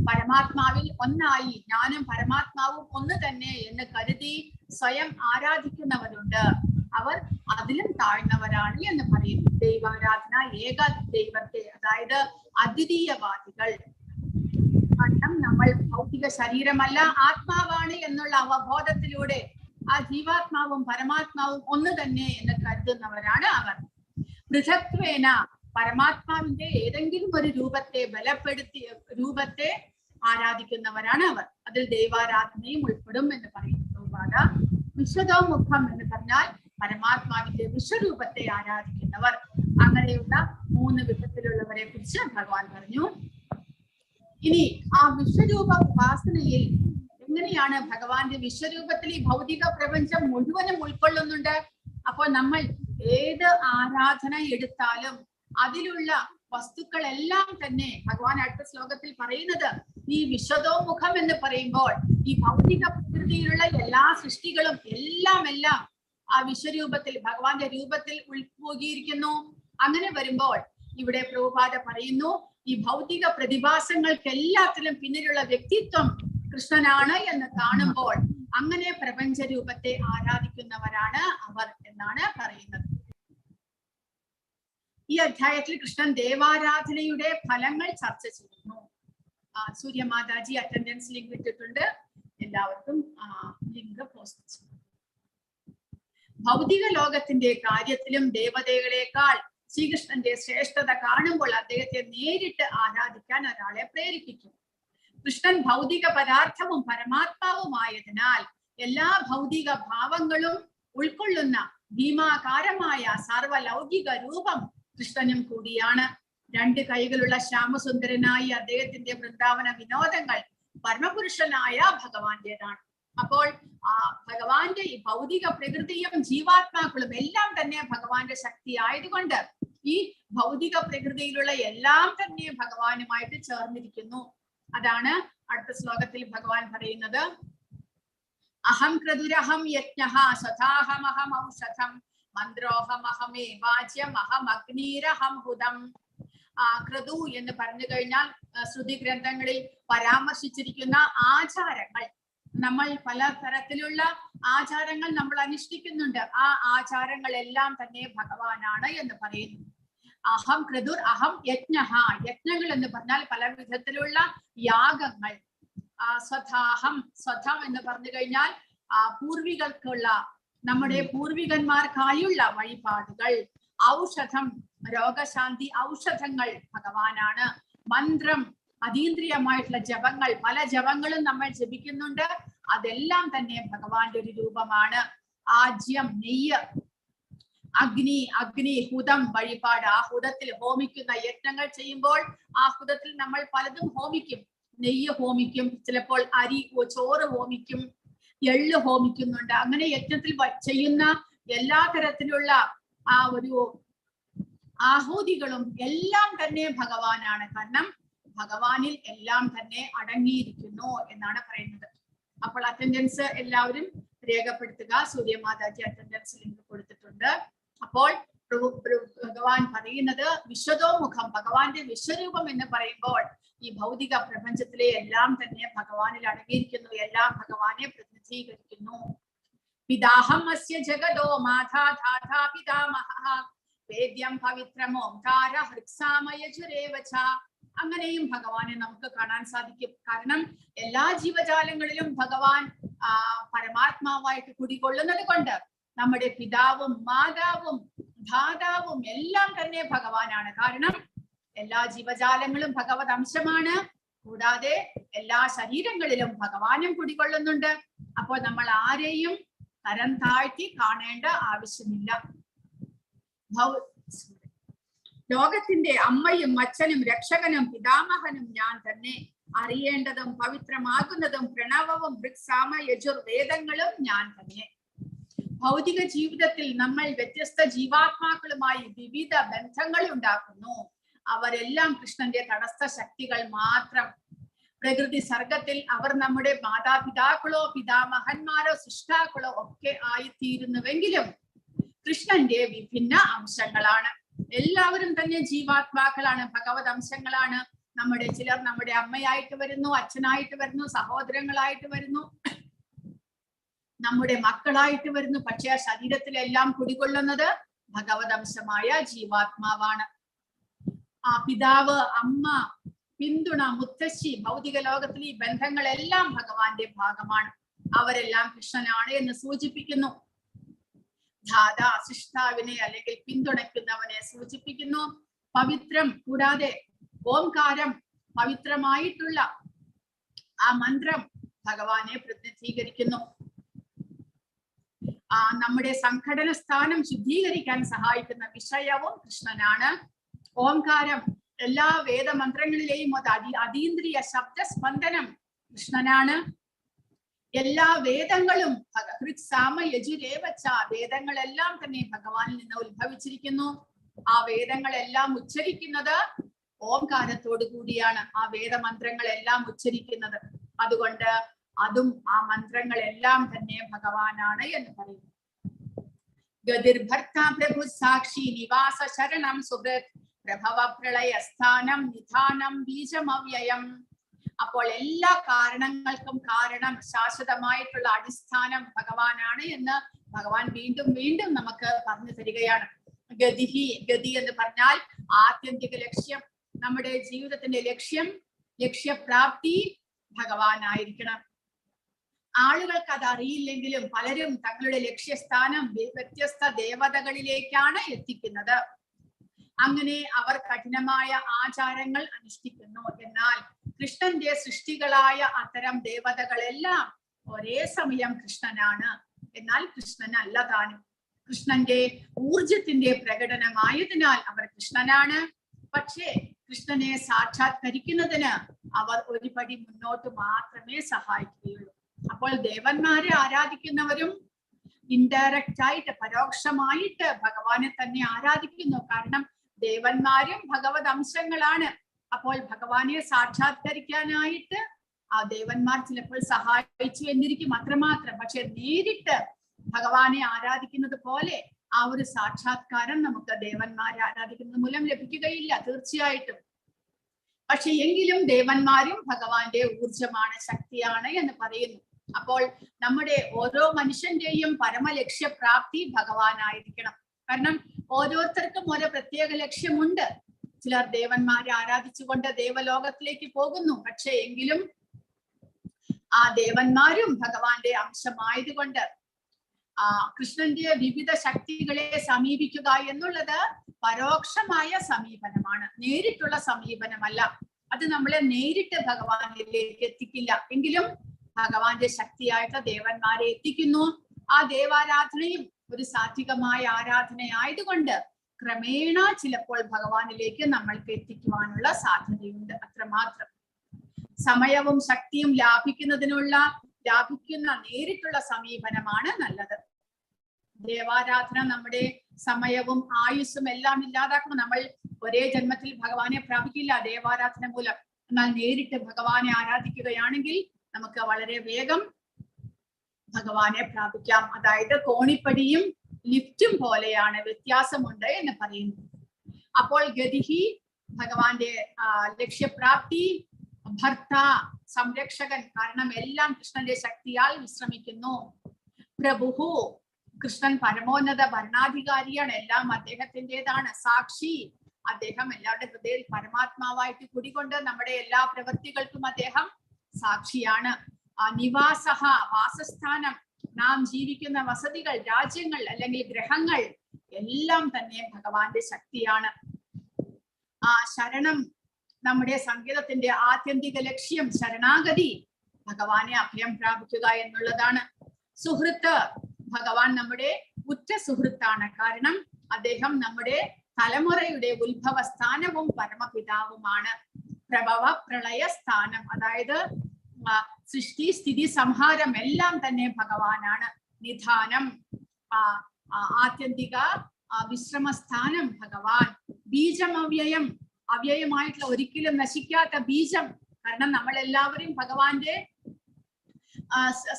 പരമാത്മാവിൽ ഒന്നായി, ഞാനും പരമാത്മാവും ഒന്ന് തന്നെ എന്ന് കരുതി സ്വയം ആരാധിക്കുന്നവരുണ്ട്. അവർ അതിലും താഴ്ന്നവരാണ് എന്ന് പറയുന്നു. ദൈവാരാധന, ഏക ദൈവത്തെ, അതായത് അദ്വിതീയവാദികൾ. കാരണം നമ്മൾ ഭൗതിക ശരീരമല്ല, ആത്മാവാണ് എന്നുള്ള അവബോധത്തിലൂടെ ആ ജീവാത്മാവും പരമാത്മാവും ഒന്ന് തന്നെ എന്ന് കരുതുന്നവരാണ് അവർ. പൃഥക്വേന പരമാത്മാവിന്റെ ഏതെങ്കിലും ഒരു രൂപത്തെ ആരാധിക്കുന്നവരാണ് അവർ. അതിൽ ദൈവാരാധനയും ഉൾപ്പെടും എന്ന് പറയുന്നു പ്രഭുപാദ. വിശ്വതോമുഖം എന്ന് പറഞ്ഞാൽ പരമാത്മാവിന്റെ വിശ്വരൂപത്തെ ആരാധിക്കുന്നവർ. അങ്ങനെയുള്ള 3 വിധത്തിലുള്ളവരെ കുറിച്ച് ഭഗവാൻ പറഞ്ഞു. ഇനി ആ വിശ്വരൂപ ഉപാസനയിൽ എങ്ങനെയാണ് ഭഗവാന്റെ വിശ്വരൂപത്തിൽ ഈ ഭൗതിക പ്രപഞ്ചം മുഴുവനും ഉൾക്കൊള്ളുന്നുണ്ട്? അപ്പോൾ നമ്മൾ ഏത് ആരാധന എടുത്താലും അതിലുള്ള വസ്തുക്കളെല്ലാം തന്നെ ഭഗവാൻ അടുത്ത ശ്ലോകത്തിൽ പറയുന്നത് ഈ വിശ്വതോമുഖം എന്ന് പറയുമ്പോൾ ഈ ഭൗതിക പ്രകൃതിയിലുള്ള എല്ലാ സൃഷ്ടികളും എല്ലാം ആ വിശ്വരൂപത്തിൽ ഭഗവാന്റെ രൂപത്തിൽ ഉൾപോകിയിരിക്കുന്നു. അങ്ങനെ വരുമ്പോൾ ഇവിടെ പ്രഭുപാദ പറയുന്നു ഈ ഭൗതിക പ്രതിഭാസങ്ങൾക്ക് എല്ലാത്തിലും പിന്നിലുള്ള വ്യക്തിത്വം കൃഷ്ണനാണ് എന്ന് കാണുമ്പോൾ അങ്ങനെ പ്രപഞ്ച രൂപത്തെ ആരാധിക്കുന്നവരാണ് അവർ എന്നാണ് പറയുന്നത്. ഈ അധ്യായത്തിൽ കൃഷ്ണൻ ദേവാരാധനയുടെ ഫലങ്ങൾ ചർച്ച ചെയ്യുന്നു. സൂര്യമാതാജി അറ്റൻഡൻസ് ലിങ്ക് ഇട്ടിട്ടുണ്ട്, എല്ലാവർക്കും ലിങ്ക് പോസ്റ്റ് ചെയ്യും. ഭൗതിക ലോകത്തിന്റെ കാര്യത്തിലും ദേവതകളെക്കാൾ ശ്രീകൃഷ്ണന്റെ ശ്രേഷ്ഠത കാണുമ്പോൾ അദ്ദേഹത്തെ നേരിട്ട് ആരാധിക്കാൻ ഒരാളെ പ്രേരിപ്പിക്കും. കൃഷ്ണൻ ഭൗതിക പദാർത്ഥവും പരമാത്മാവുമായതിനാൽ എല്ലാ ഭൗതിക ഭാവങ്ങളും ഉൾക്കൊള്ളുന്ന ഭീമാകാരമായ സർവലൗകിക രൂപം കൃഷ്ണനും കൂടിയാണ്. 2 കൈകളുള്ള ശ്യാമസുന്ദരനായി അദ്ദേഹത്തിന്റെ വൃന്ദാവന വിനോദങ്ങൾ പരമപുരുഷനായ ഭഗവാന്റേതാണ്. അപ്പോൾ ഭഗവാന്റെ ഈ ഭൗതിക പ്രകൃതിയും ജീവാത്മാക്കളും എല്ലാം തന്നെ ഭഗവാന്റെ ശക്തി ആയതുകൊണ്ട് ഈ ഭൗതിക പ്രകൃതിയിലുള്ള എല്ലാം തന്നെ ഭഗവാനുമായിട്ട് ചേർന്നിരിക്കുന്നു. അതാണ് അടുത്ത ശ്ലോകത്തിൽ ഭഗവാൻ പറയുന്നത്. അഹം ക്രതുരഹം യജ്ഞഃ സ്വധാഹമഹം ഔഷധം മന്ത്രോഹമഹമേ വാച്യം അഹം അഗ്നീരഹം ഹുതം. ക്രതു എന്ന് പറഞ്ഞു കഴിഞ്ഞാൽ ശ്രുതി ഗ്രന്ഥങ്ങളിൽ പരാമർശിച്ചിരിക്കുന്ന ആചാരങ്ങൾ. നമ്മൾ പല തരത്തിലുള്ള ആചാരങ്ങൾ നമ്മൾ അനുഷ്ഠിക്കുന്നുണ്ട്. ആ ആചാരങ്ങളെല്ലാം തന്നെ ഭഗവാനാണ് എന്ന് പറയുന്നു. അഹം ക്രതുർ അഹം യജ്ഞഃ. യജ്ഞങ്ങൾ എന്ന് പറഞ്ഞാൽ പല വിധത്തിലുള്ള യാഗങ്ങൾ. സ്വധാഹം, സ്വധം എന്ന് പറഞ്ഞു കഴിഞ്ഞാൽ പൂർവികർക്കുള്ള, നമ്മുടെ പൂർവികന്മാർക്കായുള്ള വഴിപാടുകൾ. ഔഷധം, രോഗശാന്തി ഔഷധങ്ങൾ ഭഗവാനാണ്. മന്ത്രം, അതീന്ദ്രിയമായിട്ടുള്ള ജപങ്ങൾ, പല ജപങ്ങളും നമ്മൾ ജപിക്കുന്നുണ്ട്, അതെല്ലാം തന്നെ ഭഗവാന്റെ ഒരു രൂപമാണ്. ആജ്യം, നെയ്യ്. അഗ്നി, അഗ്നി ഹുതം, വഴിപാട്. ആ ഹുതത്തിൽ ഹോമിക്കുന്ന യജ്ഞങ്ങൾ ചെയ്യുമ്പോൾ ആ ഹുതത്തിൽ നമ്മൾ പലതും ഹോമിക്കും. നെയ്യ് ഹോമിക്കും, ചിലപ്പോൾ ചോറ് ഹോമിക്കും, എള്ള് ഹോമിക്കുന്നുണ്ട്. അങ്ങനെ യജ്ഞത്തിൽ ചെയ്യുന്ന എല്ലാ തരത്തിലുള്ള ആ ഒരു ആഹൂതികളും എല്ലാം തന്നെ ഭഗവാനാണ്. കാരണം ഭഗവാനിൽ എല്ലാം തന്നെ അടങ്ങിയിരിക്കുന്നു എന്നാണ് പറയുന്നത്. അപ്പോൾ അറ്റൻഡൻസ് എല്ലാവരും രേഖപ്പെടുത്തുക. സൂര്യമാതാജി അറ്റൻഡൻസ് ലിങ്ക് കൊടുത്തിട്ടുണ്ട്. അപ്പോൾ ഭഗവാൻ പറയുന്നത് വിശ്വതോമുഖം, ഭഗവാന്റെ വിശ്വരൂപം എന്ന് പറയുമ്പോൾ ഈ ഭൗതിക പ്രപഞ്ചത്തിലെ എല്ലാം തന്നെ ഭഗവാനിൽ അടങ്ങിയിരിക്കുന്നു, എല്ലാം ഭഗവാനെ പ്രതിനിധീകരിക്കുന്നു. പിതാഹം അസ്യ ജഗതോ മാതാ ധാതാ പിതാമഹഃ വേദ്യം പവിത്രമോംകാര ഹൃത്സാമയജുരേവച. അങ്ങനെയും ഭഗവാനെ നമുക്ക് കാണാൻ സാധിക്കും. കാരണം എല്ലാ ജീവജാലങ്ങളിലും ഭഗവാൻ പരമാത്മാവായിട്ട് കുടികൊള്ളുന്നത് കൊണ്ട് നമ്മുടെ പിതാവും മാതാവും ധാതാവും എല്ലാം തന്നെ ഭഗവാനാണ്. കാരണം എല്ലാ ജീവജാലങ്ങളും ഭഗവത് അംശമാണ്. കൂടാതെ എല്ലാ ശരീരങ്ങളിലും ഭഗവാനും കുടികൊള്ളുന്നുണ്ട്. അപ്പോൾ നമ്മൾ ആരെയും തരം താഴ്ത്തി കാണേണ്ട ആവശ്യമില്ല. ലോകത്തിന്റെ അമ്മയും അച്ഛനും രക്ഷകനും പിതാമഹനും ഞാൻ തന്നെ. അറിയേണ്ടതും പവിത്രമാകുന്നതും പ്രണവവും ഋക്സാമ യജുർവേദങ്ങളും ഞാൻ തന്നെ. ഭൗതിക ജീവിതത്തിൽ നമ്മൾ വ്യത്യസ്ത ജീവാത്മാക്കളുമായി വിവിധ ബന്ധങ്ങൾ ഉണ്ടാക്കുന്നു. അവരെല്ലാം കൃഷ്ണന്റെ തടസ്സ ശക്തികൾ മാത്രം. പ്രകൃതി സർഗത്തിൽ അവർ നമ്മുടെ മാതാപിതാക്കളോ പിതാമഹന്മാരോ സൃഷ്ടാക്കളോ ഒക്കെ ആയിത്തീരുന്നുവെങ്കിലും കൃഷ്ണന്റെ വിഭിന്ന അംശങ്ങളാണ്. എല്ലാവരും തന്നെ ജീവാത്മാക്കളാണ്, ഭഗവത് അംശങ്ങളാണ്. ചിലർ നമ്മുടെ അമ്മയായിട്ട് വരുന്നു, അച്ഛനായിട്ട് വരുന്നു, സഹോദരങ്ങളായിട്ട് വരുന്നു, നമ്മുടെ മക്കളായിട്ട് വരുന്നു. പക്ഷെ ആ ശരീരത്തിലെല്ലാം കുടികൊള്ളുന്നത് ഭഗവത് അംശമായ ജീവാത്മാവാണ്. ആ പിതാവ്, അമ്മ, പിന്തുണ, മുത്തശ്ശി, ഭൗതിക ലോകത്തിൽ ഈ ബന്ധങ്ങളെല്ലാം ഭഗവാന്റെ ഭാഗമാണ്. അവരെല്ലാം കൃഷ്ണനാണ് എന്ന് സൂചിപ്പിക്കുന്നു. ധാത സൃഷ്ടാവിനെ അല്ലെങ്കിൽ പിന്തുണയ്ക്കുന്നവനെ സൂചിപ്പിക്കുന്നു. പവിത്രം കൂടാതെ ഓംകാരം പവിത്രമായിട്ടുള്ള ആ മന്ത്രം ഭഗവാനെ പ്രതിനിധീകരിക്കുന്നു. നമ്മുടെ സംഘടന സ്ഥാനം ശുദ്ധീകരിക്കാൻ സഹായിക്കുന്ന വിഷയവും കൃഷ്ണനാണ്. ഓംകാരം എല്ലാ വേദമന്ത്രങ്ങളിലെയും അതീന്ദ്രിയ ശബ്ദസ്പന്ദനം കൃഷ്ണനാണ്. എല്ലാ വേദങ്ങളും വേദങ്ങളെല്ലാം തന്നെ ഭഗവാനിൽ നിന്ന് ഉത്ഭവിച്ചിരിക്കുന്നു. ആ വേദങ്ങളെല്ലാം ഉച്ചരിക്കുന്നത് ഓംകാരത്തോടു കൂടിയാണ്. ആ വേദമന്ത്രങ്ങളെല്ലാം ഉച്ചരിക്കുന്നത്. അതുകൊണ്ട് അതും ആ മന്ത്രങ്ങളെല്ലാം തന്നെ ഭഗവാനാണ് എന്ന് പറയുന്നു. ഗതിർഭർത്ത പ്രഭു സാക്ഷി നിവാസ ശരണം സുഹൃത് പ്രഭവ പ്രളയ സ്ഥാനം നിധാനം ബീജമവ്യയം. അപ്പോൾ എല്ലാ കാരണങ്ങൾക്കും കാരണം ശാശ്വതമായിട്ടുള്ള അടിസ്ഥാനം ഭഗവാനാണ് എന്ന് ഭഗവാൻ വീണ്ടും വീണ്ടും നമുക്ക് പറഞ്ഞു തരികയാണ്. ഗതി എന്ന് പറഞ്ഞാൽ ആത്യന്തിക ലക്ഷ്യം. നമ്മുടെ ജീവിതത്തിന്റെ ലക്ഷ്യപ്രാപ്തി ഭഗവാനായിരിക്കണം. ആളുകൾക്ക് അത് അറിയില്ലെങ്കിലും പലരും തങ്ങളുടെ ലക്ഷ്യസ്ഥാനം വ്യത്യസ്ത ദേവതകളിലേക്കാണ് എത്തിക്കുന്നത്. അങ്ങനെ അവർ കഠിനമായ ആചാരങ്ങൾ അനുഷ്ഠിക്കുന്നു. എന്നാൽ കൃഷ്ണന്റെ സൃഷ്ടികളായ അത്തരം ദേവതകളെല്ലാം ഒരേ സമയം കൃഷ്ണനാണ്. എന്നാൽ കൃഷ്ണനല്ല താനും. കൃഷ്ണന്റെ ഊർജത്തിന്റെ പ്രകടനമായതിനാൽ അവർ കൃഷ്ണനാണ്. പക്ഷേ കൃഷ്ണനെ സാക്ഷാത്കരിക്കുന്നതിന് അവർ ഒരു പടി മുന്നോട്ട് മാത്രമേ സഹായിക്കുകയുള്ളൂ. അപ്പോൾ ദേവന്മാരെ ആരാധിക്കുന്നവരും ഇൻഡയറക്റ്റ് ആയിട്ട് പരോക്ഷമായിട്ട് ഭഗവാനെ തന്നെ ആരാധിക്കുന്നു. കാരണം ദേവന്മാരും ഭഗവത് അംശങ്ങളാണ്. അപ്പോൾ ഭഗവാനെ സാക്ഷാത്കരിക്കാനായിട്ട് ആ ദേവന്മാർ ചിലപ്പോൾ സഹായിച്ചു എന്നിരിക്കും, അത്രമാത്രം. പക്ഷെ നേരിട്ട് ഭഗവാനെ ആരാധിക്കുന്നത് പോലെ ആ ഒരു സാക്ഷാത്കാരം നമുക്ക് ദേവന്മാരെ ആരാധിക്കുന്നത് മൂലം ലഭിക്കുകയില്ല, തീർച്ചയായിട്ടും. പക്ഷെ എങ്കിലും ദേവന്മാരും ഭഗവാന്റെ ഊർജമാണ്, ശക്തിയാണ് എന്ന് പറയുന്നു. അപ്പോൾ നമ്മുടെ ഓരോ മനുഷ്യന്റെയും പരമലക്ഷ്യപ്രാപ്തി ഭഗവാനായിരിക്കണം. കാരണം ഓരോരുത്തർക്കും ഓരോ പ്രത്യേക ലക്ഷ്യമുണ്ട്. ചിലർ ദേവന്മാരെ ആരാധിച്ചുകൊണ്ട് ദേവലോകത്തിലേക്ക് പോകുന്നു. പക്ഷെ എങ്കിലും ആ ദേവന്മാരും ഭഗവാന്റെ അംശമായതുകൊണ്ട് കൃഷ്ണന്റെ വിവിധ ശക്തികളെ സമീപിക്കുക എന്നുള്ളത് പരോക്ഷമായ സമീപനമാണ്, നേരിട്ടുള്ള സമീപനമല്ല. അത് നമ്മളെ നേരിട്ട് ഭഗവാനിലേക്ക് എത്തിക്കില്ല, എങ്കിലും ഭഗവാന്റെ ശക്തിയായിട്ട് ദേവന്മാരെ എത്തിക്കുന്നു. ആ ദേവാരാധനയും ഒരു സാത്വികമായ ആരാധനയായതുകൊണ്ട് ക്രമേണ ചിലപ്പോൾ ഭഗവാനിലേക്ക് നമ്മൾക്ക് എത്തിക്കുവാനുള്ള സാധ്യതയുണ്ട്, അത്രമാത്രം. സമയവും ശക്തിയും ലാഭിക്കുന്ന നേരിട്ടുള്ള സമീപനമാണ് നല്ലത്. ദേവാരാധന നമ്മുടെ സമയവും ആയുസ്സും എല്ലാം ഇല്ലാതാക്കും. നമ്മൾ ഒരേ ജന്മത്തിൽ ഭഗവാനെ പ്രാപിക്കില്ല ദേവാരാധന മൂലം. എന്നാൽ നേരിട്ട് ഭഗവാനെ ആരാധിക്കുകയാണെങ്കിൽ നമുക്ക് വളരെ വേഗം ഭഗവാനെ പ്രാപിക്കാം. അതായത് കോണിപ്പടിയും ലിഫ്റ്റും പോലെയാണ്, വ്യത്യാസമുണ്ട് എന്ന് പറയുന്നു. അപ്പോൾ ഗതിഹി ഭഗവാന്റെ ലക്ഷ്യപ്രാപ്തി, ഭർത്ത സംരക്ഷകൻ, കാരണം എല്ലാം കൃഷ്ണന്റെ ശക്തിയാൽ വിശ്രമിക്കുന്നു. പ്രഭുഹു കൃഷ്ണൻ പരമോന്നത ഭരണാധികാരിയാണ്, എല്ലാം അദ്ദേഹത്തിൻ്റെതാണ്. സാക്ഷി അദ്ദേഹം എല്ലാവരുടെ ഹൃദയത്തിൽ പരമാത്മാവായിട്ട് കുടികൊണ്ട് നമ്മുടെ എല്ലാ പ്രവൃത്തികൾക്കും അദ്ദേഹം സാക്ഷിയാണ്. നിവാസഹ വാസസ്ഥാനം, നാം ജീവിക്കുന്ന വസതികൾ, രാജ്യങ്ങൾ അല്ലെങ്കിൽ ഗ്രഹങ്ങൾ എല്ലാം തന്നെ ഭഗവാന്റെ ശക്തിയാണ്. ശരണം നമ്മുടെ സംഗീതത്തിന്റെ ആത്യന്തിക ലക്ഷ്യം, ശരണാഗതി, ഭഗവാനെ അഭയം പ്രാപിക്കുക എന്നുള്ളതാണ്. സുഹൃത്ത്, ഭഗവാൻ നമ്മുടെ ഉറ്റ സുഹൃത്താണ്. കാരണം അദ്ദേഹം നമ്മുടെ തലമുറയുടെ ഉത്ഭവസ്ഥാനവും പരമപിതാവുമാണ്. പ്രഭവ പ്രളയ സ്ഥാനം, അതായത് സൃഷ്ടി സ്ഥിതി സംഹാരം എല്ലാം തന്നെ ഭഗവാനാണ്. നിധാനം, ആത്യന്തിക വിശ്രമസ്ഥാനം ഭഗവാൻ. ബീജം അവ്യയം, അവ്യയമായിട്ടുള്ള ഒരിക്കലും നശിക്കാത്ത ബീജം. കാരണം നമ്മളെല്ലാവരും ഭഗവാന്റെ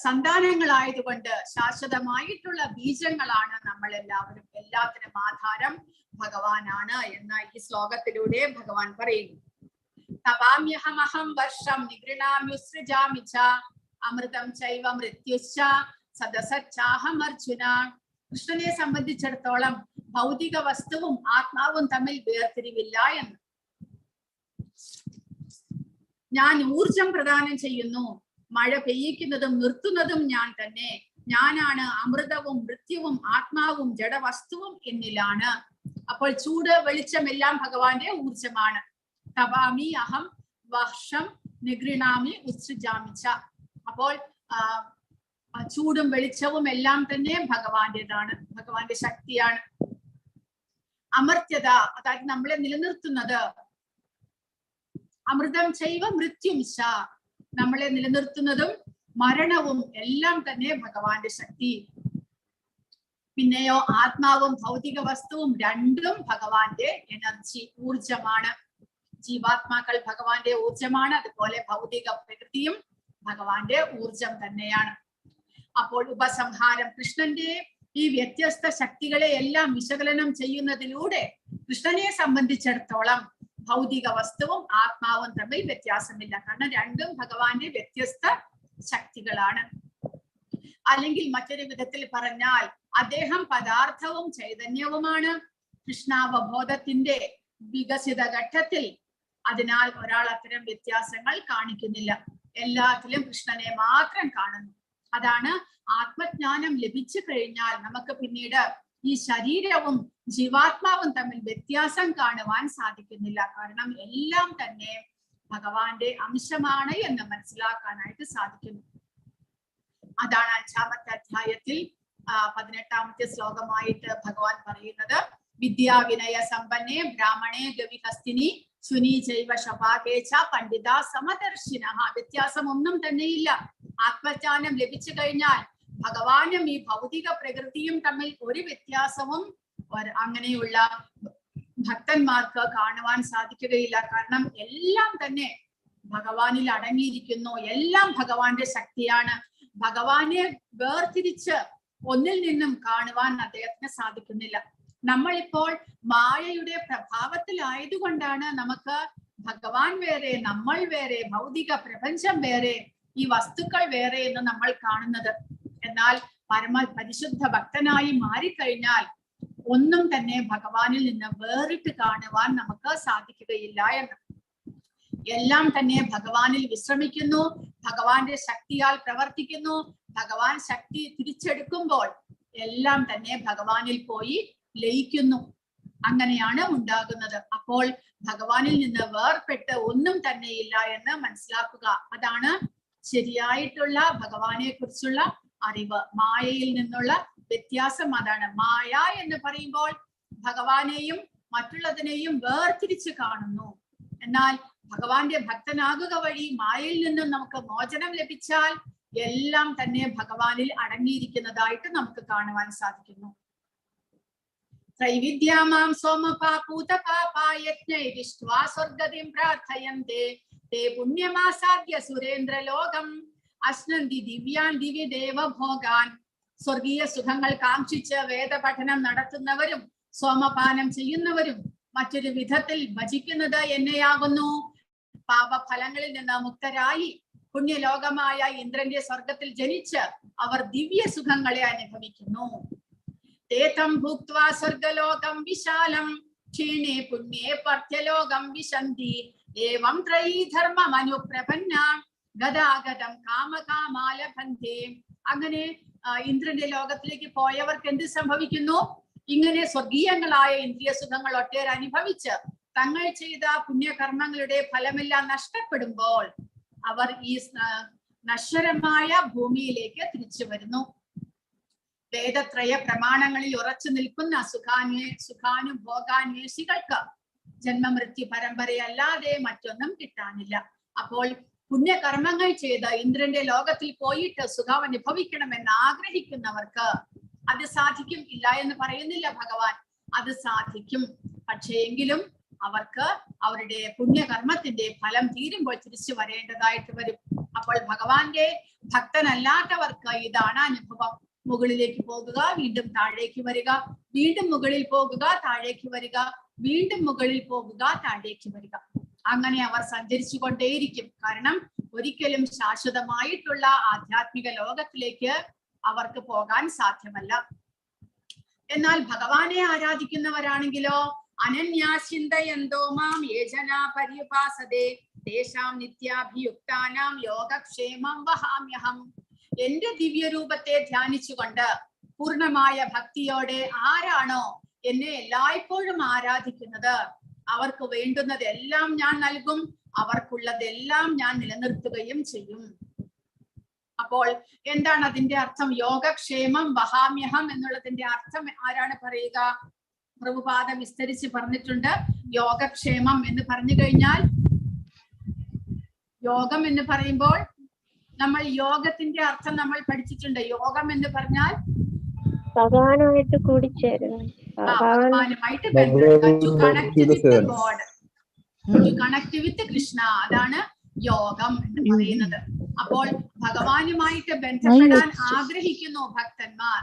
സന്താനങ്ങളായതുകൊണ്ട് ശാശ്വതമായിട്ടുള്ള ബീജങ്ങളാണ് നമ്മളെല്ലാവരും. എല്ലാത്തിനും ആധാരം ഭഗവാനാണ് എന്ന് ഈ ശ്ലോകത്തിലൂടെ ഭഗവാൻ പറയുന്നു. തപാമ്യഹമഹം വർഷം നിഗൃണാമ്യുസൃജാമി ച അമൃതം ചൈവ മൃത്യുശ്ച സദസച്ചാഹം അർജുന. കൃഷ്ണനെ സംബന്ധിച്ചിടത്തോളം ഭൗതിക വസ്തുവും ആത്മാവും തമ്മിൽ വേർതിരിവില്ല എന്ന്. ഞാൻ ഊർജം പ്രദാനം ചെയ്യുന്നു, മഴ പെയ്യിക്കുന്നതും നിർത്തുന്നതും ഞാൻ തന്നെ. ഞാനാണ് അമൃതവും മൃത്യുവും ആത്മാവും ജഡവസ്തുവും എന്നിലാണ്. അപ്പോൾ ചൂട് വെളിച്ചം എല്ലാം ഭഗവാന്റെ ഊർജമാണ്. തപാമി അഹം വർഷം നിഗൃണാമി ഉത്സൃജാമിച്ച. അപ്പോൾ ചൂടും വെളിച്ചവും എല്ലാം തന്നെ ഭഗവാന്റേതാണ്, ഭഗവാന്റെ ശക്തിയാണ്. അമർത്യത, അതായത് നമ്മളെ നിലനിർത്തുന്നത്. അമൃതം ചൈവ മൃത്യും ച, നമ്മളെ നിലനിർത്തുന്നതും മരണവും എല്ലാം തന്നെ ഭഗവാന്റെ ശക്തി. പിന്നെയോ ആത്മാവും ഭൗതിക വസ്തുവും രണ്ടും ഭഗവാന്റെ എനർജി, ഊർജമാണ്. ജീവാത്മാക്കൾ ഭഗവാന്റെ ഊർജമാണ്, അതുപോലെ ഭൗതിക പ്രകൃതിയും ഭഗവാന്റെ ഊർജം തന്നെയാണ്. അപ്പോൾ ഉപസംഹാരം, കൃഷ്ണന്റെ ഈ വ്യത്യസ്ത ശക്തികളെ എല്ലാം വിശകലനം ചെയ്യുന്നതിലൂടെ കൃഷ്ണനെ സംബന്ധിച്ചിടത്തോളം ഭൗതിക വസ്തുവും ആത്മാവും തമ്മിൽ വ്യത്യാസമില്ല. കാരണം രണ്ടും ഭഗവാന്റെ വ്യത്യസ്ത ശക്തികളാണ്. അല്ലെങ്കിൽ മറ്റൊരു വിധത്തിൽ പറഞ്ഞാൽ അദ്ദേഹം പദാർത്ഥവും ചൈതന്യവുമാണ്. കൃഷ്ണാവബോധത്തിന്റെ വികസിത ഘട്ടത്തിൽ അതിനാൽ ഒരാൾ അത്തരം വ്യത്യാസങ്ങൾ കാണിക്കുന്നില്ല, എല്ലാത്തിലും കൃഷ്ണനെ മാത്രം കാണുന്നു. അതാണ് ആത്മജ്ഞാനം ലഭിച്ചു കഴിഞ്ഞാൽ നമുക്ക് പിന്നീട് ഈ ശരീരവും ജീവാത്മാവും തമ്മിൽ വ്യത്യാസം കാണുവാൻ സാധിക്കുന്നില്ല. കാരണം എല്ലാം തന്നെ ഭഗവാന്റെ അംശമാണ് എന്ന് മനസ്സിലാക്കാനായിട്ട് സാധിക്കുന്നു. അതാണ് 5-ാമത്തെ അധ്യായത്തിൽ 18-ാമത്തെ ശ്ലോകമായിട്ട് ഭഗവാൻ പറയുന്നത്. വിദ്യാവിനയ സമ്പന്നേ ബ്രാഹ്മണേ ഗവിഹസ്തിനി ശുനി ജൈവ ശപാകേച്ച പണ്ഡിത സമദർശിന. വ്യത്യാസം ഒന്നും തന്നെയില്ല. ആത്മജ്ഞാനം ലഭിച്ചു കഴിഞ്ഞാൽ ഭഗവാനും ഈ ഭൗതിക പ്രകൃതിയും തമ്മിൽ ഒരു വ്യത്യാസവും അങ്ങനെയുള്ള ഭക്തന്മാർക്ക് കാണുവാൻ സാധിക്കുകയില്ല. കാരണം എല്ലാം തന്നെ ഭഗവാനിൽ അടങ്ങിയിരിക്കുന്നു, എല്ലാം ഭഗവാന്റെ ശക്തിയാണ്. ഭഗവാനെ വേർതിരിച്ച് ഒന്നിൽ നിന്നും കാണുവാൻ അദ്ദേഹത്തിന് സാധിക്കുന്നില്ല. നമ്മളിപ്പോൾ മായയുടെ പ്രഭാവത്തിലായതുകൊണ്ടാണ് നമുക്ക് ഭഗവാൻ വേറെ, നമ്മൾ വേറെ, ഭൗതിക പ്രപഞ്ചം വേറെ, ഈ വസ്തുക്കൾ വേറെ എന്ന് നമ്മൾ കാണുന്നത്. എന്നാൽ പരിശുദ്ധ ഭക്തനായി മാറിക്കഴിഞ്ഞാൽ ഒന്നും തന്നെ ഭഗവാനിൽ നിന്ന് വേറിട്ട് കാണുവാൻ നമുക്ക് സാധിക്കുകയില്ല എന്ന്. എല്ലാം തന്നെ ഭഗവാനിൽ വിശ്രമിക്കുന്നു, ഭഗവാന്റെ ശക്തിയാൽ പ്രവർത്തിക്കുന്നു. ഭഗവാൻ ശക്തി തിരിച്ചെടുക്കുമ്പോൾ എല്ലാം തന്നെ ഭഗവാനിൽ പോയി ലയിക്കുന്നു. അങ്ങനെയാണ് ഉണ്ടാകുന്നത്. അപ്പോൾ ഭഗവാനിൽ നിന്ന് വേർപെട്ട് ഒന്നും തന്നെയില്ല എന്ന് മനസ്സിലാക്കുക. അതാണ് ശരിയായിട്ടുള്ള ഭഗവാനെ കുറിച്ചുള്ള അറിവ്. മായയിൽ നിന്നുള്ള വ്യത്യാസം അതാണ്. മായ എന്ന് പറയുമ്പോൾ ഭഗവാനെയും മറ്റുള്ളതിനെയും വേർതിരിച്ച് കാണുന്നു. എന്നാൽ ഭഗവാന്റെ ഭക്തനാകുക വഴി മായയിൽ നിന്നും നമുക്ക് മോചനം ലഭിച്ചാൽ എല്ലാം തന്നെ ഭഗവാനിൽ അടങ്ങിയിരിക്കുന്നതായിട്ട് നമുക്ക് കാണുവാൻ സാധിക്കുന്നു. ത്രൈവിദ്യാമാം സോമപാപൂതപാപായജ്ഞൈരിഷ്ട്വാ സ്വർഗതിം പ്രാർത്ഥയന്തേ തേ പുണ്യമാസാദ്യ സുരേന്ദ്രലോകം അശ്നന്തി ദിവ്യാൻ ദിവ്യദേവഭോഗാൻ. സ്വർഗീയ സുഖങ്ങൾ കാക്ഷിച്ച് വേദപഠനം നടത്തുന്നവരും സോമപാനം ചെയ്യുന്നവരും മറ്റൊരു വിധത്തിൽ ഭജിക്കുന്നത് എന്നെയാകുന്നു. പാപഫലങ്ങളിൽ നിന്ന് മുക്തരായി പുണ്യലോകമായ ഇന്ദ്രന്റെ സ്വർഗത്തിൽ ജനിച്ച് അവർ ദിവ്യ സുഖങ്ങളെ അനുഭവിക്കുന്നു. തേതം ഭുക്ത്വാ സ്വർഗലോകം വിശാലം ക്ഷീണേ പുണ്യേ പർത്ഥ്യലോകം വിശന്തി ഏവം ത്രയീ ധർമ്മം അനുപ്രപന്ന ഗതാഗതം കാമകാമാലബന്ധേ. അങ്ങനെ ഇന്ദ്രന്റെ ലോകത്തിലേക്ക് പോയവർക്ക് എന്ത് സംഭവിക്കുന്നു? ഇങ്ങനെ സ്വർഗീയങ്ങളായ ഇന്ദ്രിയ സുഖങ്ങൾ ഒട്ടേറെ അനുഭവിച്ച് തങ്ങൾ ചെയ്ത പുണ്യകർമ്മങ്ങളുടെ ഫലമെല്ലാം നഷ്ടപ്പെടുമ്പോൾ അവർ ഈ നശ്വരമായ ഭൂമിയിലേക്ക് തിരിച്ചു വരുന്നു. വേദത്രയ പ്രമാണങ്ങളിൽ ഉറച്ചു നിൽക്കുന്ന സുഖാനുഭോഗാന്വേഷികൾക്ക് ജന്മമൃത്യു പരമ്പരയല്ലാതെ മറ്റൊന്നും കിട്ടാനില്ല. അപ്പോൾ പുണ്യകർമ്മങ്ങൾ ചെയ്ത് ഇന്ദ്രന്റെ ലോകത്തിൽ പോയിട്ട് സുഖം അനുഭവിക്കണമെന്ന് ആഗ്രഹിക്കുന്നവർക്ക് അത് സാധിക്കും. ഇല്ല എന്ന് പറയുന്നില്ല ഭഗവാൻ, അത് സാധിക്കും. പക്ഷേ എങ്കിലും അവർക്ക് അവരുടെ പുണ്യകർമ്മത്തിന്റെ ഫലം തീരുമ്പോൾ തിരിച്ചു വരേണ്ടതായിട്ട് വരും. അപ്പോൾ ഭഗവാന്റെ ഭക്തനല്ലാത്തവർക്ക് ഇതാണ് അനുഭവം. മുകളിലേക്ക് പോകുക, വീണ്ടും താഴേക്ക് വരിക, വീണ്ടും മുകളിൽ പോകുക, താഴേക്ക് വരിക, വീണ്ടും മുകളിൽ പോകുക, താഴേക്ക് വരിക. അങ്ങനെ അവർ സഞ്ചരിച്ചു കൊണ്ടേയിരിക്കും. കാരണം ഒരിക്കലും ശാശ്വതമായിട്ടുള്ള ആധ്യാത്മിക ലോകത്തിലേക്ക് അവർക്ക് പോകാൻ സാധ്യമല്ല. എന്നാൽ ഭഗവാനെ ആരാധിക്കുന്നവരാണെങ്കിലോ അനന്യാചിന്തയന്തോ മാം യേ ജനാ പര്യുപാസതേ തേഷാം നിത്യാഭിയുക്താനാം യോഗക്ഷേമം വഹാമ്യഹം. എന്റെ ദിവ്യരൂപത്തെ ധ്യാനിച്ചുകൊണ്ട് പൂർണ്ണമായ ഭക്തിയോടെ ആരാണോ എന്നെ എല്ലായ്പ്പോഴും ആരാധിക്കുന്നത് അവർക്ക് വേണ്ടുന്നതെല്ലാം ഞാൻ നൽകും, അവർക്കുള്ളതെല്ലാം ഞാൻ നിലനിർത്തുകയും ചെയ്യും. അപ്പോൾ എന്താണ് അതിന്റെ അർത്ഥം? യോഗക്ഷേമം വഹാമ്യഹം എന്നുള്ളതിന്റെ അർത്ഥം ആരാണ് പറയുക? പ്രഭുപാദ വിസ്തരിച്ച് പറഞ്ഞിട്ടുണ്ട്. യോഗക്ഷേമം എന്ന് പറഞ്ഞു കഴിഞ്ഞാൽ, യോഗം എന്ന് പറയുമ്പോൾ നമ്മൾ യോഗത്തിന്റെ അർത്ഥം നമ്മൾ പഠിച്ചിട്ടുണ്ട്. യോഗം എന്ന് പറഞ്ഞാൽ ഭഗവാനുമായിട്ട് കൂടിച്ചേരുന്നു, ഭഗവാനുമായിട്ട് ബന്ധപ്പെടുക, to connect with God, to connect with Krishna. അതാണ് യോഗം എന്ന് പറയുന്നത്. അപ്പോൾ ഭഗവാനുമായിട്ട് ബന്ധപ്പെടാൻ ആഗ്രഹിക്കുന്നു ഭക്തന്മാർ.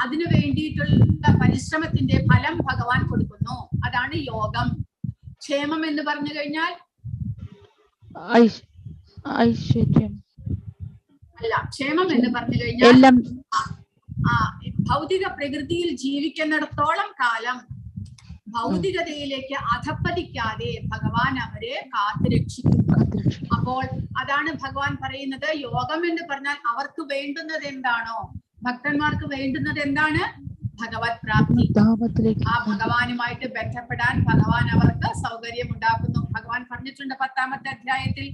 അതിനു വേണ്ടിയിട്ടുള്ള പരിശ്രമത്തിന്റെ ഫലം ഭഗവാൻ കൊടുക്കുന്നു. അതാണ് യോഗം. ക്ഷേമം എന്ന് പറഞ്ഞു കഴിഞ്ഞാൽ ഐശ്വര്യം അല്ല, ക്ഷേമം എന്ന് പറഞ്ഞു കഴിഞ്ഞാൽ ഭൗതിക പ്രകൃതിയിൽ ജീവിക്കുന്നിടത്തോളം കാലം ഭൗതികതയിലേക്ക് അധപ്പതിക്കാതെ ഭഗവാൻ അവരെ കാത്തുരക്ഷിക്കുന്നു. അപ്പോൾ അതാണ് ഭഗവാൻ പറയുന്നത്. യോഗം എന്ന് പറഞ്ഞാൽ അവർക്ക് വേണ്ടുന്നത് എന്താണോ, ഭക്തന്മാർക്ക് വേണ്ടുന്നത് എന്താണ്? ഭഗവത് പ്രാപ്തി. ആ ഭഗവാനുമായിട്ട് ബന്ധപ്പെടാൻ ഭഗവാൻ അവർക്ക് സൗകര്യം ഉണ്ടാക്കുന്നു. ഭഗവാൻ പറഞ്ഞിട്ടുണ്ട് 10ാമത്തെ അധ്യായത്തിൽ,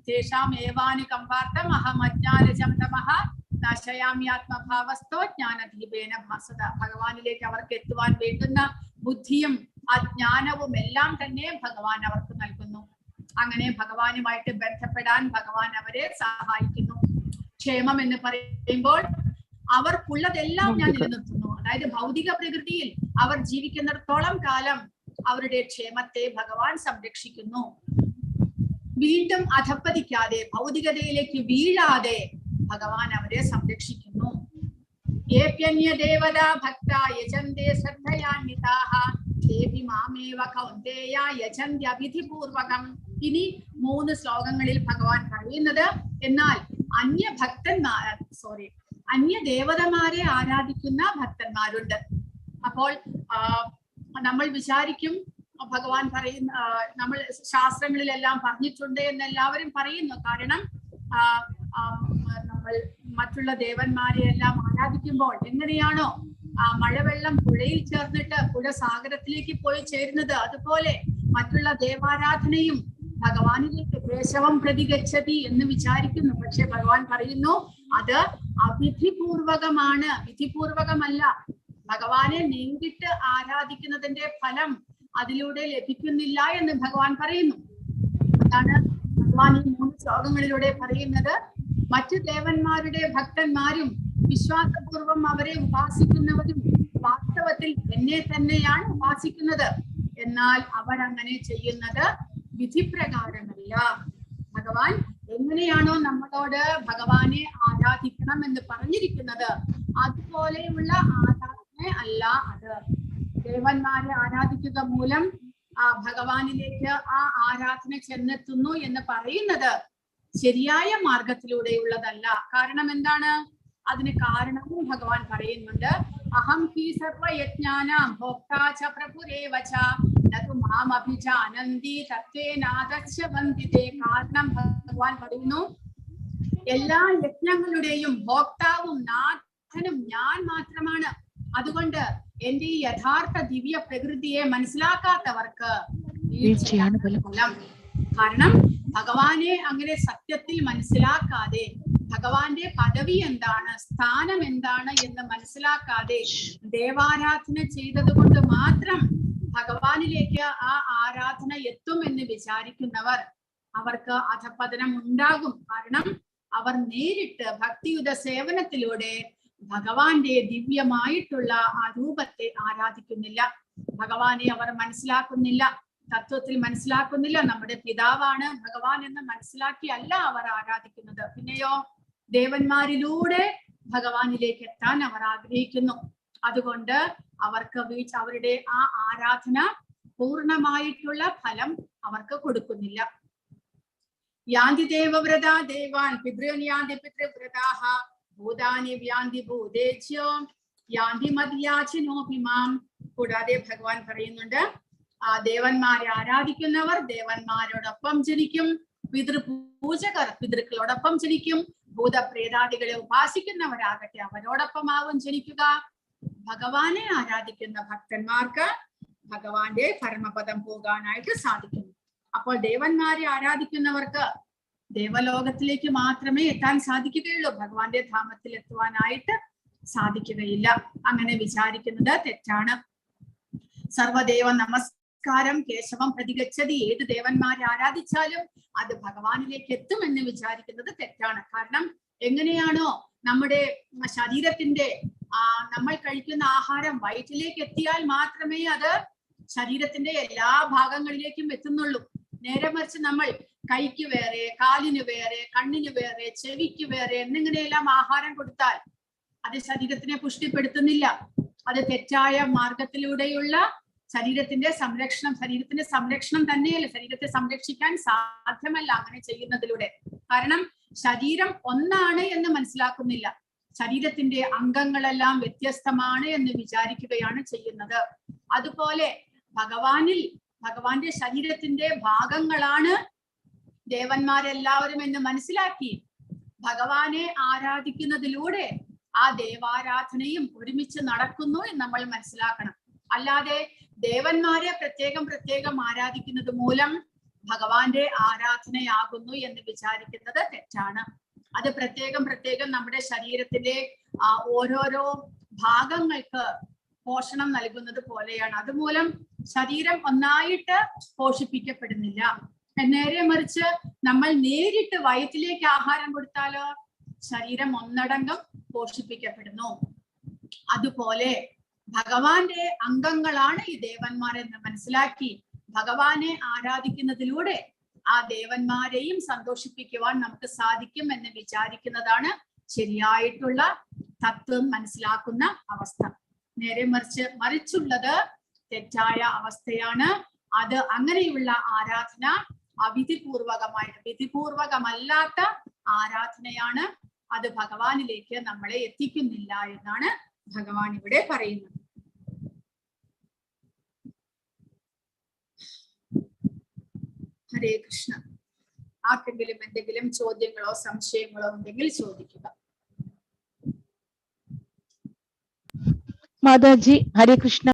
തേഷാം ഏവാനുകമ്പാർത്ഥം അഹം അജ്ഞാനജം തമഃ നാശയാമ്യാത്മഭാവസ്ഥോ ജ്ഞാനദീപേന ഭാസത. ഭഗവാനിലേക്ക് അവർക്ക് എത്തുവാൻ വേണ്ടുന്ന ബുദ്ധിയും അജ്ഞാനവും എല്ലാം തന്നെ ഭഗവാൻ അവർക്ക് നൽകുന്നു. അങ്ങനെ ഭഗവാനുമായിട്ട് ബന്ധപ്പെടാൻ ഭഗവാൻ അവരെ സഹായിക്കുന്നു. ക്ഷേമം എന്ന് പറയുമ്പോൾ അവർക്കുള്ളതെല്ലാം ഞാൻ നിലനിർത്തുന്നു. അതായത് ഭൗതിക പ്രകൃതിയിൽ അവർ ജീവിക്കുന്നിടത്തോളം കാലം അവരുടെ ക്ഷേമത്തെ ഭഗവാൻ സംരക്ഷിക്കുന്നു. വീണ്ടും അധപ്പതിക്കാതെ, ഭൗതികതയിലേക്ക് വീഴാതെ ഭഗവാൻ അവരെ സംരക്ഷിക്കുന്നു. ഏപ്യന്യ ദേവതാ ഭക്ത യജന്തേ ശ്രദ്ധയാന്വിതാഃ തേപി മാമേവ കൗന്ദേയ യജന്ത്യവിധിപൂർവകം. ഇനി 3 ശ്ലോകങ്ങളിൽ ഭഗവാൻ പറയുന്നത്, എന്നാൽ അന്യ ദേവതമാരെ ആരാധിക്കുന്ന ഭക്തന്മാരുണ്ട്. അപ്പോൾ നമ്മൾ വിചാരിക്കും ഭഗവാൻ പറയുന്ന, നമ്മൾ ശാസ്ത്രങ്ങളിലെല്ലാം പറഞ്ഞിട്ടുണ്ട് എന്ന് എല്ലാവരും പറയുന്നു. കാരണം നമ്മൾ മറ്റുള്ള ദേവന്മാരെ എല്ലാം ആരാധിക്കുമ്പോൾ എങ്ങനെയാണോ മഴവെള്ളം പുഴയിൽ ചേർന്നിട്ട് പുഴ സാഗരത്തിലേക്ക് പോയി ചേരുന്നത്, അതുപോലെ മറ്റുള്ള ദേവാരാധനയും ഭഗവാനിലേക്ക് കേശവം പ്രതിഗച്ഛതി എന്ന് വിചാരിക്കുന്നു. പക്ഷെ ഭഗവാൻ പറയുന്നു അത് അവിധിപൂർവകമാണ്, വിധിപൂർവകമല്ല. ഭഗവാനെ നേരിട്ട് ആരാധിക്കുന്നതിന്റെ ഫലം അതിലൂടെ ലഭിക്കുന്നില്ല എന്ന് ഭഗവാൻ പറയുന്നു. അതാണ് ഭഗവാൻ ഈ 3 ശ്ലോകങ്ങളിലൂടെ പറയുന്നത്. മറ്റു ദേവന്മാരുടെ ഭക്തന്മാരും വിശ്വാസപൂർവം അവരെ ഉപാസിക്കുന്നവരും വാസ്തവത്തിൽ എന്നെ തന്നെയാണ് ഉപാസിക്കുന്നത്. എന്നാൽ അവരങ്ങനെ ചെയ്യുന്നത് വിധിപ്രകാരമല്ല. ഭഗവാൻ എങ്ങനെയാണോ നമ്മളോട് ഭഗവാനെ ആരാധിക്കണം എന്ന് പറഞ്ഞിരിക്കുന്നത് അതുപോലെയുള്ള ആരാധന അല്ല അത്. ദേവന്മാരെ ആരാധിക്കുക മൂലം ഭഗവാനിലേക്ക് ആ ആരാധന ചെന്നെത്തുന്നു എന്ന് പറയുന്നത് ശരിയായ മാർഗത്തിലൂടെയുള്ളതല്ല. കാരണം എന്താണ്? അതിന് കാരണവും ഭഗവാൻ പറയുന്നുണ്ട്. അഹം ഹി സർവയജ്ഞാനാം ഭോക്താ ച പ്രഭുരേവച നതു മാം അഭിജാനന്തി തത്വേനാദശ്യവന്തിതേ. കാരണം ഭഗവാൻ പറയുന്നു, എല്ലാ യജ്ഞങ്ങളുടെയും ഭോക്താവും നാഥനും ഞാൻ മാത്രമാണ്. അതുകൊണ്ട് എന്റെ ഈ യഥാർത്ഥ ദിവ്യ പ്രകൃതിയെ മനസ്സിലാക്കാത്തവർക്ക് വീഴ്ചയാണ് ഫലം. കാരണം ഭഗവാനെ അങ്ങനെ സത്യത്തിൽ മനസ്സിലാക്കാതെ, ഭഗവാന്റെ പദവി എന്താണ്, സ്ഥാനം എന്താണ് എന്ന് മനസ്സിലാക്കാതെ ദേവാരാധന ചെയ്തത് കൊണ്ട് മാത്രം ഭഗവാനിലേക്ക് ആ ആരാധന എത്തും എന്ന് വിചാരിക്കുന്നവർ, അവർക്ക് അധപതനം ഉണ്ടാകും. കാരണം അവർ നേരിട്ട് ഭക്തിയുത സേവനത്തിലൂടെ ഭഗവാന്റെ ദിവ്യമായിട്ടുള്ള ആ രൂപത്തെ ആരാധിക്കുന്നില്ല. ഭഗവാനെ അവർ മനസ്സിലാക്കുന്നില്ല, തത്വത്തിൽ മനസ്സിലാക്കുന്നില്ല. നമ്മുടെ പിതാവാണ് ഭഗവാൻ എന്ന് മനസ്സിലാക്കിയല്ല അവർ ആരാധിക്കുന്നത്. പിന്നെയോ ദേവന്മാരിലൂടെ ഭഗവാനിലേക്ക് എത്താൻ അവർ ആഗ്രഹിക്കുന്നു. അതുകൊണ്ട് അവർക്ക് അവരുടെ ആ ആരാധന പൂർണ്ണമായിട്ടുള്ള ഫലം അവർക്ക് കൊടുക്കുന്നില്ല. യാന്തി ദേവവ്രതാ ദേവാൻ പിതൃൻ യാന്തി പിതൃവ്രതാഃ ഭൂതാനി വ്യാന്തി ഭൂതേജ്യോ യാന്തി മദ്യാചിനോപിമാം. കൂടാതെ ഭഗവാൻ പറയുന്നുണ്ട്, ദേവന്മാരെ ആരാധിക്കുന്നവർ ദേവന്മാരോടൊപ്പം ജനിക്കും, പിതൃപൂജകർ പിതൃക്കളോടൊപ്പം ജനിക്കും, ഭൂതപ്രേതാദികളെ ഉപാസിക്കുന്നവരാകട്ടെ അവരോടൊപ്പമാവും ജനിക്കുക. ഭഗവാനെ ആരാധിക്കുന്ന ഭക്തന്മാർക്ക് ഭഗവാന്റെ പരമപദം പോകാനായിട്ട് സാധിക്കുന്നു. അപ്പോൾ ദേവന്മാരെ ആരാധിക്കുന്നവർക്ക് ദേവലോകത്തിലേക്ക് മാത്രമേ എത്താൻ സാധിക്കുകയുള്ളൂ, ഭഗവാന്റെ ധാമത്തിൽ എത്തുവാനായിട്ട് സാധിക്കുകയില്ല. അങ്ങനെ വിചാരിക്കുന്നത് തെറ്റാണ്. സർവദേവ നമസ്കാരം കേശവം പ്രതിഗച്ഛതി, ഏത് ദേവന്മാരെ ആരാധിച്ചാലും അത് ഭഗവാനിലേക്ക് എത്തുമെന്ന് വിചാരിക്കുന്നത് തെറ്റാണ്. കാരണം എങ്ങനെയാണോ നമ്മുടെ ശരീരത്തിന്റെ നമ്മൾ കഴിക്കുന്ന ആഹാരം വയറ്റിലേക്ക് എത്തിയാൽ മാത്രമേ അത് ശരീരത്തിന്റെ എല്ലാ ഭാഗങ്ങളിലേക്കും എത്തുന്നുള്ളൂ. നേരെ മറിച്ച് നമ്മൾ കൈക്ക് വേറെ, കാലിന് വേറെ, കണ്ണിന് വേറെ, ചെവിക്ക് വേറെ എന്നിങ്ങനെയെല്ലാം ആഹാരം കൊടുത്താൽ അത് ശരീരത്തിനെ പുഷ്ടിപ്പെടുത്തുന്നില്ല. അത് തെറ്റായ മാർഗത്തിലൂടെയുള്ള ശരീരത്തിന്റെ സംരക്ഷണം തന്നെയല്ല, ശരീരത്തെ സംരക്ഷിക്കാൻ സാധ്യമല്ല അങ്ങനെ ചെയ്യുന്നതിലൂടെ. കാരണം ശരീരം ഒന്നാണ് എന്ന് മനസ്സിലാക്കുന്നില്ല, ശരീരത്തിന്റെ അംഗങ്ങളെല്ലാം വ്യത്യസ്തമാണ് എന്ന് വിചാരിക്കുകയാണ് ചെയ്യുന്നത്. അതുപോലെ ഭഗവാന്റെ ശരീരത്തിന്റെ ഭാഗങ്ങളാണ് ദേവന്മാരെല്ലാവരും എന്ന് മനസ്സിലാക്കി ഭഗവാനെ ആരാധിക്കുന്നതിലൂടെ ആ ദേവാരാധനയും ഒരുമിച്ച് നടക്കുന്നു എന്ന് നമ്മൾ മനസ്സിലാക്കണം. അല്ലാതെ ദേവന്മാരെ പ്രത്യേകം ആരാധിക്കുന്നത് മൂലം ഭഗവാന്റെ ആരാധനയാകുന്നു എന്ന് വിചാരിക്കുന്നത് തെറ്റാണ്. അത് പ്രത്യേകം നമ്മുടെ ശരീരത്തിലെ ഓരോരോ ഭാഗങ്ങൾക്ക് പോഷണം നൽകുന്നത് പോലെയാണ്. അതുമൂലം ശരീരം ഒന്നായിട്ട് പോഷിപ്പിക്കപ്പെടുന്നില്ല. നേരെ മറിച്ച് നമ്മൾ നേരിട്ട് വയറ്റിലേക്ക് ആഹാരം കൊടുത്താലോ ശരീരം ഒന്നടങ്കം പോഷിപ്പിക്കപ്പെടുന്നു. അതുപോലെ ഭഗവാന്റെ അംഗങ്ങളാണ് ഈ ദേവന്മാരെന്ന് മനസ്സിലാക്കി ഭഗവാനെ ആരാധിക്കുന്നതിലൂടെ ആ ദേവന്മാരെയും സന്തോഷിപ്പിക്കുവാൻ നമുക്ക് സാധിക്കും എന്ന് വിചാരിക്കുന്നതാണ് ശരിയായിട്ടുള്ള തത്വം മനസ്സിലാക്കുന്ന അവസ്ഥ. നേരെ മറിച്ചുള്ളത് തെറ്റായ അവസ്ഥയാണ്. അത് അങ്ങനെയുള്ള ആരാധന വിധിപൂർവകമല്ലാത്ത ആരാധനയാണ്. അത് ഭഗവാനിലേക്ക് നമ്മളെ എത്തിക്കുന്നില്ല എന്നാണ് ഭഗവാൻ ഇവിടെ പറയുന്നത്. ഹരേ കൃഷ്ണ. ആർക്കെങ്കിലും എന്തെങ്കിലും ചോദ്യങ്ങളോ സംശയങ്ങളോ ഉണ്ടെങ്കിൽ ചോദിക്കുക. മാതാജി ഹരേ കൃഷ്ണ.